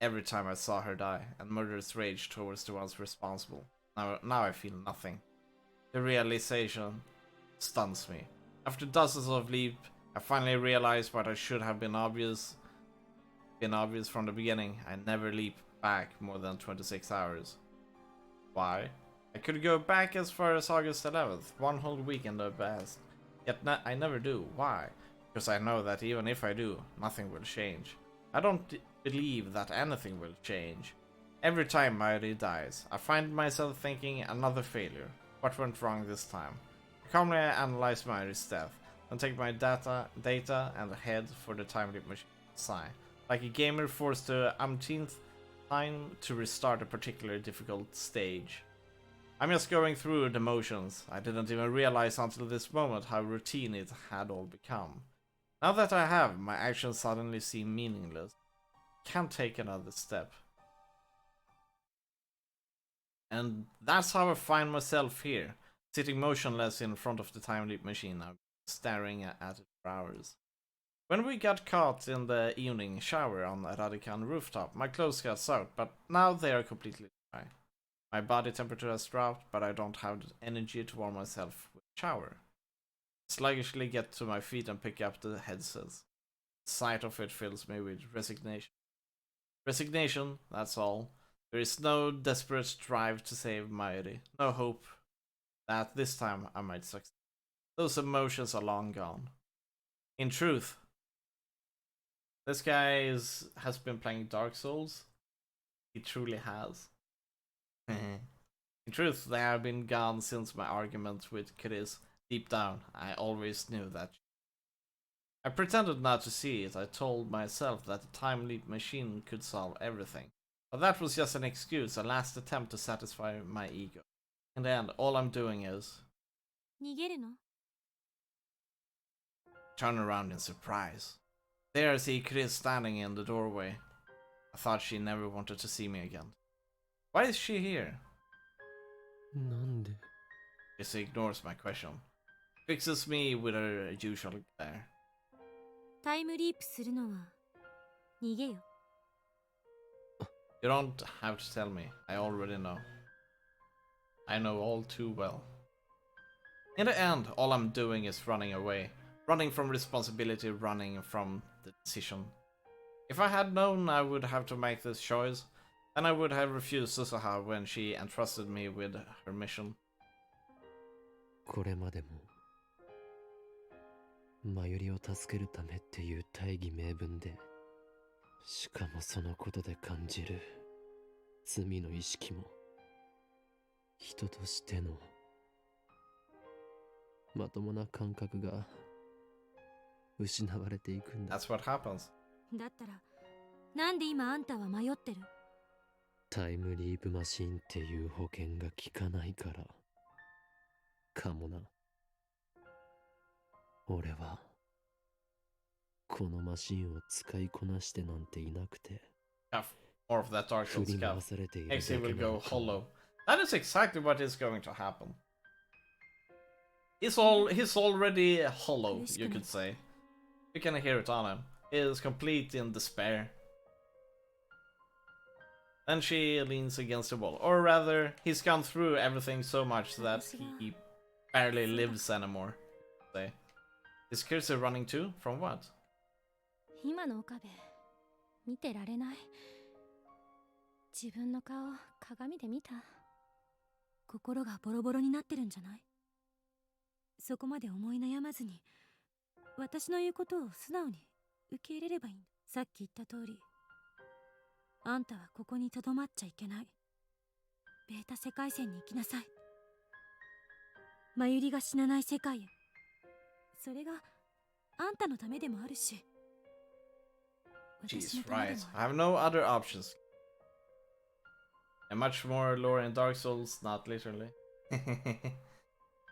every time I saw her die, and murderous rage towards the ones responsible. Now I feel nothing. The realization stuns me. After dozens of leaps, I finally realized what I should have been obvious from the beginning. I never leap back more than 26 hours. Why? I could go back as far as August 11th, one whole weekend at best. Yet I never do. Why? Because I know that even if I do, nothing will change. I don't believe that anything will change. Every time Mayuri dies, I find myself thinking another failure. What went wrong this time? I calmly analyze Mayuri's death, then take my data and head for the time leap machine. Sigh. Like a gamer forced to umpteenth time to restart a particularly difficult stage. I'm just going through the motions. I didn't even realize until this moment how routine it had all become. Now that I have, my actions suddenly seem meaningless. Can't take another step. And that's how I find myself here, sitting motionless in front of the time leap machine, now staring at it for hours. When we got caught in the evening shower on Radican rooftop, my clothes got soaked, but now they are completely dry. My body temperature has dropped, but I don't have the energy to warm myself with a shower. I sluggishly get to my feet and pick up the headsets. The sight of it fills me with resignation. Resignation, that's all. There is no desperate drive to save Mayuri, no hope that this time I might succeed. Those emotions are long gone. In truth, this guy has been playing Dark Souls. He truly has. In truth, they have been gone since my argument with Chris. Deep down, I always knew that. I pretended not to see it. I told myself that the time leap machine could solve everything. But that was just an excuse, a last attempt to satisfy my ego. In the end, all I'm doing is 逃げるの？ turn around in surprise. There I see Chris standing in the doorway. I thought she never wanted to see me again. Why is she here? なんで She ignores my question. Fixes me with her usual glare. タイムリープするのは逃げよ。 You don't have to tell me. I already know. I know all too well. In the end, all I'm doing is running away. Running from responsibility, running from the decision. If I had known I would have to make this choice, then I would have refused Susaha when she entrusted me with her mission. これまでもマユリを助けるためっていう大義名分で、しかもそのことで感じる罪の意識も人としてのまともな感覚が失われていくんだ。 That's what happens. だったらなんで今あんたは迷ってる？タイムリープマシンっていう保険が効かないからかもな。俺はこのマシンを使いこなしてなんていなくて Yeah, more of that Dark 振 Souls り回 stuff. されているだ Exit け will なの go かも。 hollow. That is exactly what is going to happen. He's already hollow, you could say. You can hear it on him. He is complete in despair. Then she leans against the wall. Or rather, he's gone through everything so much that he barely lives anymore. Say. Is Kirsi running too? From what? 今の岡部見てられない。自分の顔鏡で見た？心がボロボロになってるんじゃない？そこまで思い悩まずに私の言うことを素直に受け入れればいいんだ。さっき言った通り、あんたはここにとどまっちゃいけない。ベータ世界線に行きなさい。まゆりが死なない世界へ。それがあんたのためでもあるし、 Jeez, right. I have no other options. And much more lore in Dark Souls, not literally.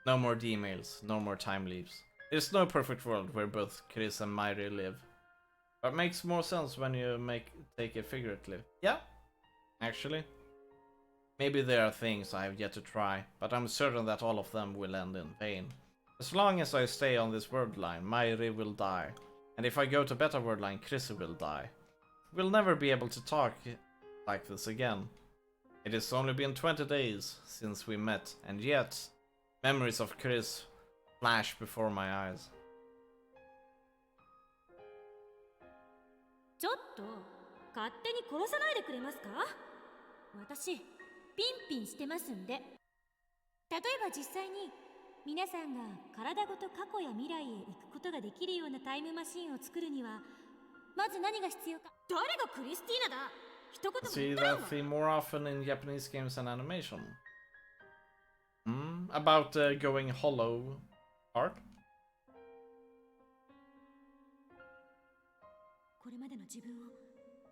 No more D-mails, no more time leaps. There's no perfect world where both Chris and Mairi live. But makes more sense when you take it figuratively. Yeah, actually. Maybe there are things I have yet to try, but I'm certain that all of them will end in vain. As long as I stay on this world line, Mairi will die. And if I go to Beta World Line, Chris will die. We'll never be able to talk like this again. It has only been 20 days since we met, and yet memories of Chris flash before my eyes. ちょっと勝手に殺さないでくれますか？私ピンピンしてますんで。例えば実際に皆さんが体ごと過去や未来へ行くことができるようなタイムマシンを作るにはまず何が必要か。誰がクリスティーナだ？一言も See 言ったら that theme more often in Japanese games and animation. About going hollow part? これまでの自分を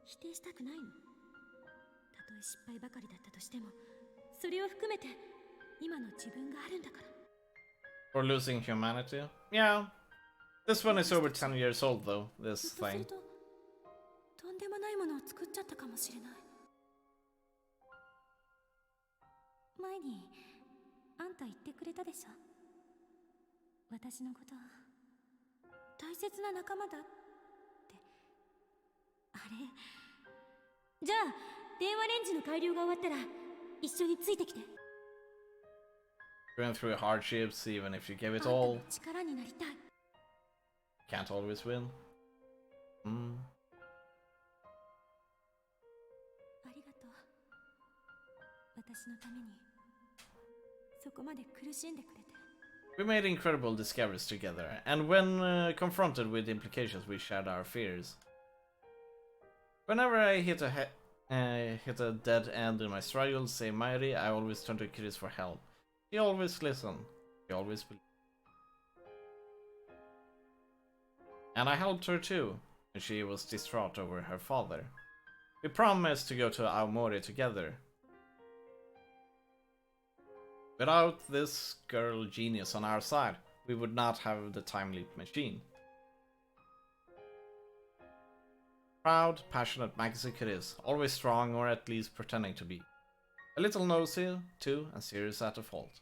否定したくないの。たとえ失敗ばかりだったとしても、それを含めて今の自分があるんだから。For losing humanity? Yeah. This one is over 10 years old though, this ひょっとす thing. るととんでもないものを作っちゃったかもしれない。前にあんた言ってくれたでしょ。私のこと大切な仲間だって。あれじゃあ電話レンジの改良が終わったら一緒についてきて。 Going through hardships, even if you give あ it んたの all, 力になりたい。 can't always win. ありがとう。私のためにそこまで苦しんでくれて。 We made incredible discoveries together, and when confronted with implications, we shared our fears. Whenever I hit a dead end in my struggles, say Mairi, I always turn to Chris for help. He always listened. He always believed. And I helped her too, when she was distraught over her father. We promised to go to Aomori together. Without this girl genius on our side, we would not have the time leap machine. Proud, passionate Magazine Chris, always strong or at least pretending to be. A little nosy, too, and serious at a fault.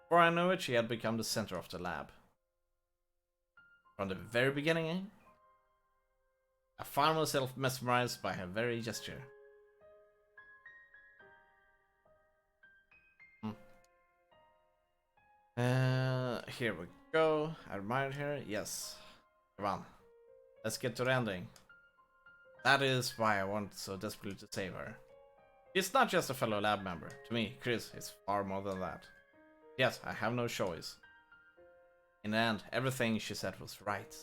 Before I knew it, she had become the center of the lab. From the very beginning, I found myself mesmerized by her very gesture. Here we go. I admired her. Yes. Come on. Let's get to the ending. That is why I want so desperately to save her. She's not just a fellow lab member. To me, Chris is far more than that. Yes, I have no choice. In the end, everything she said was right.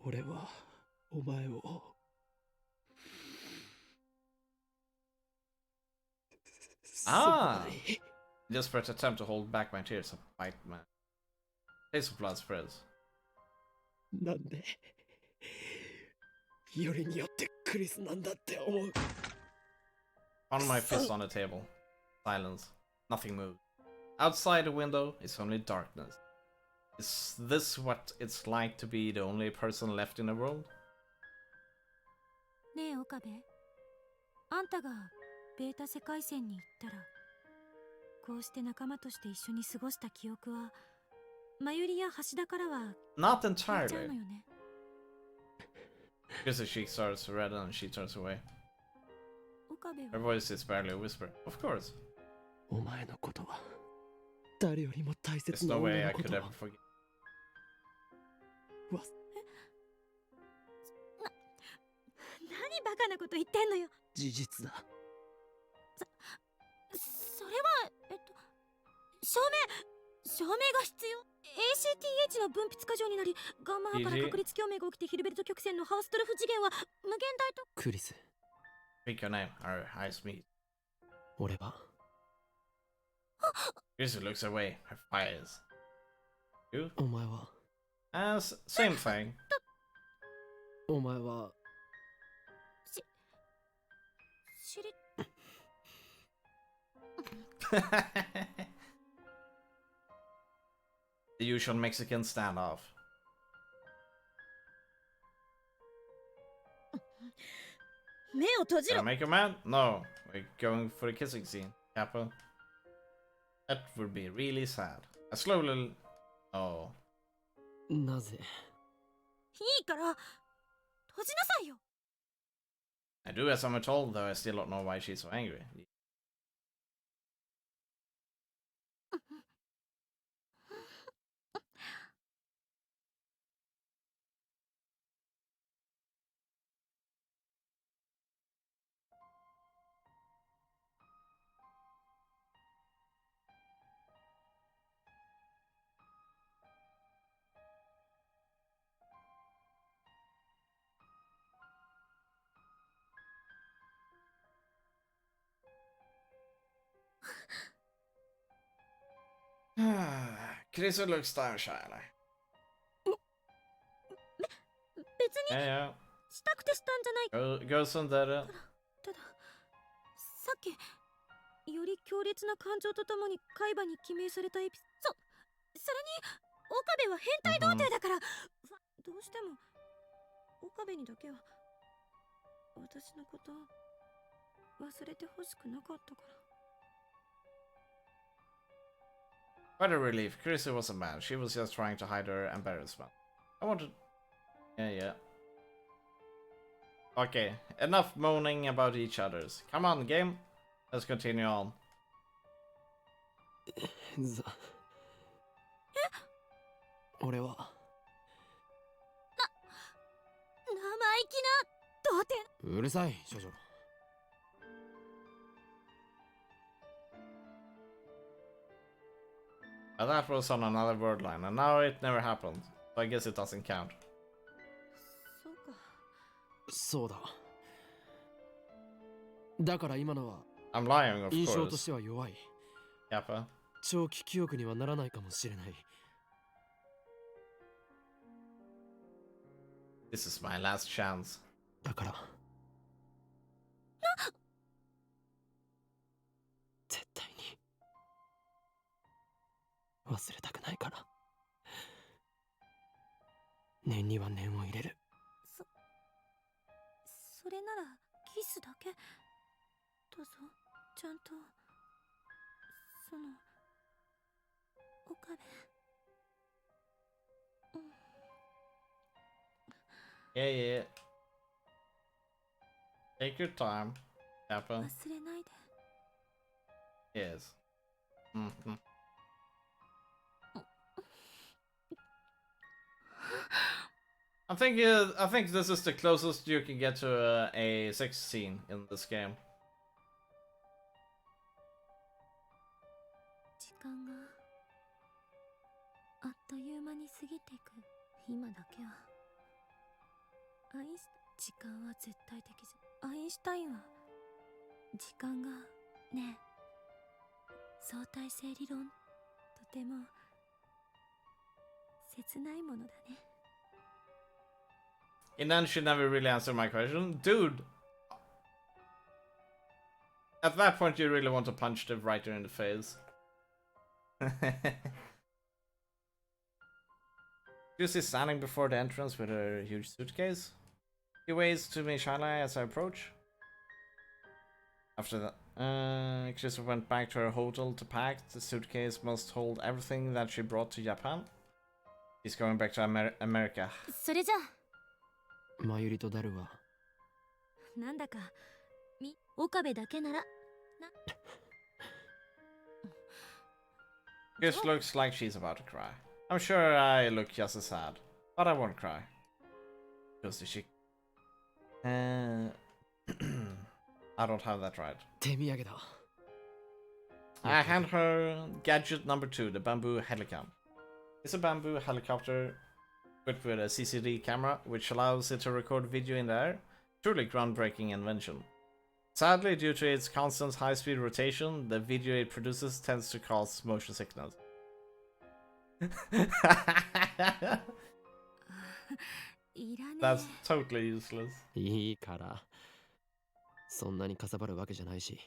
俺はお前を Ah! Desperate attempt to hold back my tears, a bite man. Taste of blood spreads. なんでよりによってクリスなんだって思う。 On my fist on the table. Silence. Nothing moved. Outside the window is only darkness. Is this what it's like to be the only person left in the world? ねえ岡部、あんたがベータ世界線に行ったら、こうして仲間として一緒に過ごした記憶はマユリや橋田からは Not 消えちゃう entirely. のよね。Chris's cheek starts to redden and she turns away. 岡部 Her は voice is barely a whisper. Of course. お前のことは誰よりも大 There's 切な no 女 way の I こ could と ever は forget. 何バカなこと言ってんのよ。事実だ。それは証明が必要。 ACTH の分泌過剰になり、ガンマ波から確率共鳴が起きてヒルベルト曲線のハウストルフ次元は無限大と。クリス、 Speak your name. Our eyes meet. 俺は Chris looks away. Her fires. You? お前は Same thing. お前は知り The usual Mexican standoff. 目を閉じ Did I ろ。 make you mad? No. We're going for the kissing scene. Kappa. That would be really sad. I slowly... Oh. なぜいいから閉じなさいよ。 I do as I'm told, though I still don't know why she's so angry. Chris looks down shyly. 別に Yeah, したくてしたんじゃない。 yeah. Go Sundara. たださっきより強烈な感情とともに海馬に記名されたエピそれに岡部は変態童貞だから、どうしても岡部にだけは私のこと忘れてほしくなかったから。 What a relief. Chrissy wasn't mad. She was just trying to hide her embarrassment. I wanted... Yeah. Okay, enough moaning about each other's. Come on, game. Let's continue on. 俺は生意気な童貞。うるさい少女。 That was on another word line, and now it never happened. So I guess it doesn't count. そうか。そうだ。だから今のは I'm lying, of 印象とし course. ては弱い。 Kappa. 長期記憶にはならないかもしれない。 This is my last chance. だから絶対に忘れたくないから。念には念を入れる。それならキスだけ。どうぞちゃんとその岡部。 Yeah. Take your time, Kappa. 忘れないで。 Yes. Mm-hmm. I think this is the closest you can get to a sex scene in this game. 時間があっという間に過ぎていく今だけは時間は絶対的じゃ。アインシュタインは時間がねえ相対性理論、とても切ないものだね。 And then she never really answered my question. Dude! At that point you really want to punch the writer in the face. Lucy standing before the entrance with her huge suitcase. He waves to me shyly as I approach. After that, Chris went back to her hotel to pack. The suitcase must hold everything that she brought to Japan. He's going back to America. それじゃあマユリとダルはなんだか岡部だけならな。 Chris looks like she's about to cry. I'm sure I look just as sad, but I won't cry. Goes to she. I don't have that right. 手土産だ。 I hand her gadget number 2, the bamboo helicam. It's a bamboo helicopter equipped with a CCD camera, which allows it to record video in the air. Truly groundbreaking invention. Sadly, due to its constant high-speed rotation, the video it produces tends to cause motion sickness. いらねえ。 That's totally useless. いいから。そんなにかさばるわけじゃないし。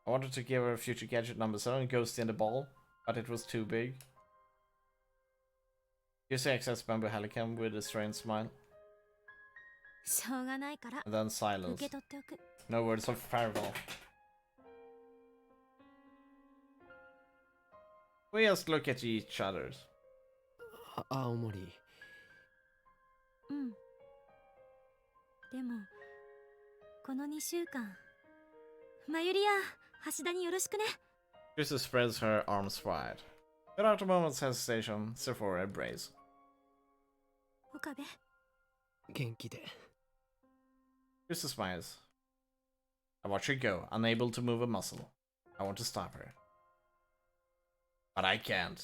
I wanted to give her future gadget number 7, Ghost in the Ball, but it was too big. You say access bamboo helicam with a strange smile. しょうがないから And then 受 silence. け取っておく。 No words of farewell. We just look at each other. 青森。うん。でもこの2週間、マユリや橋田によろしくね。 Krista spreads her arms wide. Without a moment's hesitation, Sephora embrace. 岡部。元気で。 Krista smiles. I watch her go, unable to move a muscle. I want to stop her. But I can't.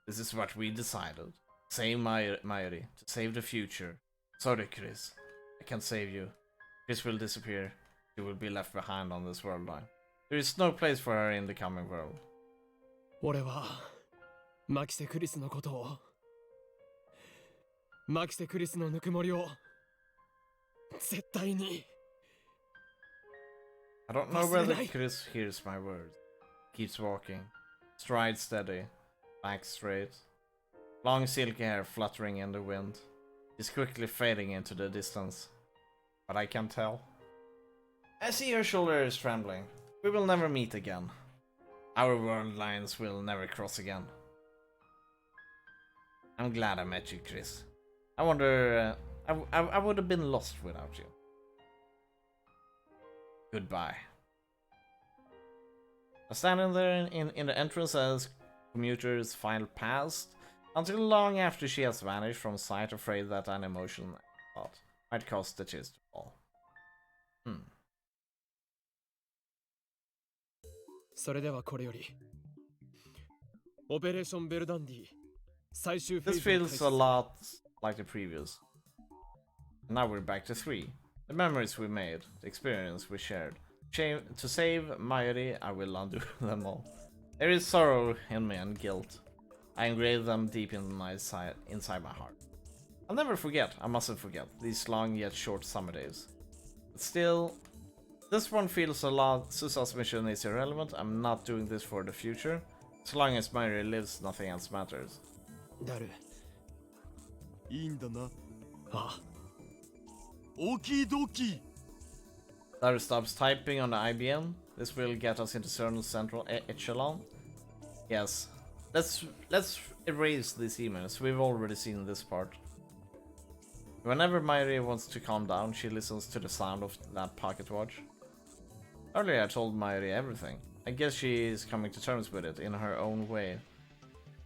This is what we decided. Save Mayuri, to save the future. Sorry, Chris. I can't save you. Chris will disappear. She will be left behind on this world line. There is no place for her in the coming world. 俺はマキセ・クリスのことを、マキセ・クリスのぬくもりを絶対に。 I don't know whether Chris hears my words. Keeps walking. Stride steady. Back straight. Long silky hair fluttering in the wind. He's quickly fading into the distance. But I can't tell. I see her shoulders trembling. We will never meet again. Our world lines will never cross again. I'm glad I met you, Chris. I wonder... I would have been lost without you. Goodbye. I stand in there in the entrance as commuters file past, until long after she has vanished from sight, afraid that an emotion I thought might cause the tears to fall. それではこれよりオペレーションベルダンディ最終フェー This ズを開 feels 始 a lot like the previous. Now we're back to 3. The memories we made, the experience we shared. To save Mayuri, I will undo them all. There is sorrow in me and guilt. I engrave them deep inside my heart. I'll never forget, I mustn't forget, these long yet short summer days. But still, this one feels a lot. Susa's mission is irrelevant. I'm not doing this for the future. As long as Mayuri lives, nothing else matters. ダル。いいんだな。ああ。オキドキ。 Daru stops typing on the IBM. This will get us into certain central echelon. Yes. Let's erase these emails. We've already seen this part. Whenever Mayuri wants to calm down, she listens to the sound of that pocket watch. Earlier I told Mayuri everything. I guess she is coming to terms with it in her own way.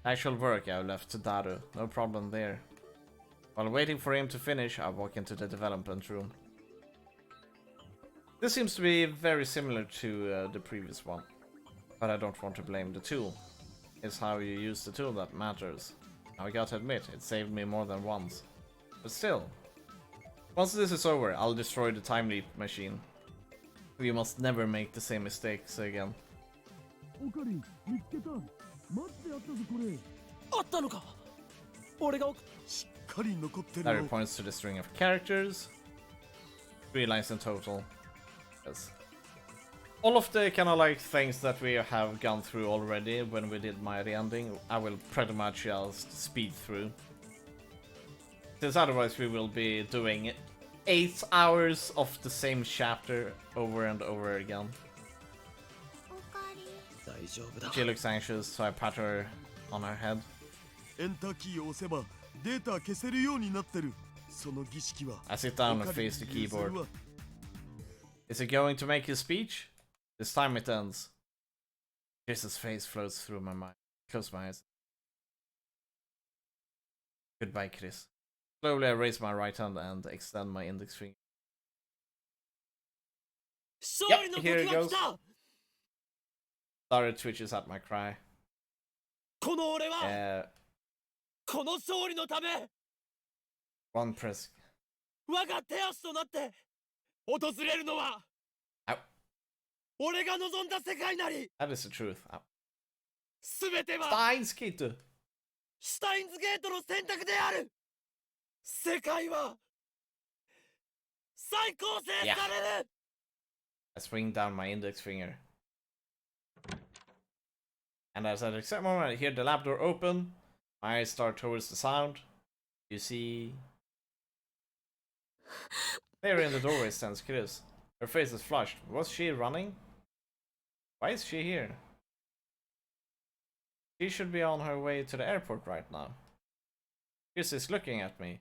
Actual work I left to Daru, no problem there. While waiting for him to finish, I walk into the development room. This seems to be very similar to the previous one, but I don't want to blame the tool. It's how you use the tool that matters. Now I gotta admit, it saved me more than once. But still, once this is over, I'll destroy the time leap machine. We must never make the same mistakes again. オカリン見つけた。待ってあったぞこれ。あったのか。俺がしっかり残ってる That よ。 points to the string of characters. 3 lines in total. Yes. All of the kind of like things that we have gone through already when we did my ending, I will pretty much just speed through. Since otherwise we will be doing 8 hours of the same chapter over and over again. おかり。大丈夫だ。 She looks anxious, so I pat her on her head. エンターキーを押せばデータ消せるようになってる。その儀式は I sit down and face the keyboard. Is he going to make his speech? This time it ends. Chris's face floats through my mind. Close my eyes. Goodbye, Chris. Slowly I raise my right hand and extend my index finger. 勝利の時 here it が goes. 来た。 Started twitches at my cry. この俺は、この勝利のため One press. 我が手足となって訪れるのは Ow. 俺が望んだ世界なり。 That is the truth. Ow. すべては Steins, Kito! シュタインズゲートの選択である。世界は再構成される。 I swing down my index finger. And as at the exact moment I hear the lab door open, my eyes start towards the sound. You see... There in the doorway stands Chris. Her face is flushed. Was she running? Why is she here? She should be on her way to the airport right now. Chris is looking at me.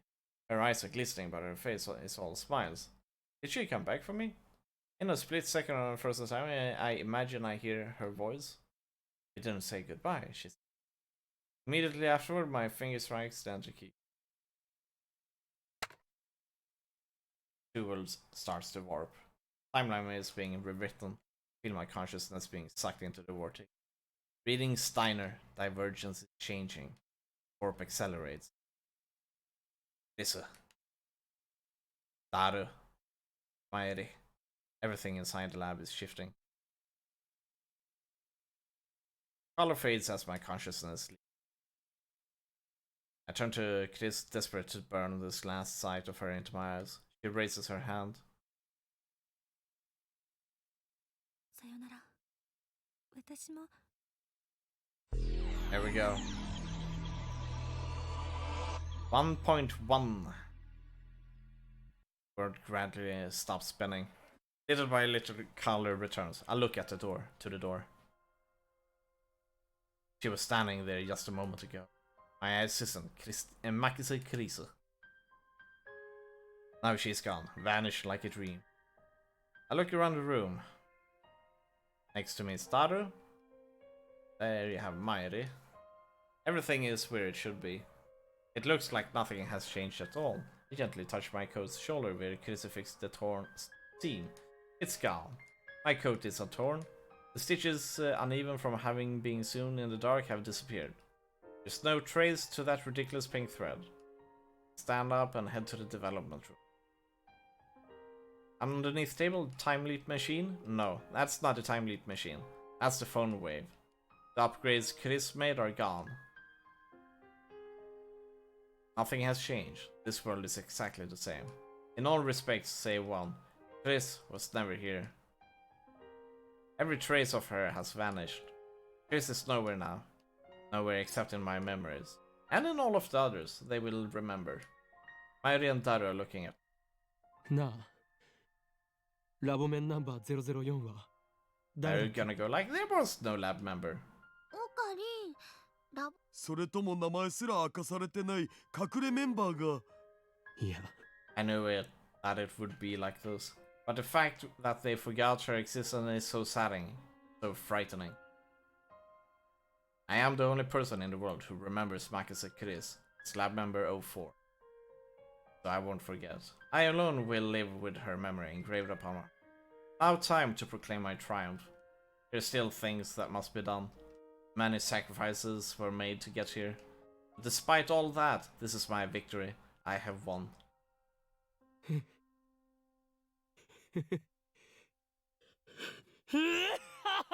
Her eyes are glistening, but her face is all smiles. Did she come back for me? In a split second on the first time, I imagine I hear her voice. She didn't say goodbye, she said. Immediately afterward, my finger strikes the enter key. Two worlds starts to warp. Timeline is being rewritten. I feel my consciousness being sucked into the vortex. Reading Steiner, divergence is changing. Warp accelerates. Lisa. Daru. Maeri. Everything inside the lab is shifting. Color fades as my consciousness leaves. I turn to Chris, desperate to burn this last sight of her into my eyes. She raises her hand. さよなら。私も There we go. 1.1. Word gradually stops spinning. Little by little, color returns. I look at the door, to the door. She was standing there just a moment ago. My assistant, Makise Krise. Now she's gone, vanished like a dream. I look around the room. Next to me is Daru. There you have Mairi. Everything is where it should be. It looks like nothing has changed at all. I gently touch my coat's shoulder where Crucifix the torn seam. It's gone. My coat isn't torn. The stitches, uneven from having been sewn in the dark, have disappeared. There's no trace to that ridiculous pink thread. Stand up and head to the development room. Underneath table, time leap machine? No, that's not a time leap machine. That's the phone wave. The upgrades Chris made are gone. Nothing has changed. This world is exactly the same. In all respects, save one. Chris was never here. Every trace of her has vanished. Chris is nowhere now. Nowhere except in my memories. And in all of the others, they will remember. Mairi and Daru are looking at me. なあ、ラボメンナンバー004は They're gonna go like there was no lab member. オカリン、ラボそれとも名前すら明かされてない隠れメンバーが。いや、 I knew that it would be like this. But the fact that they forgot her existence is so saddening, so frightening. I am the only person in the world who remembers Makise Chris, lab member 04. So I won't forget. I alone will live with her memory engraved upon her. Now time to proclaim my triumph. There's still things that must be done. Many sacrifices were made to get here. But despite all that, this is my victory. I have won.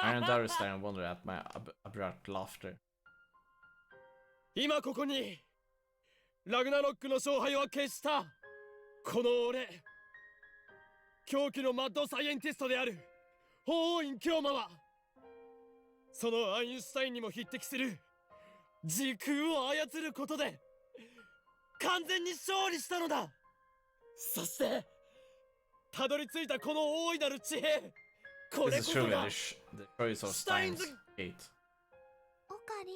Iron Daru stared and wondered at my abrupt laughter. 今ここにラグナロックの勝敗を決したこの俺狂気のマッドサイエンティストである法王院京馬はそのアインシュタインにも匹敵する時空を操ることで完全に勝利したのだ。そしてたどり着いたこの大いなる地平これ This こ is そ truly が the choice of Steins Gate. オカリ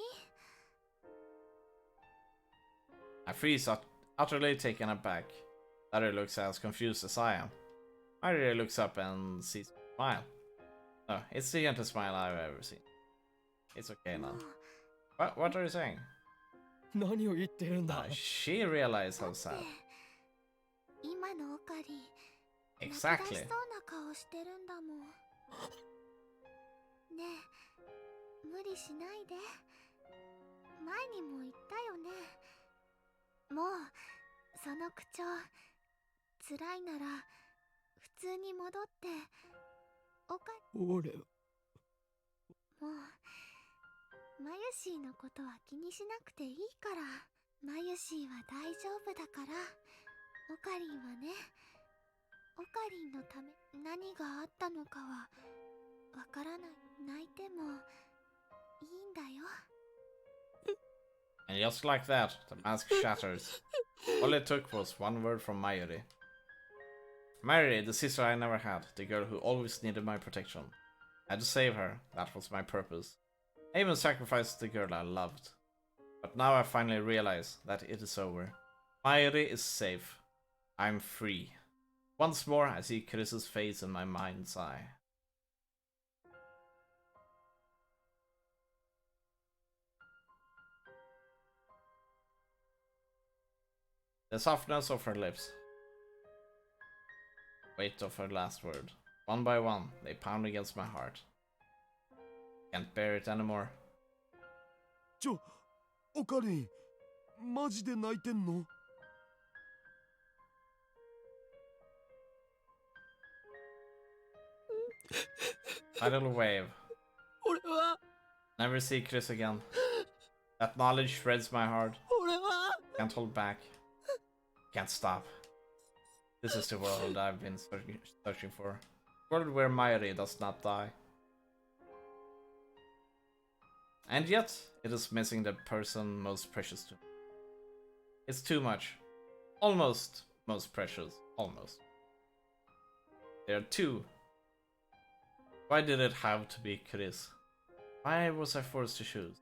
I freeze, utterly taken aback. Daru looks as confused as I am. Maria looks up and sees me smile. No, it's the gentlest smile I've ever seen. It's okay now. What are you saying? 何を言ってるんだ She realized how sad. 今のオカリ Exactly. 泣き出しそうな顔してるんだもん。ねえ無理しないで。前にも言ったよね。もうその口調辛いなら普通に戻っておか俺もうマユシーのことは気にしなくていいから。マユシーは大丈夫だから。オカリンはね、オカリンのため何があったのかはわからない。泣いてもいいんだよ。 And just like that, the mask shatters. All it took was one word from Mayuri. Mayuri, the sister I never had, the girl who always needed my protection. I had to save her, that was my purpose. I even sacrificed the girl I loved. But now I finally realize that it is over. Mayuri is safe. I'm free. Once more I see Chris's face in my mind's eye. The softness of her lips. Weight of her last word. One by one, they pound against my heart. Can't bear it anymore. オカリンマジで泣いてんの Tidal wave. 俺は Never see Chris again. That knowledge shreds my heart. 俺は Can't hold back. Can't stop. This is the world I've been searching for. A world where Mayuri does not die. And yet, it is missing the person most precious to me. It's too much. Almost most precious. Almost. There are two. Why did it have to be Chris? Why was I forced to choose?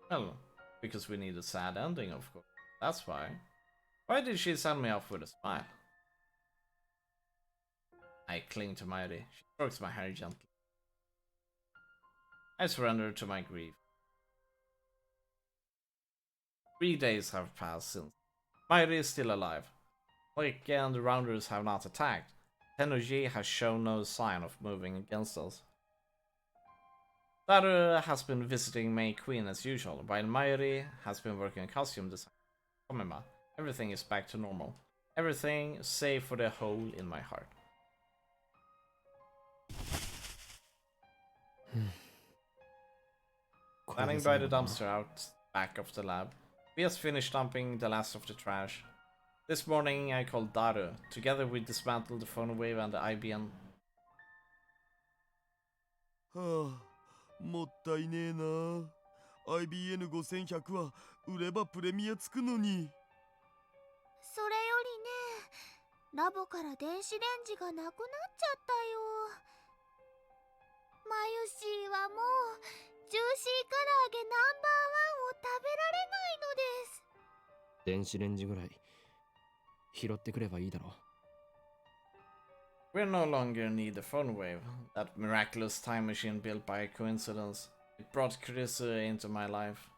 Well, because we need a sad ending, of course. That's why. Why did she send me off with a smile? I cling to Mayuri. She strokes my hair gently. I surrender to my grief. 3 days have passed since. Mayuri is still alive. Like and the Rounders have not attacked. Tennoji has shown no sign of moving against us. Daru has been visiting May Queen as usual, while Mayuri has been working on costume design. Komima, everything is back to normal. Everything save for the hole in my heart. Standing by the dumpster out back of the lab, we just finished dumping the last of the trash. This morning I called Daru. Together we dismantled the phone wave and the IBM. はあ、もったいねえな。IBN5100 は売ればプレミアつくのに。それよりね、ラボから電子レンジがなくなっちゃったよ。マユシーはもうジューシー唐揚げナンバーワンを食べられないのです。電子レンジぐらい拾ってくればいいだろう。 We no longer need the phone wave, that miraculous time machine built by coincidence. It brought Chris into my life.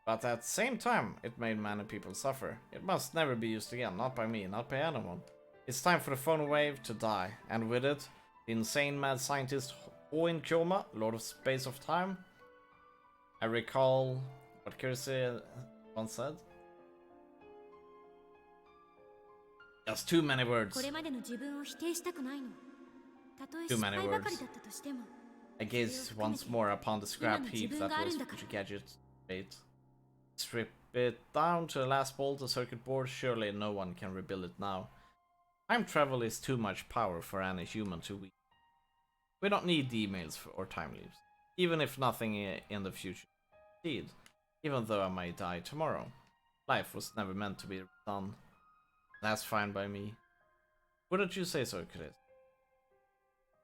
But at the same time, it made many people suffer. It must never be used again, not by me, not by anyone. It's time for the phone wave to die, and with it, the insane mad scientist Oin Kyoma, Lord of Space of Time. I recall what Chris once said. Just too many words. これまでの自分を否定したくないの。Too many words. I gaze once more upon the scrap heap that was gadget bait. Strip it down to the last bolt of circuit board. Surely no one can rebuild it now. Time travel is too much power for any human to wield. We don't need emails or time leaps, even if nothing in the future. Indeed, even though I might die tomorrow, life was never meant to be done. That's fine by me. Wouldn't you say so, Chris?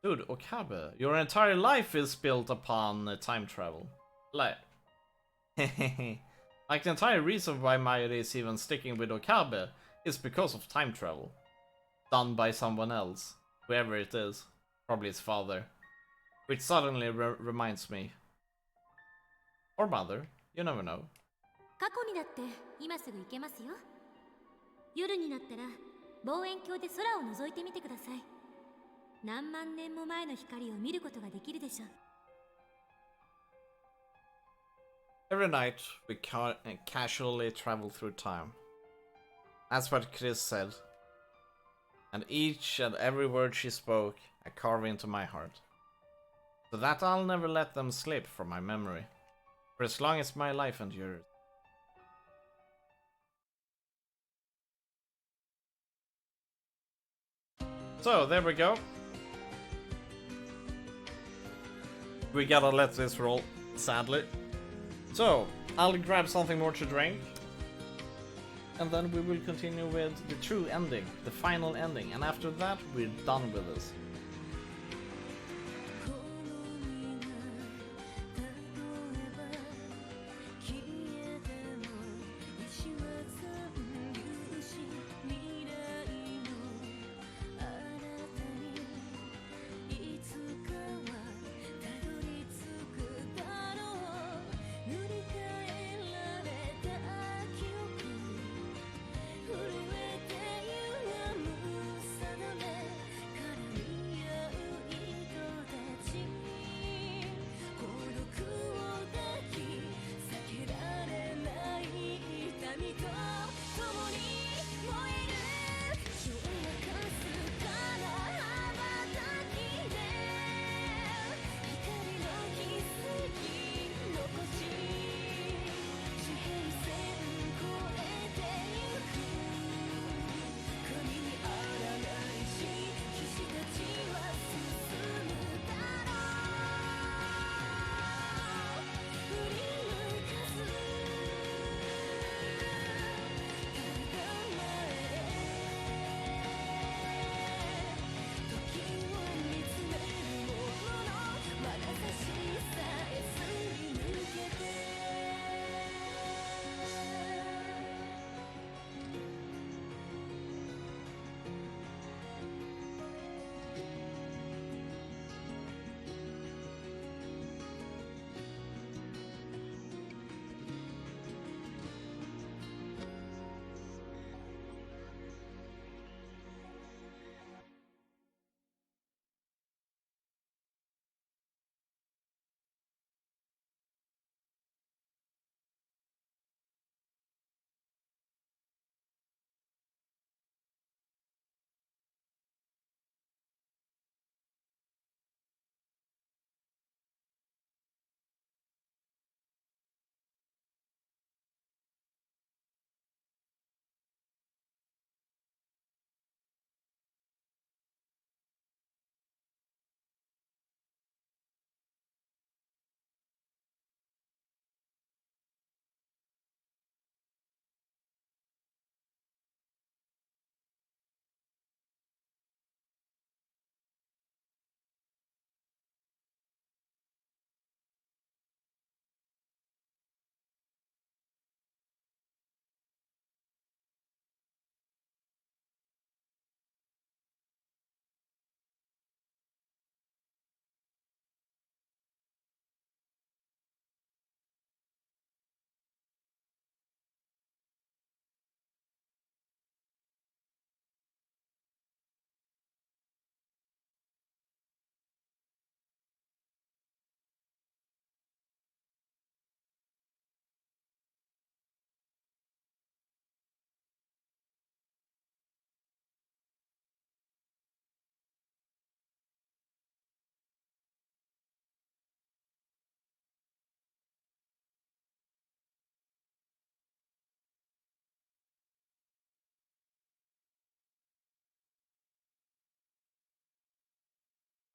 Dude, Okabe, your entire life is built upon time travel. Like the entire reason why Mayuri is even sticking with Okabe is because of time travel. Done by someone else, whoever it is. Probably his father. Which suddenly reminds me. Or mother, you never know. 過去にだって今すぐ行けますよ。夜になったら望遠鏡で空を覗いてみてください。何万年も前の光を見ることができるでしょう。Every night we casually travel through time. That's what Chris said. And each and every word she spoke I carve into my heart. So that I'll never let them slip from my memory. For as long as my life endures. So, there we go. We gotta let this roll, sadly. So, I'll grab something more to drink. And then we will continue with the true ending, the final ending. And after that, we're done with this.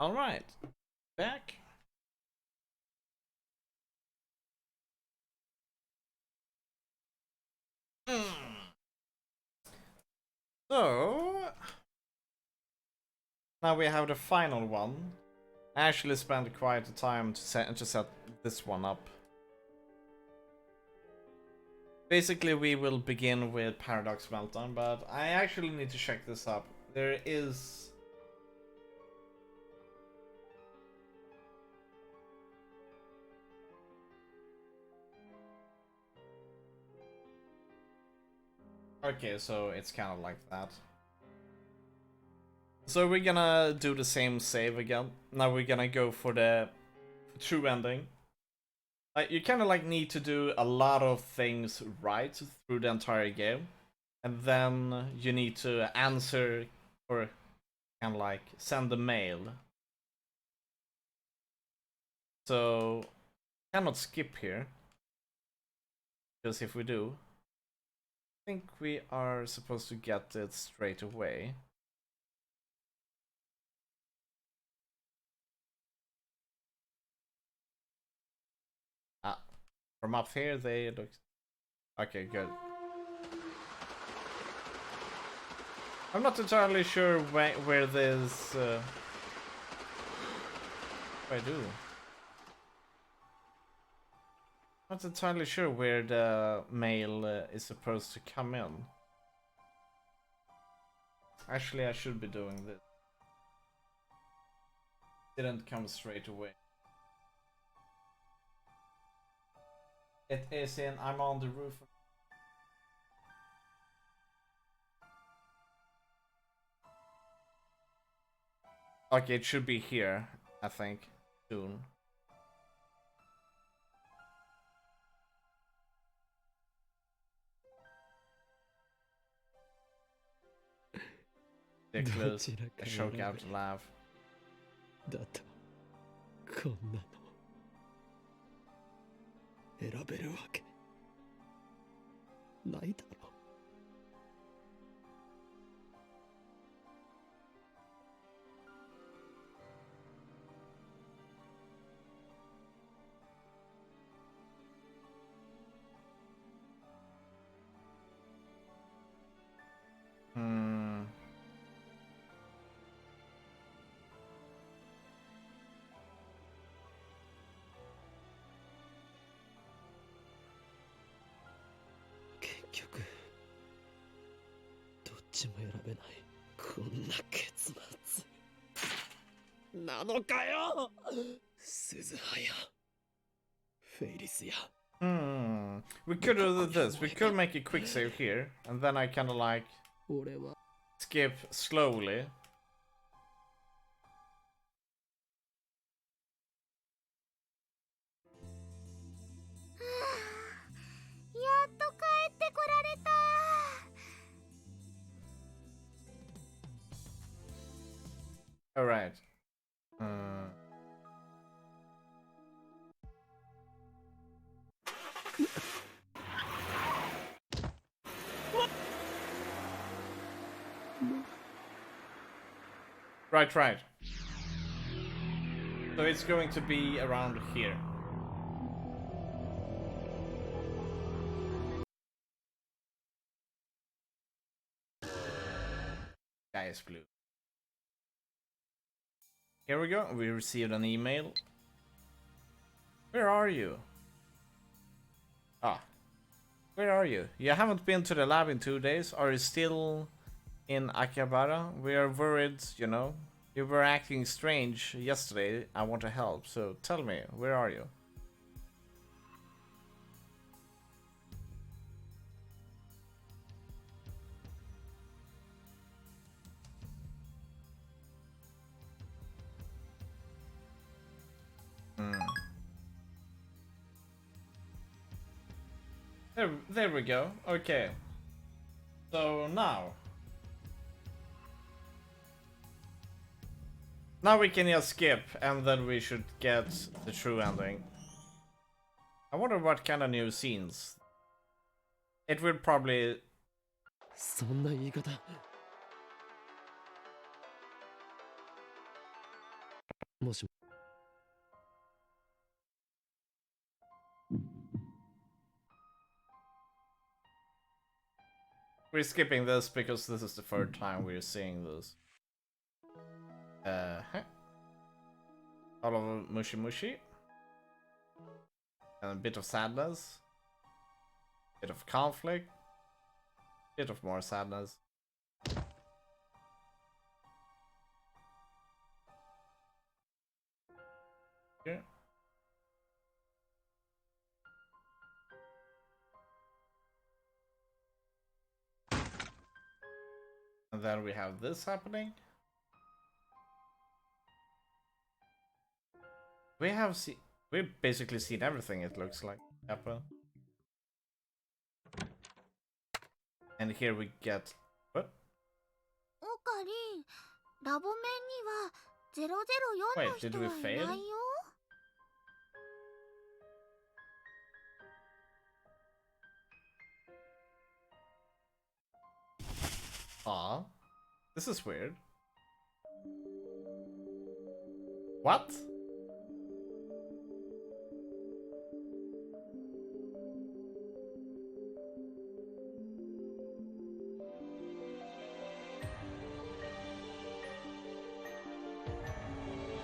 Alright, back. So, now we have the final one. I actually spent quite a time to set this one up. Basically, we will begin with Paradox Meltdown, but I actually need to check this up. There is... Okay, so it's kind of like that. So we're gonna do the same save again. Now we're gonna go for the true ending. You kind of like need to do a lot of things right through the entire game, and then you need to answer or kind of like send the mail. So cannot skip here, because if we do, I think we are supposed to get it straight away. From up here, they look... Okay, good. I'm not entirely sure where this... I do. Not entirely sure where the mail is supposed to come in. Actually, I should be doing this. Didn't come straight away. It is in... I'm on the roof. Okay, it should be here, I think, soon. They're close. I choke out to laugh. だとこんなの選べるわけないだろ 結局どっちも選べないこんな結末なのかよ鈴葉やフェイリスや We could do this. We could make a quick save here, and then I kind of like skip slowly. All right. Right. So it's going to be around here. Sky is blue. Here we go. We received an email. Where are you? Ah. Where are you? You haven't been to the lab in 2 days. Are you still in Akihabara? We are worried, you know. You were acting strange yesterday. I want to help. So tell me, where are you? There we go. Okay. So now we can just skip, and then we should get the true ending. I wonder what kind of new scenes. It will probably... そんな言い方もし We're skipping this because this is the third time we're seeing this. All of Mushi Mushi. And a bit of sadness. Bit of conflict. Bit of more sadness. Here. And then we have this happening. We've basically seen everything, it looks like, happen. And here we get what? オカリン、ラボ面には004の Wait, 人 did は we い fail? ないよ。Aw. This is weird. What?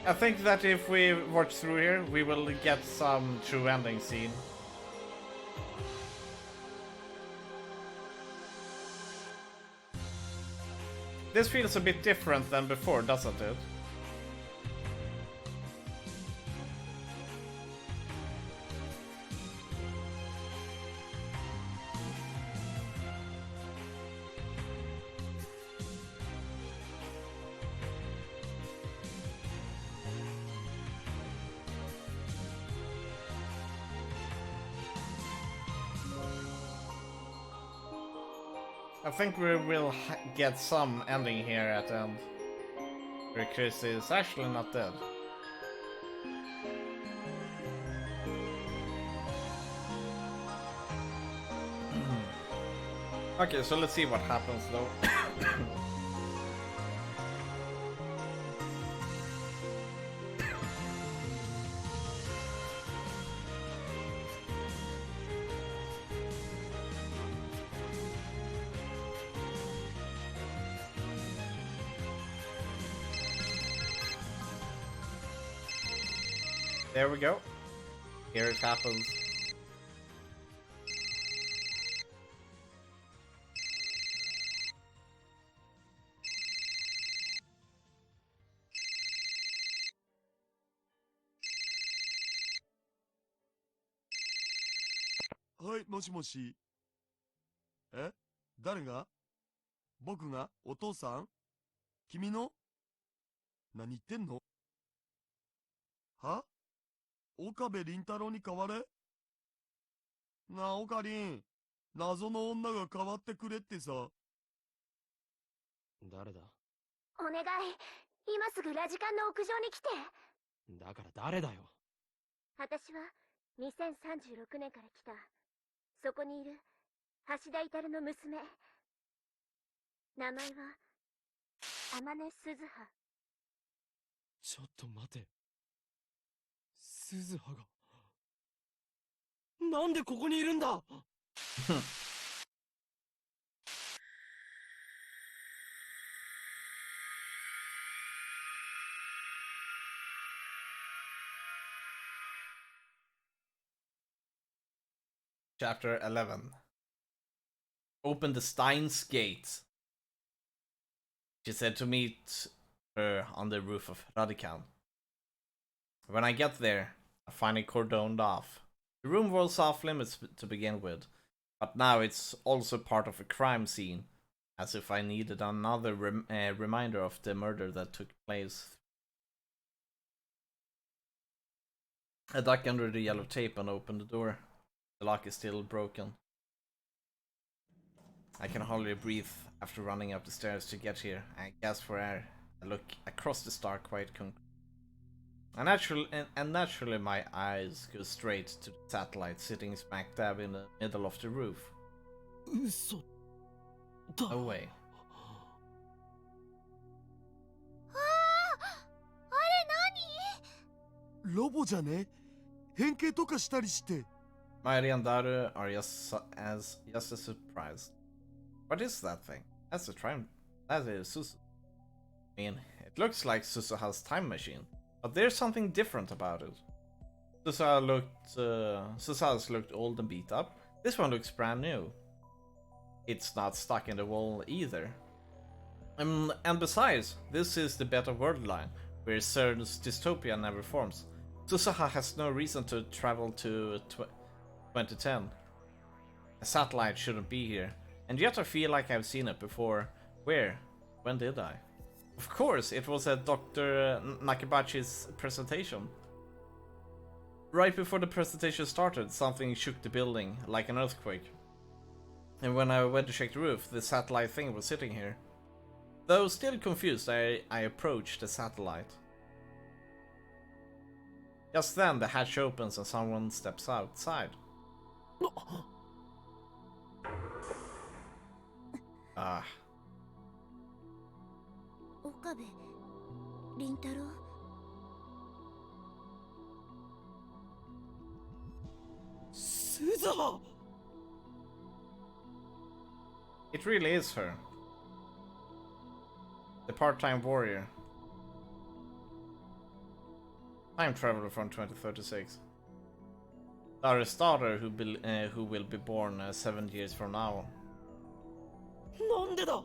I think that if we watch through here, we will get some true ending scene. This feels a bit different than before, doesn't it? I think we will get some ending here at the end. Where Chris is actually not dead. Okay, so let's see what happens though. There we go. Here it happens. Hi, もしもし。え、誰が？僕が？お父さん？君の？何言ってんの？は？岡部倫太郎に代われ？なあ、オカリン。謎の女が代わってくれってさ。誰だ？お願い、今すぐラジカンの屋上に来て。だから誰だよ。私は2036年から来た。そこにいる橋田至の娘。名前は天音鈴葉。ちょっと待て。鈴葉が。なんでここにいるんだChapter 11. Open the Steins gate. She said to meet her on the roof of Radican. When I get there, I find it cordoned off. The room was off limits to begin with, but now it's also part of a crime scene, as if I needed another reminder of the murder that took place. I duck under the yellow tape and open the door. The lock is still broken. I can hardly breathe after running up the stairs to get here. I gasp for air. I look across the stark white concrete. And naturally my eyes go straight to the satellite sitting smack dab in the middle of the roof. 嘘だ。 Away. あれ何？ロボじゃね？変形とかしたりして。Mairi and Daru are just as surprised. What is that thing? That's a time. That is Suzu. I mean, it looks like Suzuha's time machine, but there's something different about it. Suzuha's looked old and beat up. This one looks brand new. It's not stuck in the wall either. And besides, this is the better world line, where CERN's dystopia never forms. Suzuha has no reason to travel to 2010. A satellite shouldn't be here, and yet I feel like I've seen it before. Where? When did I? Of course, it was at Dr. Nakabachi's presentation. Right before the presentation started, something shook the building, like an earthquake. And when I went to check the roof, the satellite thing was sitting here. Though still confused, I approached the satellite. Just then, the hatch opens and someone steps outside. Ah. 岡部倫太郎。鈴葉。 It really is her. The part-time warrior. Time traveler from 2036. Daru's daughter who will be born 7 years from now. なんでだ。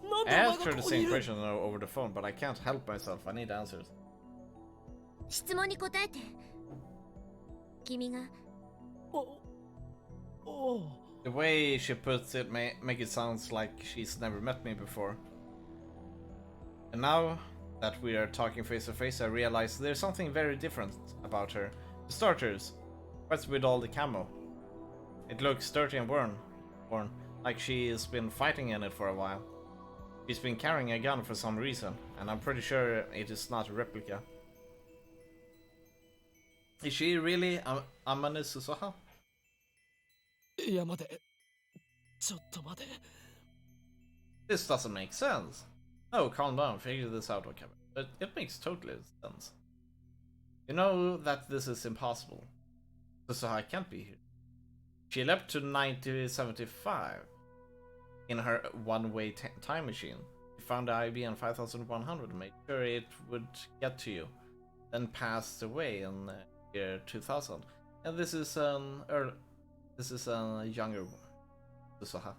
なん I でお asked 前 her が the ここにい same る。 question over the phone, but I can't help myself. I need answers. 質問に答えて。君が。おう。 The way she puts it make it sounds like she's never met me before. And now that we are talking face to face, I realize there's something very different about her. For starters, what's with all the camo? It looks dirty and worn, like she's been fighting in it for a while. She's been carrying a gun for some reason, and I'm pretty sure it is not a replica. Is she really Amane Suzuha? いや待て。ちょっと待て。 This doesn't make sense. No, calm down, figure this out, okay. But it makes totally sense. You know that this is impossible. Suzuha can't be here. She left to 1975 in her one-way time machine. She found the IBM 5100, made sure it would get to you, then passed away in year 2000. And this is a younger Suzuha.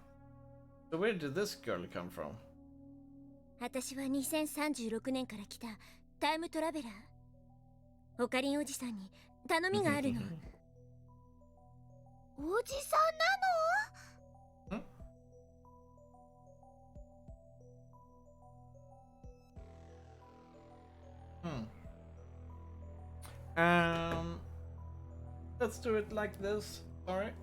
So where did this girl come from? 私は2036年から来たタイムトラベラー。オカリンおじさんに頼みがあるの。おじさんなの？ Let's do it like this. Alright.